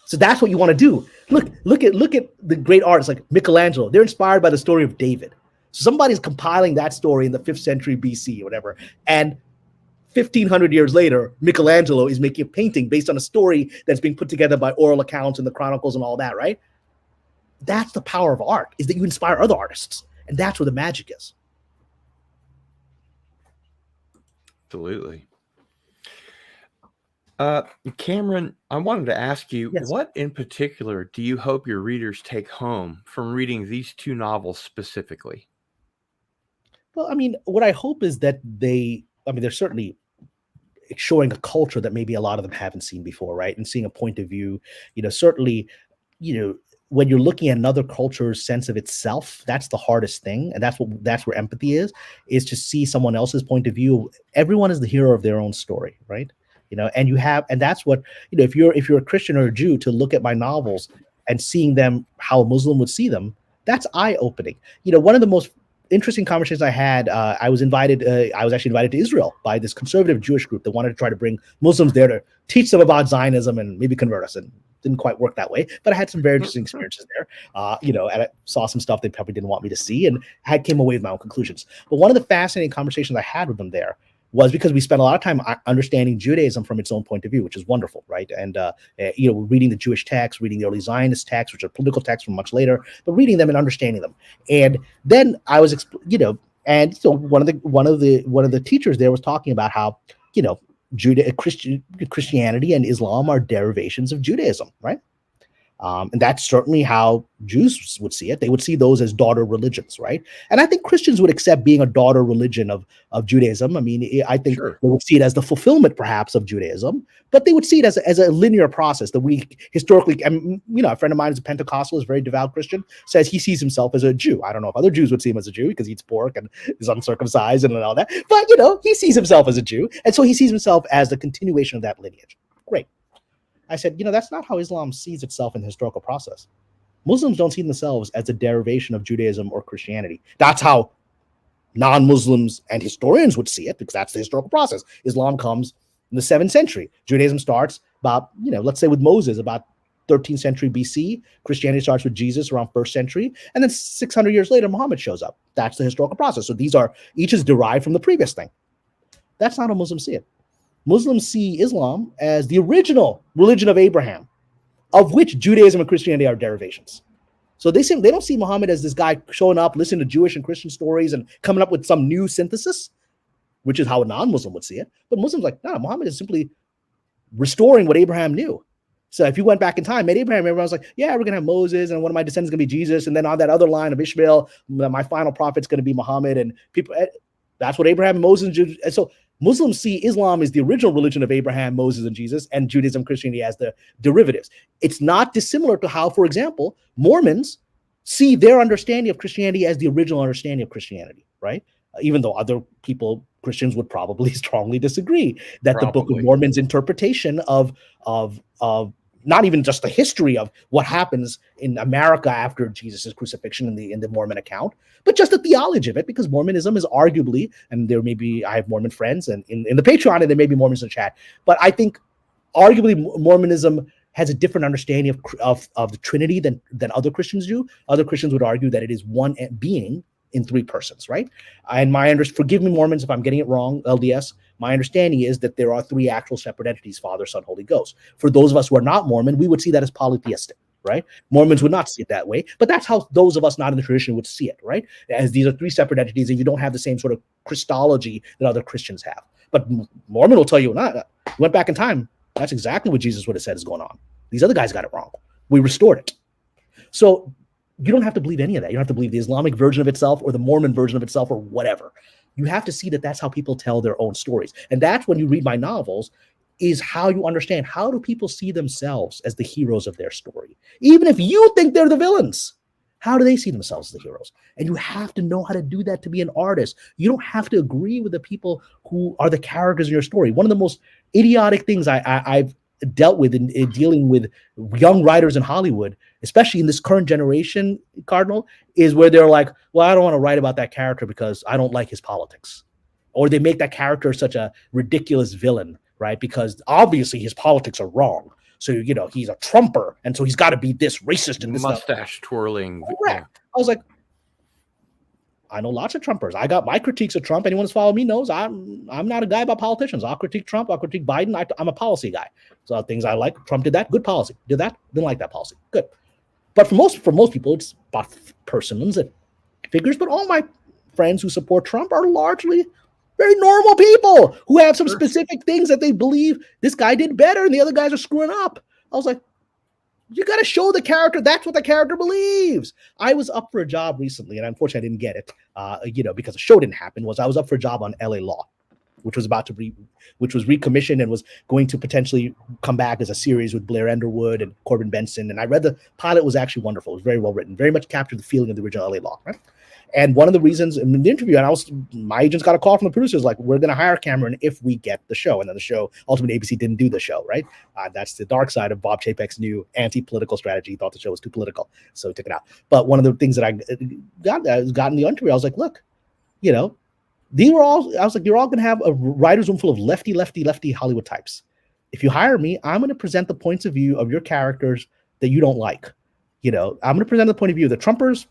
Speaker 2: So that's what you want to do. Look at the great artists like Michelangelo. They're inspired by the story of David. So somebody's compiling that story in the 5th century BC or whatever, and 1,500 years later, Michelangelo is making a painting based on a story that's being put together by oral accounts and the chronicles and all that, right? That's the power of art, is that you inspire other artists, and that's where the magic is.
Speaker 1: Absolutely. Kamran, I wanted to ask you, what in particular do you hope your readers take home from reading these 2 novels specifically?
Speaker 2: Well, I mean, what I hope is that they're certainly showing a culture that maybe a lot of them haven't seen before, right? And seeing a point of view, certainly, when you're looking at another culture's sense of itself, that's the hardest thing. And that's where empathy is to see someone else's point of view. Everyone is the hero of their own story, right? And that's what, if you're a Christian or a Jew, to look at my novels and seeing them how a Muslim would see them, that's eye-opening. One of the most interesting conversations I had, I was actually invited to Israel by this conservative Jewish group that wanted to try to bring Muslims there to teach them about Zionism and maybe convert us. And didn't quite work that way, but I had some very interesting experiences there. And I saw some stuff they probably didn't want me to see, and came away with my own conclusions. But one of the fascinating conversations I had with them there was because we spent a lot of time understanding Judaism from its own point of view, which is wonderful, right? And reading the Jewish texts, reading the early Zionist texts, which are political texts from much later, but reading them and understanding them. And then I was, and so one of the teachers there was talking about how, Christianity and Islam are derivations of Judaism, right? And that's certainly how Jews would see it. They would see those as daughter religions, right? And I think Christians would accept being a daughter religion of Judaism. I mean, I think they would see it as the fulfillment, perhaps, of Judaism, but they would see it as a linear process that we historically, a friend of mine is a Pentecostal, is a very devout Christian, says he sees himself as a Jew. I don't know if other Jews would see him as a Jew because he eats pork and is uncircumcised and all that, but, he sees himself as a Jew. And so he sees himself as the continuation of that lineage. Great. I said, that's not how Islam sees itself in the historical process. Muslims don't see themselves as a derivation of Judaism or Christianity. That's how non-Muslims and historians would see it, because that's the historical process. Islam comes in the 7th century. Judaism starts about, let's say with Moses, about 13th century BC. Christianity starts with Jesus around 1st century. And then 600 years later, Muhammad shows up. That's the historical process. So each is derived from the previous thing. That's not how Muslims see it. Muslims see Islam as the original religion of Abraham, of which Judaism and Christianity are derivations. So they don't see Muhammad as this guy showing up, listening to Jewish and Christian stories and coming up with some new synthesis, which is how a non-Muslim would see it. But Muslims like, no, Muhammad is simply restoring what Abraham knew. So if you went back in time, met Abraham, everyone was like, yeah, we're going to have Moses, and one of my descendants is going to be Jesus. And then on that other line of Ishmael, my final prophet's going to be Muhammad. And people, that's what Abraham and Moses and and so Muslims see Islam as the original religion of Abraham, Moses, and Jesus, and Judaism and Christianity as the derivatives. It's not dissimilar to how, for example, Mormons see their understanding of Christianity as the original understanding of Christianity, right? Even though other people, Christians, would probably strongly disagree that the Book of Mormon's interpretation of not even just the history of what happens in America after Jesus' crucifixion in the Mormon account, but just the theology of it, because Mormonism is arguably, and I have Mormon friends, and in the Patreon, and there may be Mormons in the chat, but I think arguably Mormonism has a different understanding of the Trinity than other Christians do. Other Christians would argue that it is one being in 3 persons, right? And forgive me, Mormons, if I'm getting it wrong, LDS, my understanding is that there are 3 actual separate entities, Father, Son, Holy Ghost. For those of us who are not Mormon, we would see that as polytheistic, right? Mormons would not see it that way, but that's how those of us not in the tradition would see it, right? As these are 3 separate entities, and you don't have the same sort of Christology that other Christians have. But Mormon will tell you, went back in time, that's exactly what Jesus would have said is going on. These other guys got it wrong. We restored it. So you don't have to believe any of that. You don't have to believe the Islamic version of itself or the Mormon version of itself or whatever. You have to see that that's how people tell their own stories. And that's when you read my novels, is how you understand, how do people see themselves as the heroes of their story? Even if you think they're the villains, how do they see themselves as the heroes? And you have to know how to do that to be an artist. You don't have to agree with the people who are the characters in your story. One of the most idiotic things I've dealt with in dealing with young writers in Hollywood, especially in this current generation, Cardinal, is where they're like, well, I don't want to write about that character because I don't like his politics. Or they make that character such a ridiculous villain, right? Because obviously his politics are wrong. So, he's a Trumper, and so he's got to be this racist and this
Speaker 1: mustache twirling.
Speaker 2: Correct. Yeah. I was like, I know lots of Trumpers. I got my critiques of Trump. Anyone who's followed me knows I'm not a guy about politicians. I'll critique Trump. I'll critique Biden. I'm a policy guy. So things I like. Trump did that. Good policy. Did that. Didn't like that policy. Good. But for most people, it's about persons and figures. But all my friends who support Trump are largely very normal people who have some specific things that they believe this guy did better and the other guys are screwing up. I was like, you got to show the character. That's what the character believes. I was up for a job recently, and unfortunately I didn't get it, because the show didn't happen. I was up for a job on LA Law, which was which was recommissioned and was going to potentially come back as a series with Blair Underwood and Corbin Benson. And I read the pilot was actually wonderful. It was very well written, very much captured the feeling of the original LA Law, right? And one of the reasons in the interview, and my agents got a call from the producers like, we're going to hire Kamran if we get the show. And then the show, ultimately ABC didn't do the show, right? That's the dark side of Bob Chapek's new anti-political strategy. He thought the show was too political, so he took it out. But one of the things that I got in the interview, I was like, look, you're all going to have a writer's room full of lefty Hollywood types. If you hire me, I'm going to present the points of view of your characters that you don't like. I'm going to present the point of view of the Trumpers.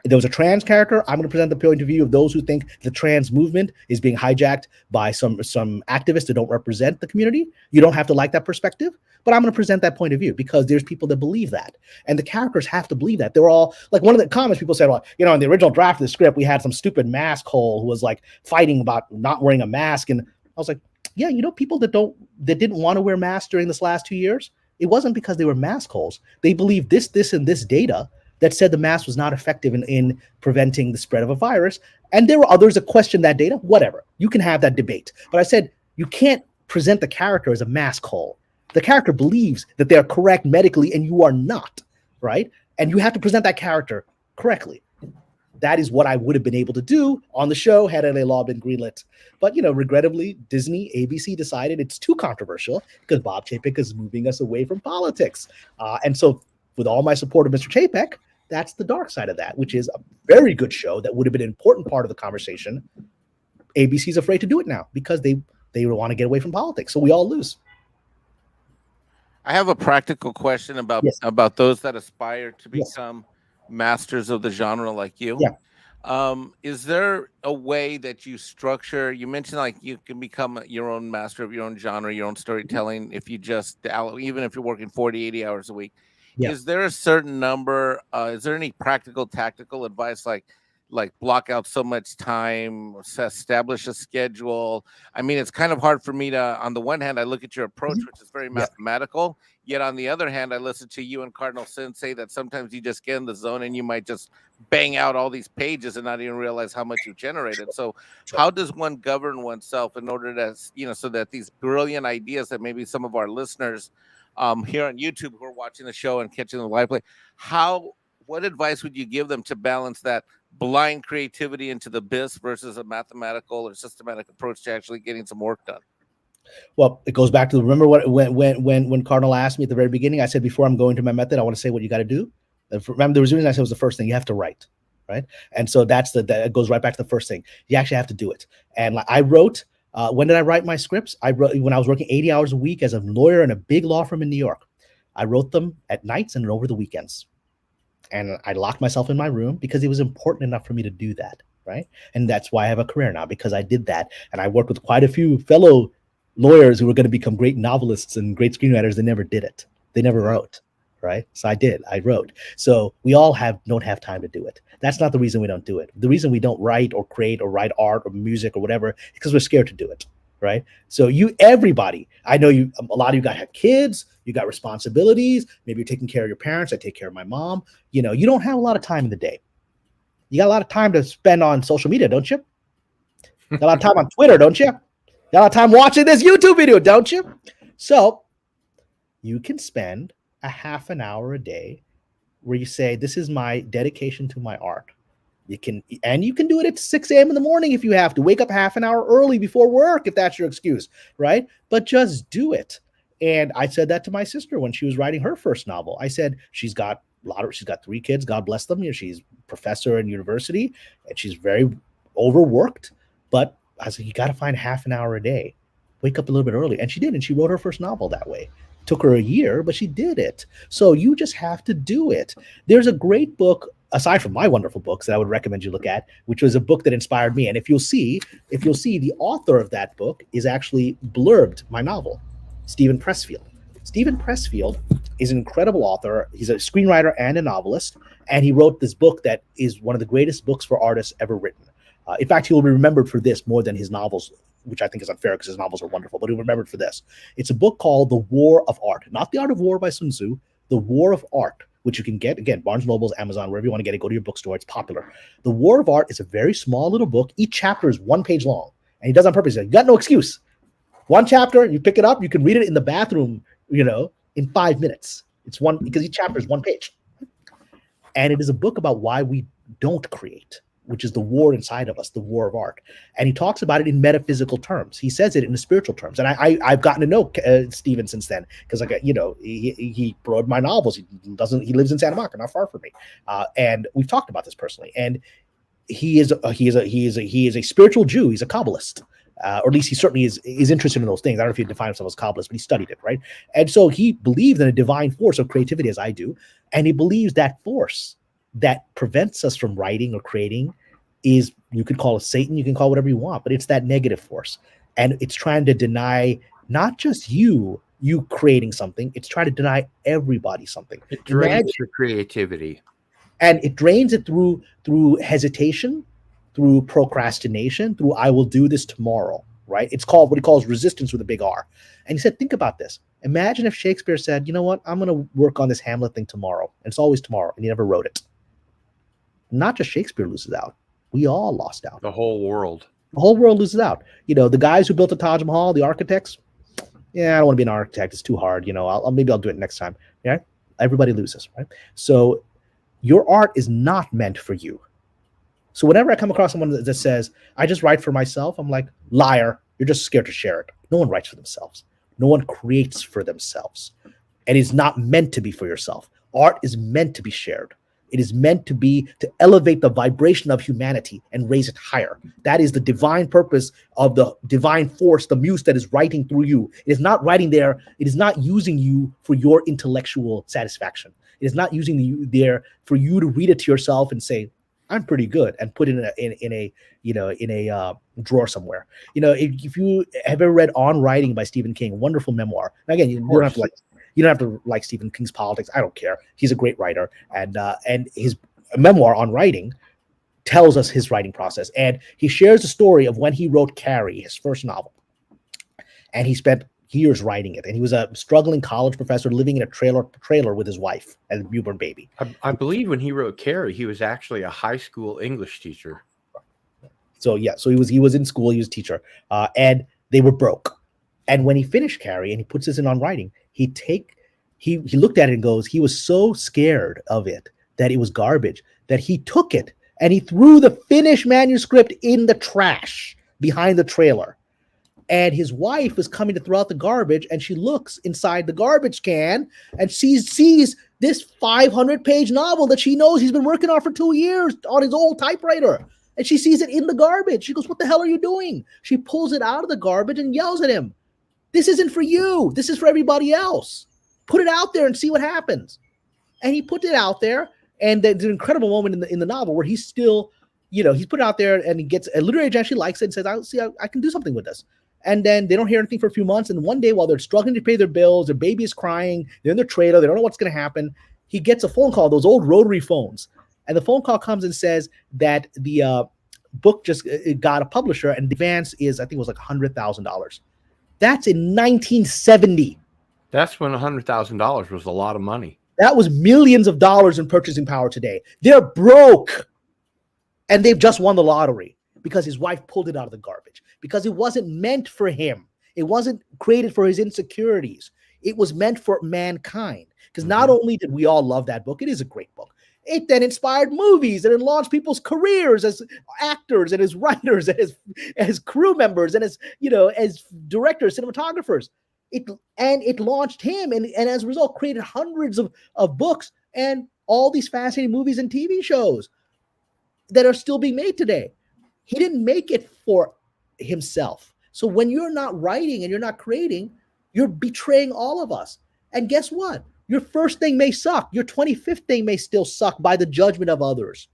Speaker 2: If there was a trans character, I'm going to present the point of view of those who think the trans movement is being hijacked by some activists that don't represent the community. You don't have to like that perspective, but I'm going to present that point of view because there's people that believe that. And the characters have to believe that. They're all, like one of the comments people said, well, in the original draft of the script, we had some stupid mask hole who was like fighting about not wearing a mask. And I was like, yeah, people that didn't want to wear masks during this last 2 years, it wasn't because they were mask holes. They believed this, and this data that said the mask was not effective in preventing the spread of a virus. And there were others that questioned that data. Whatever. You can have that debate. But I said, you can't present the character as a mask hole. The character believes that they're correct medically and you are not, right? And you have to present that character correctly. That is what I would have been able to do on the show had LA Law been greenlit. But, regrettably, Disney, ABC decided it's too controversial because Bob Chapek is moving us away from politics. And so with all my support of Mr. Chapek, that's the dark side of that, which is a very good show that would have been an important part of the conversation. ABC's afraid to do it now because they want to get away from politics. So we all lose.
Speaker 3: I have a practical question about those that aspire to become masters of the genre like you.
Speaker 2: Yeah.
Speaker 3: Is there a way that you structure? You mentioned like you can become your own master of your own genre, your own storytelling, if you just, even if you're working 40, 80 hours a week. Yeah. Is there a certain number? Is there any practical, tactical advice like block out so much time, establish a schedule? I mean, it's kind of hard for me to, on the one hand, I look at your approach, which is very mathematical. Yet on the other hand, I listen to you and Cardinal Sin say that sometimes you just get in the zone and you might just bang out all these pages and not even realize how much you've generated. So how does one govern oneself in order to, so that these brilliant ideas that maybe some of our listeners here on YouTube who are watching the show and catching the live play, what advice would you give them to balance that blind creativity into the abyss versus a mathematical or systematic approach to actually getting some work done?
Speaker 2: Well, it goes back to remember when Cardinal asked me at the very beginning, I said, before I'm going to my method, I want to say what you got to do. And remember, the reason I said was the first thing, you have to write, right? And so that goes right back to the first thing. You actually have to do it. And I wrote, when did I write my scripts? I wrote when I was working 80 hours a week as a lawyer in a big law firm in New York. I wrote them at nights and over the weekends. And I locked myself in my room because it was important enough for me to do that, right? And that's why I have a career now, because I did that. And I worked with quite a few fellow lawyers who were going to become great novelists and great screenwriters. They never did it. They never wrote, right? So I wrote. So we all don't have time to do it. That's not the reason we don't do it. The reason we don't write or create or write art or music or whatever is because we're scared to do it, right? So everybody, I know a lot of you guys have kids, you got responsibilities. Maybe you're taking care of your parents. I take care of my mom. You don't have a lot of time in the day. You got a lot of time to spend on social media, don't you? Got a lot of time on Twitter, don't you? Got a lot of time watching this YouTube video, don't you? So you can spend a half an hour a day where you say, this is my dedication to my art. You can do it at 6 a.m. in the morning if you have to. Wake up half an hour early before work if that's your excuse, right? But just do it. And I said that to my sister when she was writing her first novel. I said, she's got 3 kids, God bless them. She's a professor in university and she's very overworked. But I said, you got to find half an hour a day. Wake up a little bit early. And she did. And she wrote her first novel that way. Took her a year, but she did it. So you just have to do it. There's a great book, aside from my wonderful books, that I would recommend you look at, which was a book that inspired me. And if you'll see, the author of that book is actually blurbed my novel, Stephen Pressfield. Stephen Pressfield is an incredible author. He's a screenwriter and a novelist. And he wrote this book that is one of the greatest books for artists ever written. In fact, he will be remembered for this more than his novels, which I think is unfair because his novels are wonderful, but he'll be remembered for this. It's a book called The War of Art, not The Art of War by Sun Tzu, The War of Art, which you can get, again, Barnes & Noble's, Amazon, wherever you want to get it, go to your bookstore. It's popular. The War of Art is a very small little book. Each chapter is 1 page long, and he does it on purpose. You got no excuse. One chapter, you pick it up, you can read it in the bathroom, in 5 minutes. It's one, because each chapter is 1 page. And it is a book about why we don't create, which is the war inside of us, the war of art. And he talks about it in metaphysical terms. He says it in the spiritual terms. And I've gotten to know Stephen since then, because he wrote my novels. He lives in Santa Monica, not far from me. And we've talked about this personally. And he is a spiritual Jew. He's a Kabbalist. Or at least he certainly is interested in those things. I don't know if he defined himself as Kabbalist, but he studied it, right? And so he believes in a divine force of creativity, as I do. And he believes that force that prevents us from writing or creating is, you could call it Satan, you can call it whatever you want, but it's that negative force. And it's trying to deny not just you creating something, it's trying to deny everybody something.
Speaker 1: It drains your creativity.
Speaker 2: And it drains it through hesitation, through procrastination, through I will do this tomorrow, right? It's called what he calls resistance with a big R. And he said, think about this. Imagine if Shakespeare said, you know what, I'm going to work on this Hamlet thing tomorrow. And it's always tomorrow. And he never wrote it. Not just Shakespeare loses out. We all lost out.
Speaker 1: The whole world.
Speaker 2: The whole world loses out. The guys who built the Taj Mahal, the architects, I don't want to be an architect. It's too hard. Maybe I'll do it next time. Yeah. Everybody loses, right? So your art is not meant for you. So whenever I come across someone that says, I just write for myself, I'm like, liar. You're just scared to share it. No one writes for themselves. No one creates for themselves. And it's not meant to be for yourself. Art is meant to be shared. It is meant to be to elevate the vibration of humanity and raise it higher. That is the divine purpose of the divine force, the muse that is writing through you. It is not writing there. It is not using you for your intellectual satisfaction. It is not using you there for you to read it to yourself and say, I'm pretty good, and put it in a drawer somewhere. If you have ever read On Writing by Stephen King, wonderful memoir. Now, again, you don't have to like Stephen King's politics. I don't care. He's a great writer, and his memoir On Writing tells us his writing process. And he shares the story of when he wrote Carrie, his first novel, and he spent years writing it. And he was a struggling college professor living in a trailer with his wife and a newborn baby.
Speaker 1: I believe when he wrote Carrie, he was actually a high school English teacher.
Speaker 2: So he was in school. He was a teacher, and they were broke. And when he finished Carrie and he puts this in On Writing, he looked at it and goes, he was so scared of it that it was garbage that he took it and he threw the finished manuscript in the trash behind the trailer. And his wife is coming to throw out the garbage, and she looks inside the garbage can and sees this 500-page novel that she knows he's been working on for 2 years on his old typewriter. And she sees it in the garbage. She goes, what the hell are you doing? She pulls it out of the garbage and yells at him. This isn't for you. This is for everybody else. Put it out there and see what happens. And he put it out there. And there's an incredible moment in the novel where he's still, he's put it out there, and he gets a literary agent actually likes it and says, I can do something with this. And then they don't hear anything for a few months. And one day, while they're struggling to pay their bills, their baby is crying, they're in their trailer, they don't know what's going to happen, he gets a phone call, those old rotary phones. And the phone call comes and says that the book just got a publisher, and the advance is, I think it was like $100,000. That's in 1970.
Speaker 1: That's when $100,000 was a lot of money.
Speaker 2: That was millions of dollars in purchasing power today. They're broke, and they've just won the lottery. because his wife pulled it out of the garbage, because it wasn't meant for him. It wasn't created for his insecurities. It was meant for mankind. Because not only did we all love that book, it is a great book. It then inspired movies, and it launched people's careers as actors and as writers and as crew members and as, you know, as directors, cinematographers. It launched him, and as a result created hundreds of books and all these fascinating movies and TV shows that are still being made today. He didn't make it for himself. So when you're not writing and you're not creating, you're betraying all of us. And guess what? Your first thing may suck. Your 25th thing may still suck by the judgment of others.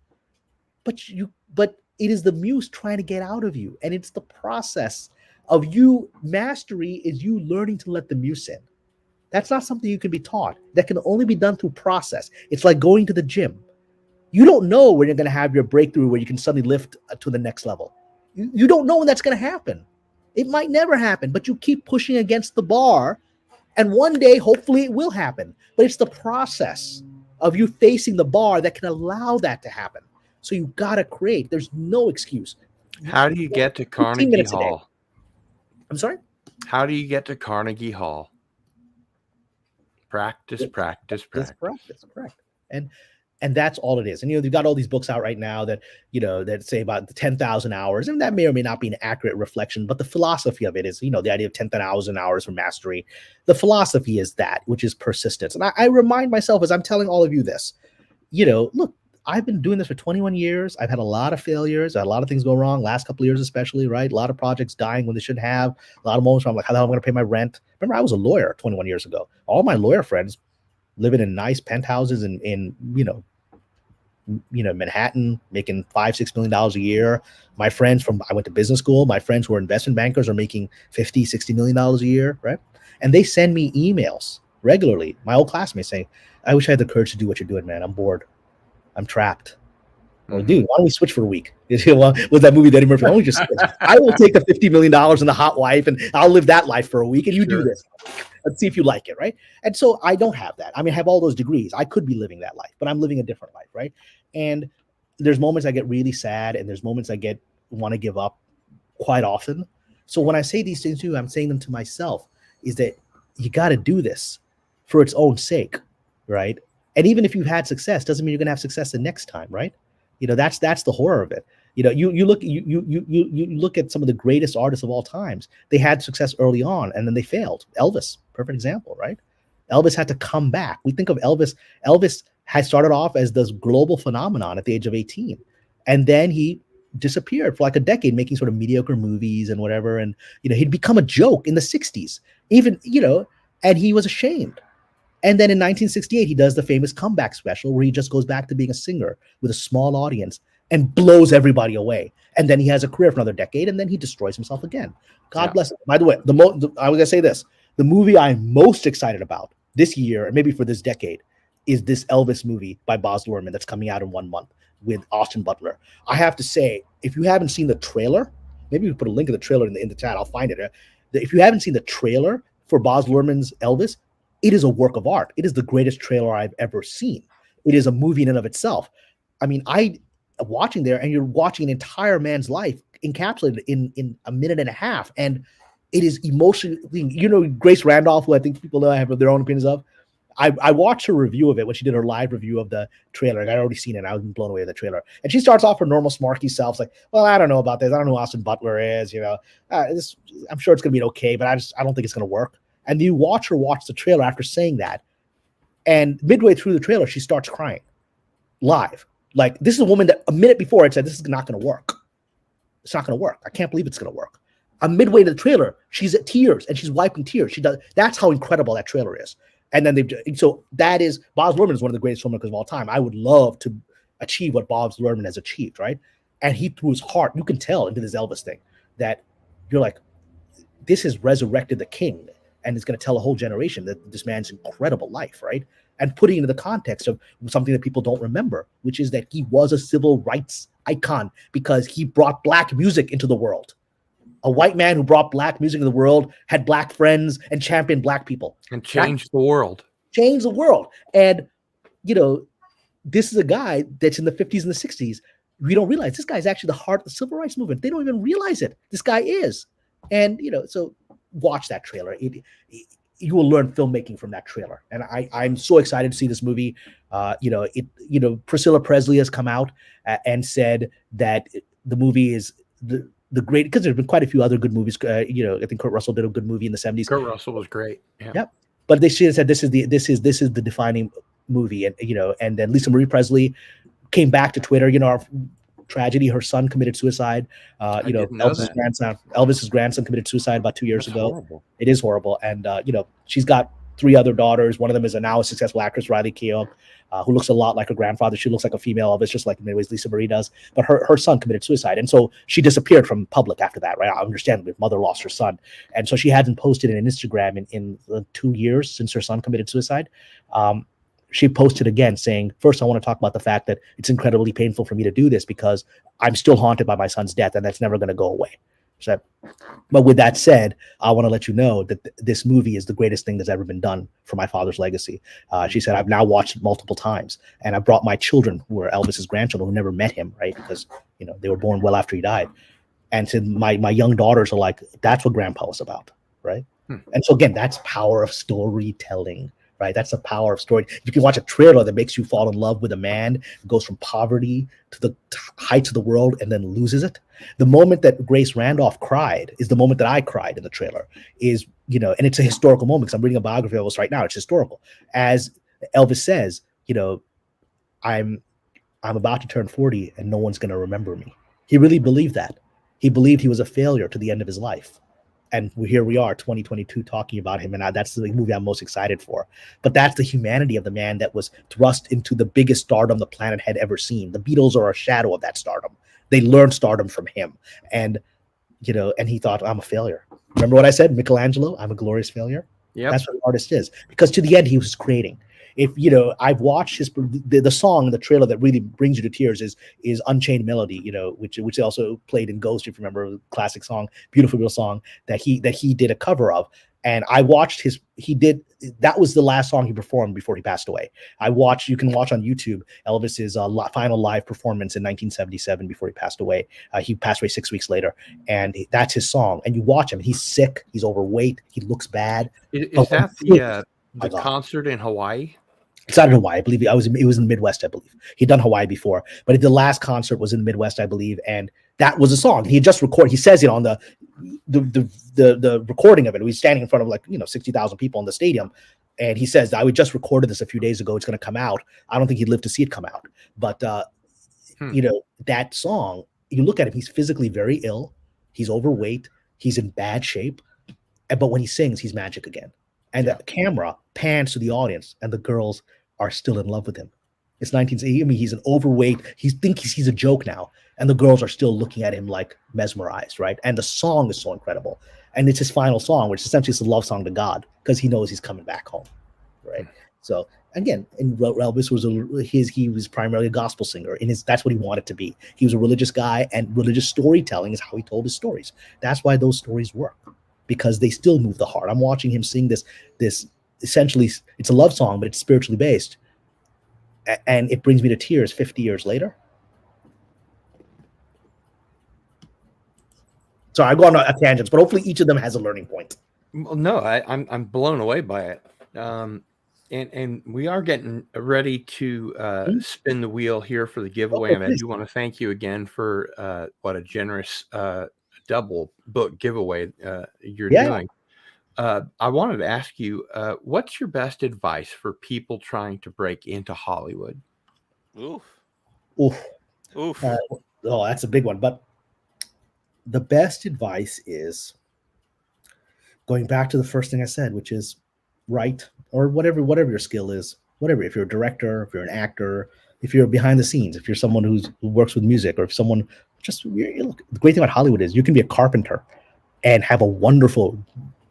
Speaker 2: But it is the muse trying to get out of you. And it's the process of you. Mastery is you learning to let the muse in. That's not something you can be taught. That can only be done through process. It's like going to the gym. You don't know when you're going to have your breakthrough where you can suddenly lift to the next level. You don't know when that's going to happen. It might never happen, but you keep pushing against the bar, and one day, hopefully, it will happen. But it's the process of you facing the bar that can allow that to happen. So you got to create. There's no excuse.
Speaker 1: How do you get to Carnegie Hall?
Speaker 2: I'm sorry?
Speaker 1: How do you get to Carnegie Hall? Practice.
Speaker 2: That's correct. And that's all it is. And, you know, they've got all these books out right now that, you know, that say about the 10,000 hours, and that may or may not be an accurate reflection, but the philosophy of it is, you know, the idea of 10,000 hours for mastery. The philosophy is that, which is persistence. And I remind myself as I'm telling all of you this, you know, look, I've been doing this for 21 years. I've had a lot of failures. I had a lot of things go wrong last couple of years, especially, right? A lot of projects dying when they shouldn't have. A lot of moments where I'm like, how the hell am I going to pay my rent? Remember, I was a lawyer 21 years ago. All my lawyer friends living in nice penthouses in Manhattan, making $5-6 million a year. My friends I went to business school. My friends who are investment bankers are making $50-60 million a year, right? And they send me emails regularly. My old classmates saying, "I wish I had the courage to do what you're doing, man. I'm bored. I'm trapped." Well, dude, why don't we switch for a week? With that movie, Eddie Murphy, why don't we just switch? I will take the $50 million and the hot wife, and I'll live that life for a week, and you do this. Let's see if you like it, right? And so I don't have that. I mean, I have all those degrees. I could be living that life, but I'm living a different life, right? And there's moments I get really sad, and there's moments I want to give up quite often. So when I say these things to you, I'm saying them to myself, is that you got to do this for its own sake, right? And even if you've had success, doesn't mean you're going to have success the next time, right? You know, that's the horror of it. You know, you look at some of the greatest artists of all times. They had success early on, and then they failed. Elvis, perfect example, right? Elvis had to come back. We think of Elvis. Elvis had started off as this global phenomenon at the age of 18, and then he disappeared for like a decade, making sort of mediocre movies and whatever. And you know, he'd become a joke in the 60s, even, you know, and he was ashamed. And then in 1968, he does the famous comeback special where he just goes back to being a singer with a small audience and blows everybody away. And then he has a career for another decade, and then he destroys himself again. God bless him. By the way, I was going to say this. The movie I'm most excited about this year, and maybe for this decade, is this Elvis movie by Baz Luhrmann that's coming out in 1 month with Austin Butler. I have to say, if you haven't seen the trailer, maybe we put a link of the trailer in the chat. I'll find it. If you haven't seen the trailer for Baz Luhrmann's Elvis, it is a work of art. It is the greatest trailer I've ever seen. It is a movie in and of itself. I mean, watching there, and you're watching an entire man's life encapsulated in a minute and a half. And it is emotionally, you know, Grace Randolph, who I think people know I have their own opinions of. I watched her review of it when she did her live review of the trailer. I'd already seen it. I was blown away with the trailer. And she starts off her normal smarky self, like, well, I don't know about this. I don't know who Austin Butler is. You know, I'm sure it's going to be okay, but I don't think it's going to work. And you watch her watch the trailer after saying that. And midway through the trailer, she starts crying live. Like, this is a woman that a minute before had said, this is not going to work. It's not going to work. I can't believe it's going to work. Midway to the trailer, she's at tears and she's wiping tears. That's how incredible that trailer is. And then that is, Baz Luhrmann is one of the greatest filmmakers of all time. I would love to achieve what Baz Luhrmann has achieved, right? And he threw his heart, you can tell, into this Elvis thing, that you're like, this has resurrected the king, and it's going to tell a whole generation that this man's incredible life, right? And putting it into the context of something that people don't remember, which is that he was a civil rights icon because he brought black music into the world. A white man who brought black music into the world, had black friends, and championed black people.
Speaker 1: And changed the world.
Speaker 2: Changed the world. And, you know, this is a guy that's in the 50s and the 60s we don't realize this guy is actually the heart of the civil rights movement. They don't even realize it. This guy is. And, so watch that trailer. You will learn filmmaking from that trailer. And I'm so excited to see this movie. Priscilla Presley has come out and said that the movie is the great, because there's been quite a few other good movies. I think Kurt Russell did a good movie in the 70s.
Speaker 1: Kurt Russell was great. Yeah.
Speaker 2: Yep. But they said this is the defining movie. And, and then Lisa Marie Presley came back to Twitter, our tragedy. Her son committed suicide. Elvis's grandson committed suicide about 2 years ago.
Speaker 1: Horrible.
Speaker 2: It is horrible. And, she's got 3 other daughters. One of them is now a successful actress, Riley Keough, who looks a lot like her grandfather. She looks like a female Elvis, just like in many ways Lisa Marie does. But her son committed suicide. And so she disappeared from public after that, right? I understand if mother lost her son. And so she hasn't posted in Instagram in 2 years since her son committed suicide. She posted again saying, first, I want to talk about the fact that it's incredibly painful for me to do this because I'm still haunted by my son's death, and that's never going to go away. So, but with that said, I want to let you know that this movie is the greatest thing that's ever been done for my father's legacy. She said, I've now watched it multiple times, and I brought my children, who are Elvis's grandchildren, who never met him, right? Because, they were born well after he died. And so my young daughters are like, that's what Grandpa was about, right? And so again, that's power of storytelling. Right, that's the power of story. You can watch a trailer that makes you fall in love with a man who goes from poverty to the heights of the world and then loses it. The moment that Grace Randolph cried is the moment that I cried in the trailer. And it's a historical moment because I'm reading a biography of Elvis right now. It's historical. As Elvis says, I'm about to turn 40 and no one's going to remember me. He really believed that. He believed he was a failure to the end of his life. And here we are, 2022, talking about him. And that's the movie I'm most excited for. But that's the humanity of the man that was thrust into the biggest stardom the planet had ever seen. The Beatles are a shadow of that stardom. They learned stardom from him. And, and he thought, I'm a failure. Remember what I said? Michelangelo, I'm a glorious failure. Yeah, that's what an artist is. Because to the end, he was creating. If I've watched the song, the trailer that really brings you to tears is Unchained Melody, which also played in Ghost, if you remember, a classic song, beautiful little song that he did a cover of. And I watched that was the last song he performed before he passed away. You can watch on YouTube Elvis's final live performance in 1977 before he passed away. He passed away 6 weeks later, and that's his song. And you watch him, he's sick, he's overweight, he looks bad.
Speaker 1: Is that the concert in Hawaii?
Speaker 2: It's not in Hawaii, I believe. It was in the Midwest, I believe. He'd done Hawaii before, but the last concert was in the Midwest, I believe, and that was a song he had just recorded. He says it on the recording of it. He was standing in front of 60,000 people in the stadium, and he says, "I just recorded this a few days ago. It's going to come out." I don't think he'd live to see it come out, but that song. You look at him; he's physically very ill. He's overweight. He's in bad shape, but when he sings, he's magic again. And the camera pans to the audience, and the girls are still in love with him. It's 1980. I mean, he's an overweight. He thinks he's a joke now, and the girls are still looking at him like mesmerized, right? And the song is so incredible, and it's his final song, which essentially is a love song to God because he knows he's coming back home, right? So again, and Elvis he was primarily a gospel singer, and that's what he wanted to be. He was a religious guy, and religious storytelling is how he told his stories. That's why those stories work, because they still move the heart. I'm watching him sing this essentially, it's a love song, but it's spiritually based. And it brings me to tears 50 years later. So I go on a tangent, but hopefully each of them has a learning point.
Speaker 1: Well, no, I'm blown away by it. And we are getting ready to spin the wheel here for the giveaway. I do want to thank you again for what a generous double book giveaway you're doing. I wanted to ask you, what's your best advice for people trying to break into Hollywood?
Speaker 3: Oof.
Speaker 2: That's a big one. But the best advice is going back to the first thing I said, which is write, or whatever your skill is, whatever. If you're a director, if you're an actor, if you're behind the scenes, if you're someone who works with music, or if someone look, the great thing about Hollywood is you can be a carpenter and have a wonderful,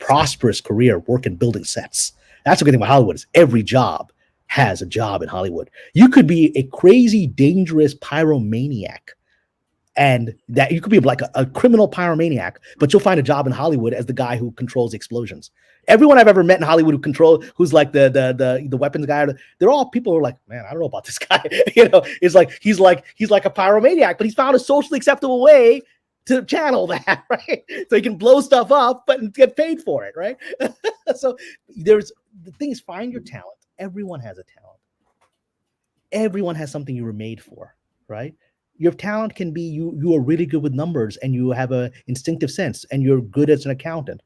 Speaker 2: prosperous career working building sets. That's the good thing about Hollywood is every job has a job in Hollywood. You could be a crazy, dangerous pyromaniac And that you could be like a criminal pyromaniac, but you'll find a job in Hollywood as the guy who controls explosions. Everyone I've ever met in Hollywood who's like the weapons guy, they're all people who are like, man, I don't know about this guy. It's like he's like a pyromaniac, but he's found a socially acceptable way to channel that, right? So he can blow stuff up, but get paid for it, right? So the thing is, find your talent. Everyone has a talent. Everyone has something you were made for, right? Your talent can be you are really good with numbers and you have a instinctive sense and you're good as an accountant.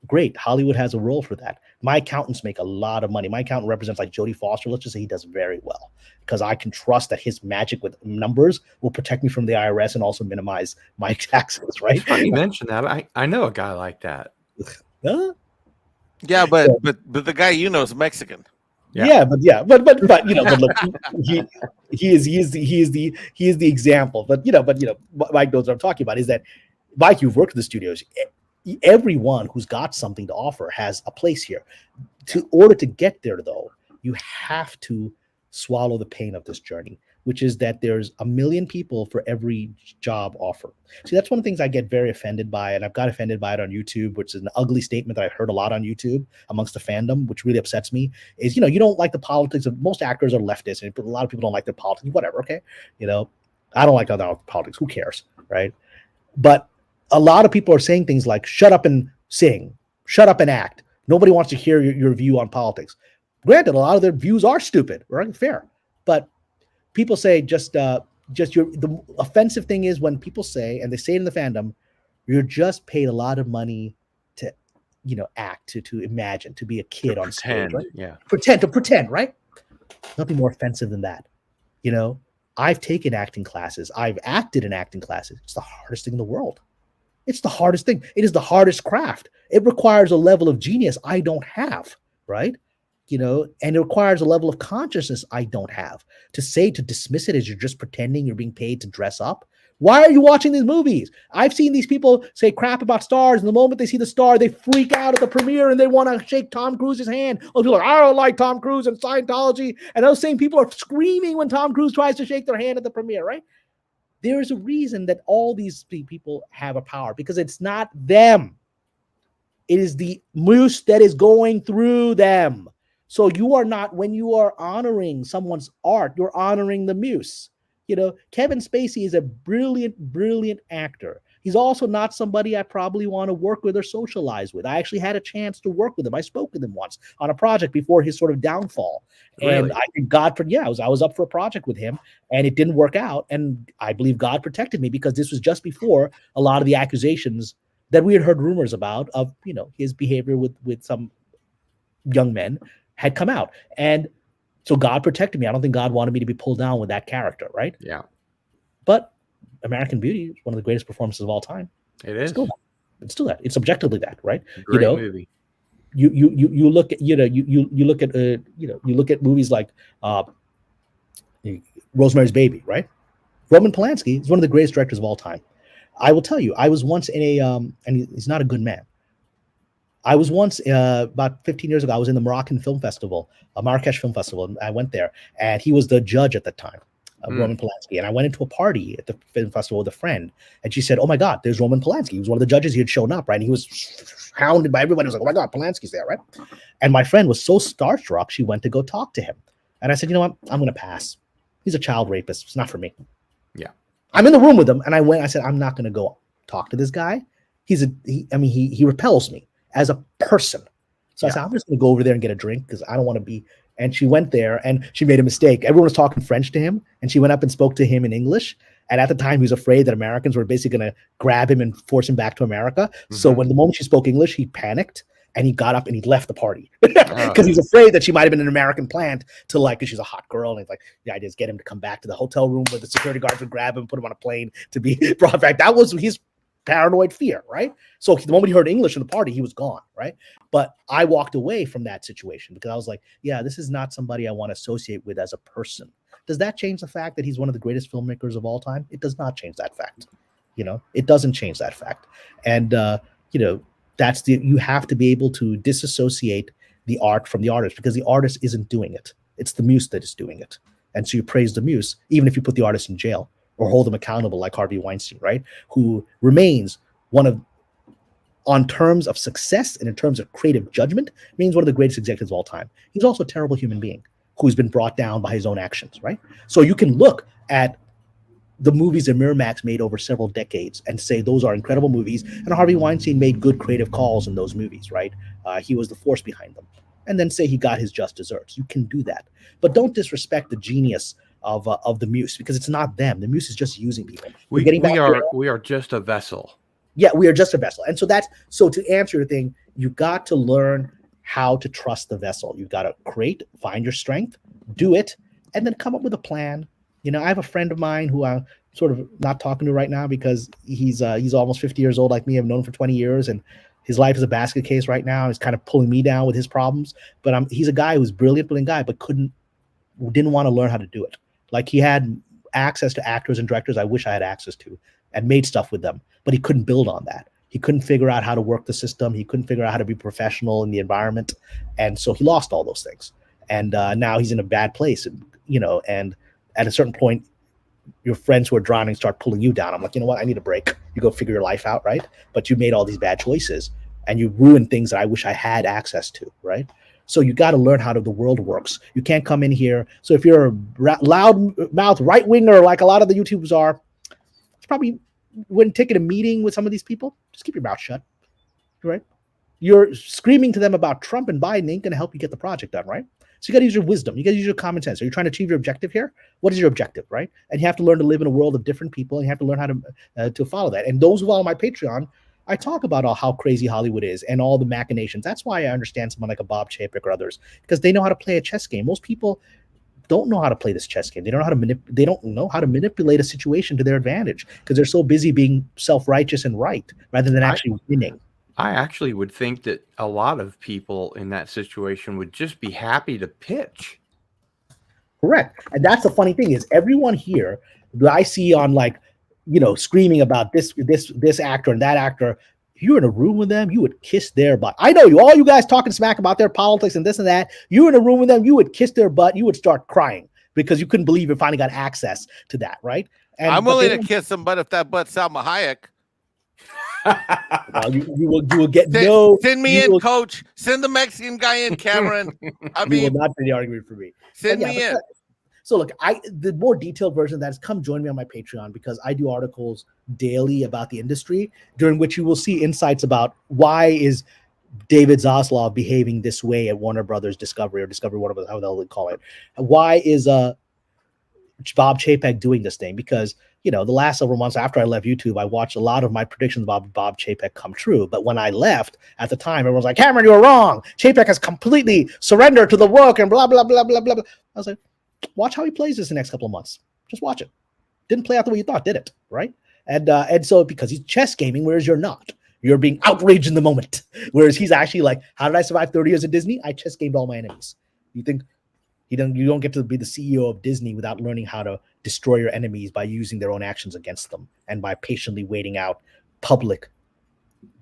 Speaker 2: Great. Hollywood has a role for that. My accountants make a lot of money. My accountant represents like Jodie Foster. Let's just say he does very well because I can trust that his magic with numbers will protect me from the IRS and also minimize my taxes, right?
Speaker 1: It's funny you mentioned that. I know a guy like that.
Speaker 2: Huh?
Speaker 3: Yeah, but the guy is Mexican.
Speaker 2: Yeah, but look, he is the example. But Mike knows what I'm talking about. Is that Mike? You've worked in the studios. Everyone who's got something to offer has a place here. In order to get there, though, you have to swallow the pain of this journey, which is that there's a million people for every job offer. See, that's one of the things I get very offended by, and I've got offended by it on YouTube, which is an ugly statement that I've heard a lot on YouTube amongst the fandom, which really upsets me, is, you don't like the politics of, most actors are leftists, and a lot of people don't like their politics, whatever, okay? I don't like other politics, who cares, right? But a lot of people are saying things like, shut up and sing, shut up and act. Nobody wants to hear your view on politics. Granted, a lot of their views are stupid, right? Fair. But people say the offensive thing is when people say, and they say it in the fandom, you're just paid a lot of money to, act, to imagine, to be a kid on stage, right?
Speaker 1: Yeah.
Speaker 2: Pretend, right? Nothing more offensive than that. I've taken acting classes. I've acted in acting classes. It's the hardest thing in the world. It's the hardest thing. It is the hardest craft. It requires a level of genius I don't have, right? And it requires a level of consciousness I don't have. To dismiss it as you're just pretending you're being paid to dress up. Why are you watching these movies? I've seen these people say crap about stars, and the moment they see the star, they freak out at the premiere and they want to shake Tom Cruise's hand. Other people are like, I don't like Tom Cruise and Scientology. And those same people are screaming when Tom Cruise tries to shake their hand at the premiere, right? There is a reason that all these people have a power, because it's not them. It is the muse that is going through them. So you are not, when you are honoring someone's art, you're honoring the muse. Kevin Spacey is a brilliant, brilliant actor. He's also not somebody I probably want to work with or socialize with. I actually had a chance to work with him. I spoke with him once on a project before his sort of downfall. Really? And I think I was up for a project with him, and it didn't work out. And I believe God protected me, because this was just before a lot of the accusations that we had heard rumors about of, his behavior with some young men had come out. And so God protected me. I don't think God wanted me to be pulled down with that character, right?
Speaker 1: Yeah.
Speaker 2: But American Beauty is one of the greatest performances of all time.
Speaker 1: It is.
Speaker 2: It's still that. It's objectively that, right?
Speaker 1: Great movie.
Speaker 2: You look at you look at movies like Rosemary's Baby, right? Roman Polanski is one of the greatest directors of all time. I will tell you, I was once in a and he's not a good man. I was once about 15 years ago. I was in the Moroccan Film Festival, Marrakesh Film Festival, and I went there, and he was the judge at the time. Roman Polanski. And I went into a party at the film festival with a friend, and she said, oh my God, there's Roman Polanski. He was one of the judges. He had shown up, right? And he was hounded by everybody. It was like, oh my God, Polanski's there, right? And my friend was so starstruck, she went to go talk to him. And I said, you know what? I'm going to pass. He's a child rapist. It's not for me.
Speaker 1: Yeah.
Speaker 2: I'm in the room with him, and I said, I'm not going to go talk to this guy. He repels me as a person. So I said, I'm just going to go over there and get a drink, because I don't want to be. And she went there, and she made a mistake. Everyone was talking French to him, and she went up and spoke to him in English. And at the time, he was afraid that Americans were basically going to grab him and force him back to America. Mm-hmm. So when the moment she spoke English, he panicked, and he got up and he left the party because he's afraid that she might have been an American plant to, like, because she's a hot girl. And he's like, the idea is get him to come back to the hotel room where the security guards would grab him, put him on a plane to be brought back. That was his paranoid fear, right? So the moment he heard English in the party, he was gone, right? But I walked away from that situation because I was like, yeah, this is not somebody I want to associate with as a person. Does that change the fact that he's one of the greatest filmmakers of all time? It does not change that fact. It doesn't change that fact. And, you have to be able to disassociate the art from the artist, because the artist isn't doing it. It's the muse that is doing it. And so you praise the muse, even if you put the artist in jail, or hold them accountable like Harvey Weinstein, right? Who remains one of, on terms of success and in terms of creative judgment, remains one of the greatest executives of all time. He's also a terrible human being who's been brought down by his own actions, right? So you can look at the movies that Miramax made over several decades and say those are incredible movies, and Harvey Weinstein made good creative calls in those movies, right? He was the force behind them. And then say he got his just desserts. You can do that. But don't disrespect the genius of the Muse, because it's not them. The Muse is just using people.
Speaker 1: We are just a vessel.
Speaker 2: Yeah, we are just a vessel. And so to answer your thing, you got to learn how to trust the vessel. You got to find your strength, do it, and then come up with a plan. You know, I have a friend of mine who I'm sort of not talking to right now because he's almost 50 years old like me. I've known him for 20 years, and his life is a basket case right now. He's kind of pulling me down with his problems. But he's a guy who's brilliant guy, but didn't want to learn how to do it. Like, he had access to actors and directors I wish I had access to, and made stuff with them, but he couldn't build on that. He couldn't figure out how to work the system. He couldn't figure out how to be professional in the environment. And so he lost all those things. And now he's in a bad place. And, you know, and at a certain point, your friends who are drowning start pulling you down. I'm like, you know what? I need a break. You go figure your life out, right? But you made all these bad choices and you ruined things that I wish I had access to, right? So you got to learn how the world works. You can't come in here. So if you're a loud mouth right winger, like a lot of the YouTubers are, it's probably when taking a meeting with some of these people, just keep your mouth shut, right? You're screaming to them about Trump and Biden ain't going to help you get the project done, right? So you got to use your wisdom. You got to use your common sense. Are you trying to achieve your objective here? What is your objective, right? And you have to learn to live in a world of different people, and you have to learn how to follow that. And those who follow my Patreon, I talk about how crazy Hollywood is and all the machinations. That's why I understand someone like a Bob Chapek or others, because they know how to play a chess game. Most people don't know how to play this chess game. They don't know how to manipulate a situation to their advantage because they're so busy being self-righteous and right rather than actually winning.
Speaker 1: I actually would think that a lot of people in that situation would just be happy to pitch.
Speaker 2: Correct. And that's the funny thing is everyone here that I see on, like, you know, screaming about this actor and that actor, if you were in a room with them, you would kiss their butt. I know all you guys talking smack about their politics and this and that. You were in a room with them, you would kiss their butt. You would start crying because you couldn't believe you finally got access to that, right? And
Speaker 3: I'm willing to kiss them, but if that butt's Salma Hayek.
Speaker 2: Well, you will get
Speaker 3: send me in, coach. Send the Mexican guy in, Cameron. I mean,
Speaker 2: you will not be the argument for me.
Speaker 3: Send me in.
Speaker 2: So look, the more detailed version of that is come join me on my Patreon, because I do articles daily about the industry, during which you will see insights about why is David Zaslav behaving this way at Warner Brothers Discovery, or Discovery, whatever, how they'll call it. Why is Bob Chapek doing this thing? Because, you know, the last several months after I left YouTube, I watched a lot of my predictions about Bob Chapek come true. But when I left at the time, everyone was like, Cameron, you were wrong. Chapek has completely surrendered to the work and blah, blah, blah, blah, blah, blah. I was like, watch how he plays this in the next couple of months. Just watch it. Didn't play out the way you thought, did it? Right? And so because he's chess gaming, whereas you're not. You're being outraged in the moment. Whereas he's actually like, how did I survive 30 years at Disney? I chess gamed all my enemies. You think you don't get to be the CEO of Disney without learning how to destroy your enemies by using their own actions against them and by patiently waiting out public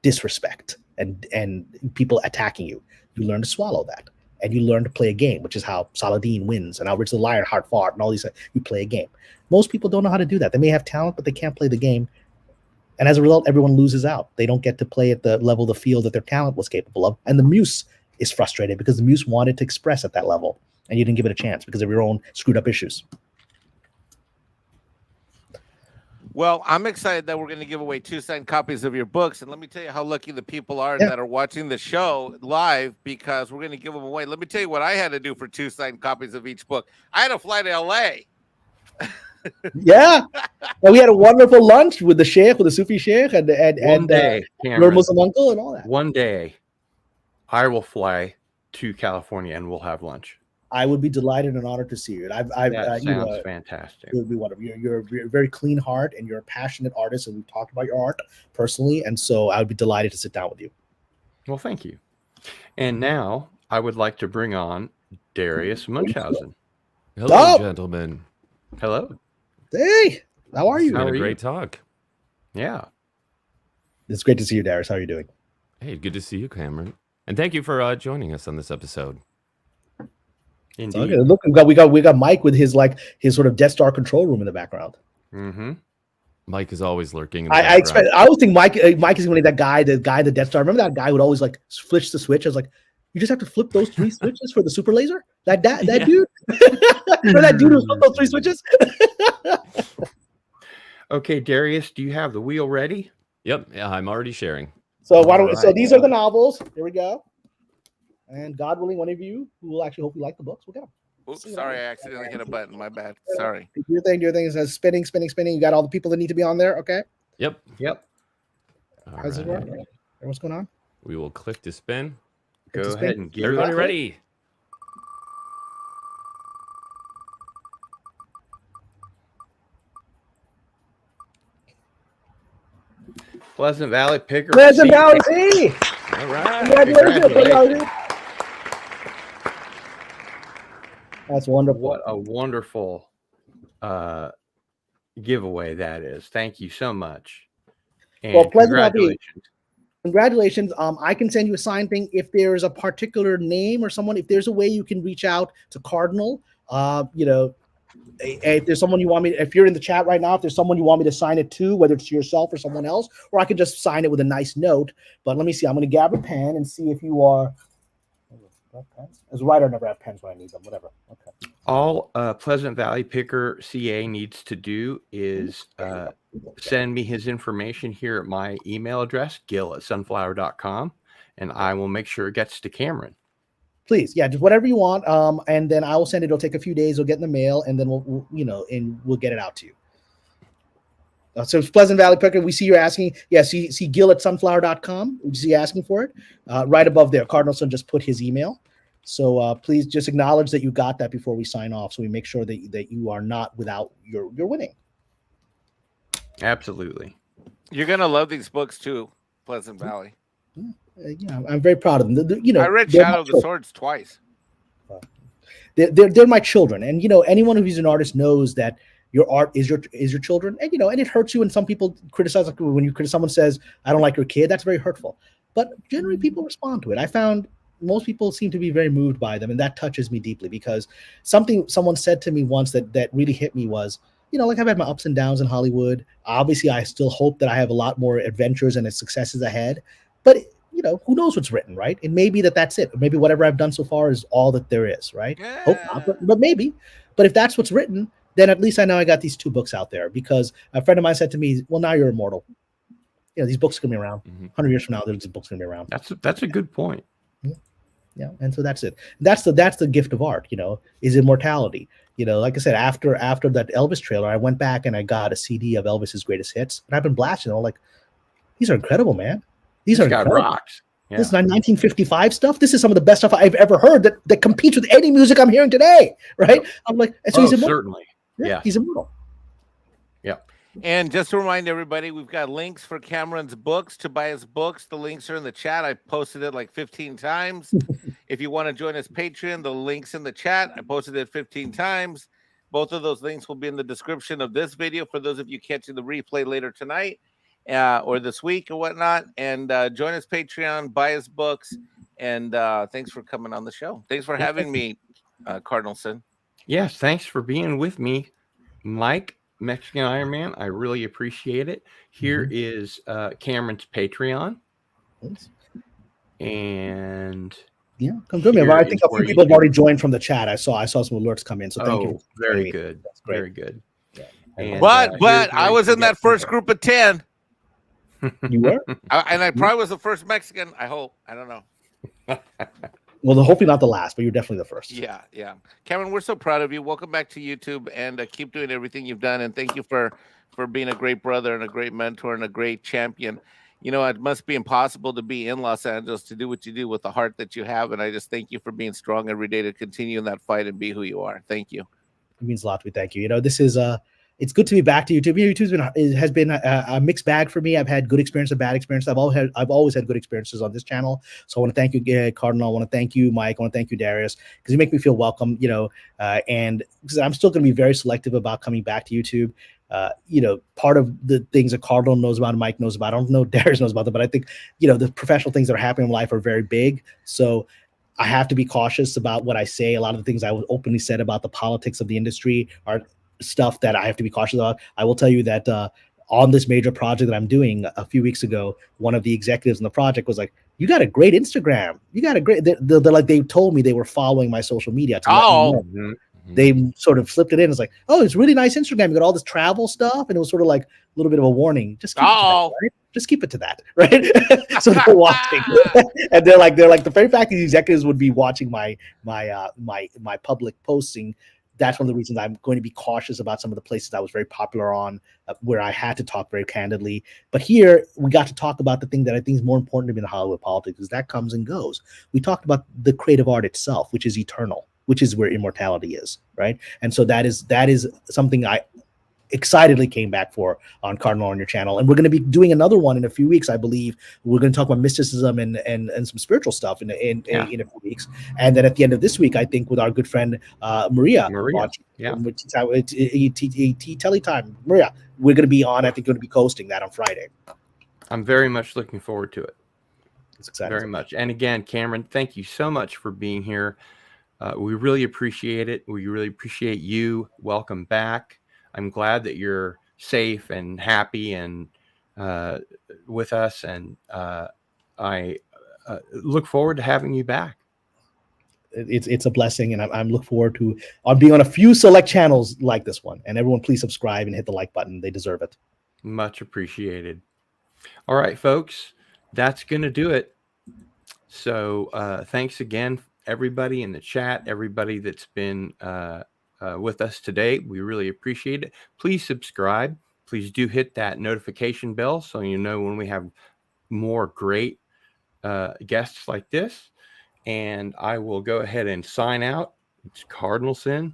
Speaker 2: disrespect and people attacking you. You learn to swallow that. And you learn to play a game, which is how Saladin wins and how Richard the Lionheart fought and all these. You play a game. Most people don't know how to do that. They may have talent, but they can't play the game. And as a result, everyone loses out. They don't get to play at the level of the field that their talent was capable of. And the Muse is frustrated because the Muse wanted to express at that level, and you didn't give it a chance because of your own screwed up issues.
Speaker 3: Well, I'm excited that we're going to give away 2 signed copies of your books. And let me tell you how lucky the people are that are watching the show live, because we're going to give them away. Let me tell you what I had to do for 2 signed copies of each book. I had to fly to L.A.
Speaker 2: Yeah. And we had a wonderful lunch with the Sheikh, with the Sufi Sheikh, and your Muslim uncle and all that.
Speaker 1: One day, I will fly to California and we'll have lunch.
Speaker 2: I would be delighted and honored to see you. And
Speaker 1: that sounds fantastic.
Speaker 2: It would be wonderful. You're a very clean heart, and you're a passionate artist, and we've talked about your art personally, and so I would be delighted to sit down with you.
Speaker 1: Well, thank you. And now I would like to bring on Darius Munchausen.
Speaker 4: Hello, gentlemen.
Speaker 1: Hello.
Speaker 2: Hey, how are you?
Speaker 4: It's been a great talk.
Speaker 1: Yeah.
Speaker 2: It's great to see you, Darius. How are you doing?
Speaker 4: Hey, good to see you, Cameron. And thank you for joining us on this episode.
Speaker 2: Indeed. Okay. Look, we got Mike with his sort of Death Star control room in the background.
Speaker 1: Mm-hmm.
Speaker 4: Mike is always lurking in the
Speaker 2: I
Speaker 4: background.
Speaker 2: always think Mike is going to be that guy, the Death Star. Remember that guy would always like switch the switch? I was like, you just have to flip those 3 switches for the super laser? That dude? Remember that dude who flipped those 3 switches?
Speaker 1: Okay, Darius, do you have the wheel ready?
Speaker 4: Yep. Yeah, I'm already sharing.
Speaker 2: So
Speaker 1: All
Speaker 2: so
Speaker 1: right.
Speaker 2: these are the novels. Here we go. And God willing, one of you who will actually hopefully like the books, we'll get them.
Speaker 3: Oops, sorry, I accidentally hit a button. My bad. Sorry.
Speaker 2: Do your thing. It says spinning. You got all the people that need to be on there. Okay.
Speaker 4: Yep. All
Speaker 2: How's it
Speaker 4: right.
Speaker 2: work? What's going on?
Speaker 4: We will click to spin.
Speaker 1: Go ahead and get
Speaker 4: Everybody
Speaker 1: it.
Speaker 4: ready?
Speaker 1: Pleasant Valley Picker.
Speaker 2: Pleasant Valley C.
Speaker 4: All right.
Speaker 2: Congratulations. That's wonderful.
Speaker 1: What a wonderful giveaway that is. Thank you so much. And
Speaker 2: Well, Pleasant Valley,
Speaker 1: congratulations.
Speaker 2: Congratulations. I can send you a signed thing if there's a particular name or someone, if there's a way you can reach out to Cardinal, if there's someone you want me, if you're in the chat right now, if there's someone you want me to sign it to, whether it's yourself or someone else, or I can just sign it with a nice note. But let me see. I'm going to grab a pen and see if you are. As a writer, I never have pens when I need them. Whatever. Okay.
Speaker 1: All Pleasant Valley Picker CA needs to do is send me his information here at my email address, gil@sunflower.com, and I will make sure it gets to Cameron.
Speaker 2: Please, yeah, just whatever you want, and then I will send it. It'll take a few days. It'll get in the mail, and then we'll get it out to you. So it's Pleasant Valley Picker. We see you're asking. Yeah, see Gil@sunflower.com. We see you asking for it. Right above there, Cardinalson just put his email. So please just acknowledge that you got that before we sign off, so we make sure that you are not without your winning.
Speaker 1: Absolutely.
Speaker 3: You're gonna love these books too, Pleasant Valley.
Speaker 2: Yeah, I'm very proud of them.
Speaker 3: I read Shadow of the Swords twice.
Speaker 2: They're my children, and anyone who's an artist knows that your art is your children, and and it hurts you when some people criticize. Like when someone says, "I don't like your kid," that's very hurtful. But generally, people respond to it. I found most people seem to be very moved by them, and that touches me deeply because someone said to me once that really hit me was, like I've had my ups and downs in Hollywood. Obviously, I still hope that I have a lot more adventures and successes ahead. But who knows what's written, right? It may be that's it. Or maybe whatever I've done so far is all that there is, right?
Speaker 3: Yeah.
Speaker 2: Hope not, but maybe. But if that's what's written, then at least I know I got these 2 books out there. Because a friend of mine said to me, "Well, now you're immortal. These books are gonna be around. 100 years from now, these books are gonna be around."
Speaker 1: That's a good point.
Speaker 2: Yeah, and so that's it. That's the gift of art, is immortality. Like I said, after that Elvis trailer, I went back and I got a CD of Elvis's greatest hits, and I've been blasting them. I'm like, these are incredible, man. These are
Speaker 1: got
Speaker 2: incredible.
Speaker 1: rocks. Yeah.
Speaker 2: This is 1955 stuff. This is some of the best stuff I've ever heard that competes with any music I'm hearing today, right?
Speaker 1: Yep.
Speaker 2: I'm like, so he's immortal.
Speaker 1: Certainly. Yeah.
Speaker 2: He's immortal.
Speaker 1: Yeah.
Speaker 3: And just to remind everybody, we've got links for Cameron's books, to buy his books. The links are in the chat. I posted it like 15 times. If you want to join us Patreon, the link's in the chat. I posted it 15 times. Both of those links will be in the description of this video for those of you catching the replay later tonight or this week or whatnot. And join us Patreon, buy his books. And thanks for coming on the show. Thanks for having me, Cardinalson.
Speaker 1: Yes, thanks for being with me, Mike, Mexican Iron Man. I really appreciate it. Here is Cameron's Patreon.
Speaker 2: Thanks.
Speaker 1: And
Speaker 2: yeah, come to me. I think a few people have already joined from the chat. I saw some alerts come in. So thank you.
Speaker 1: Very good. That's great. Very good.
Speaker 2: Yeah.
Speaker 1: And,
Speaker 3: but I was in that first group of 10.
Speaker 2: You were?
Speaker 3: And I probably was the first Mexican. I hope. I don't know.
Speaker 2: Well, hopefully not the last, but you're definitely the first.
Speaker 3: Yeah. Cameron, we're so proud of you. Welcome back to YouTube, and keep doing everything you've done. And thank you for being a great brother and a great mentor and a great champion. It must be impossible to be in Los Angeles to do what you do with the heart that you have. And I just thank you for being strong every day to continue in that fight and be who you are. Thank you.
Speaker 2: It means a lot to me. Thank you. This is it's good to be back to YouTube. Has been a mixed bag for me. I've had good experience and bad experience. I've always had good experiences on this channel. So I want to thank you, Cardinal. I want to thank you, Mike. I want to thank you, Darius, because you make me feel welcome. And because I'm still going to be very selective about coming back to YouTube. Part of the things that Cardinal knows about and Mike knows about, I don't know Darius knows about them, but I think, the professional things that are happening in life are very big. So I have to be cautious about what I say. A lot of the things I openly said about the politics of the industry are stuff that I have to be cautious about. I will tell you that on this major project that I'm doing a few weeks ago, one of the executives in the project was like, "You got a great Instagram. You got a great." They're like, they told me they were following my social media to let me know. They sort of slipped it in. It's like, "Oh, it's really nice Instagram. You got all this travel stuff," and it was sort of like a little bit of a warning. Just keep it to that, right? Just keep it to that, right? So they're watching, and they're like the very fact that the executives would be watching my public posting. That's one of the reasons I'm going to be cautious about some of the places I was very popular on, where I had to talk very candidly. But here we got to talk about the thing that I think is more important to me in Hollywood politics, is that comes and goes. We talked about the creative art itself, which is eternal, which is where immortality is, right? And so that is something I excitedly came back for on Cardinal on your channel. And we're going to be doing another one in a few weeks, I believe. We're going to talk about mysticism and some spiritual stuff in a few weeks. And then at the end of this week, I think with our good friend Maria. Which Teletime. Maria, we're going to be on, I think, going to be hosting that on Friday.
Speaker 1: I'm very much looking forward to it.
Speaker 2: It's exciting.
Speaker 1: Very much. And again, Kamran, thank you so much for being here. We really appreciate it. We really appreciate you. Welcome back. I'm glad that you're safe and happy and with us. And I look forward to having you back.
Speaker 2: It's a blessing. And I'm looking forward to being on a few select channels like this one. And everyone, please subscribe and hit the like button. They deserve it.
Speaker 1: Much appreciated. All right, folks, that's going to do it. So thanks again, everybody in the chat, everybody that's been with us today. We really appreciate it. Please subscribe. Please do hit that notification bell so you know when we have more great guests like this. And I will go ahead and sign out. It's Cardinal Sin.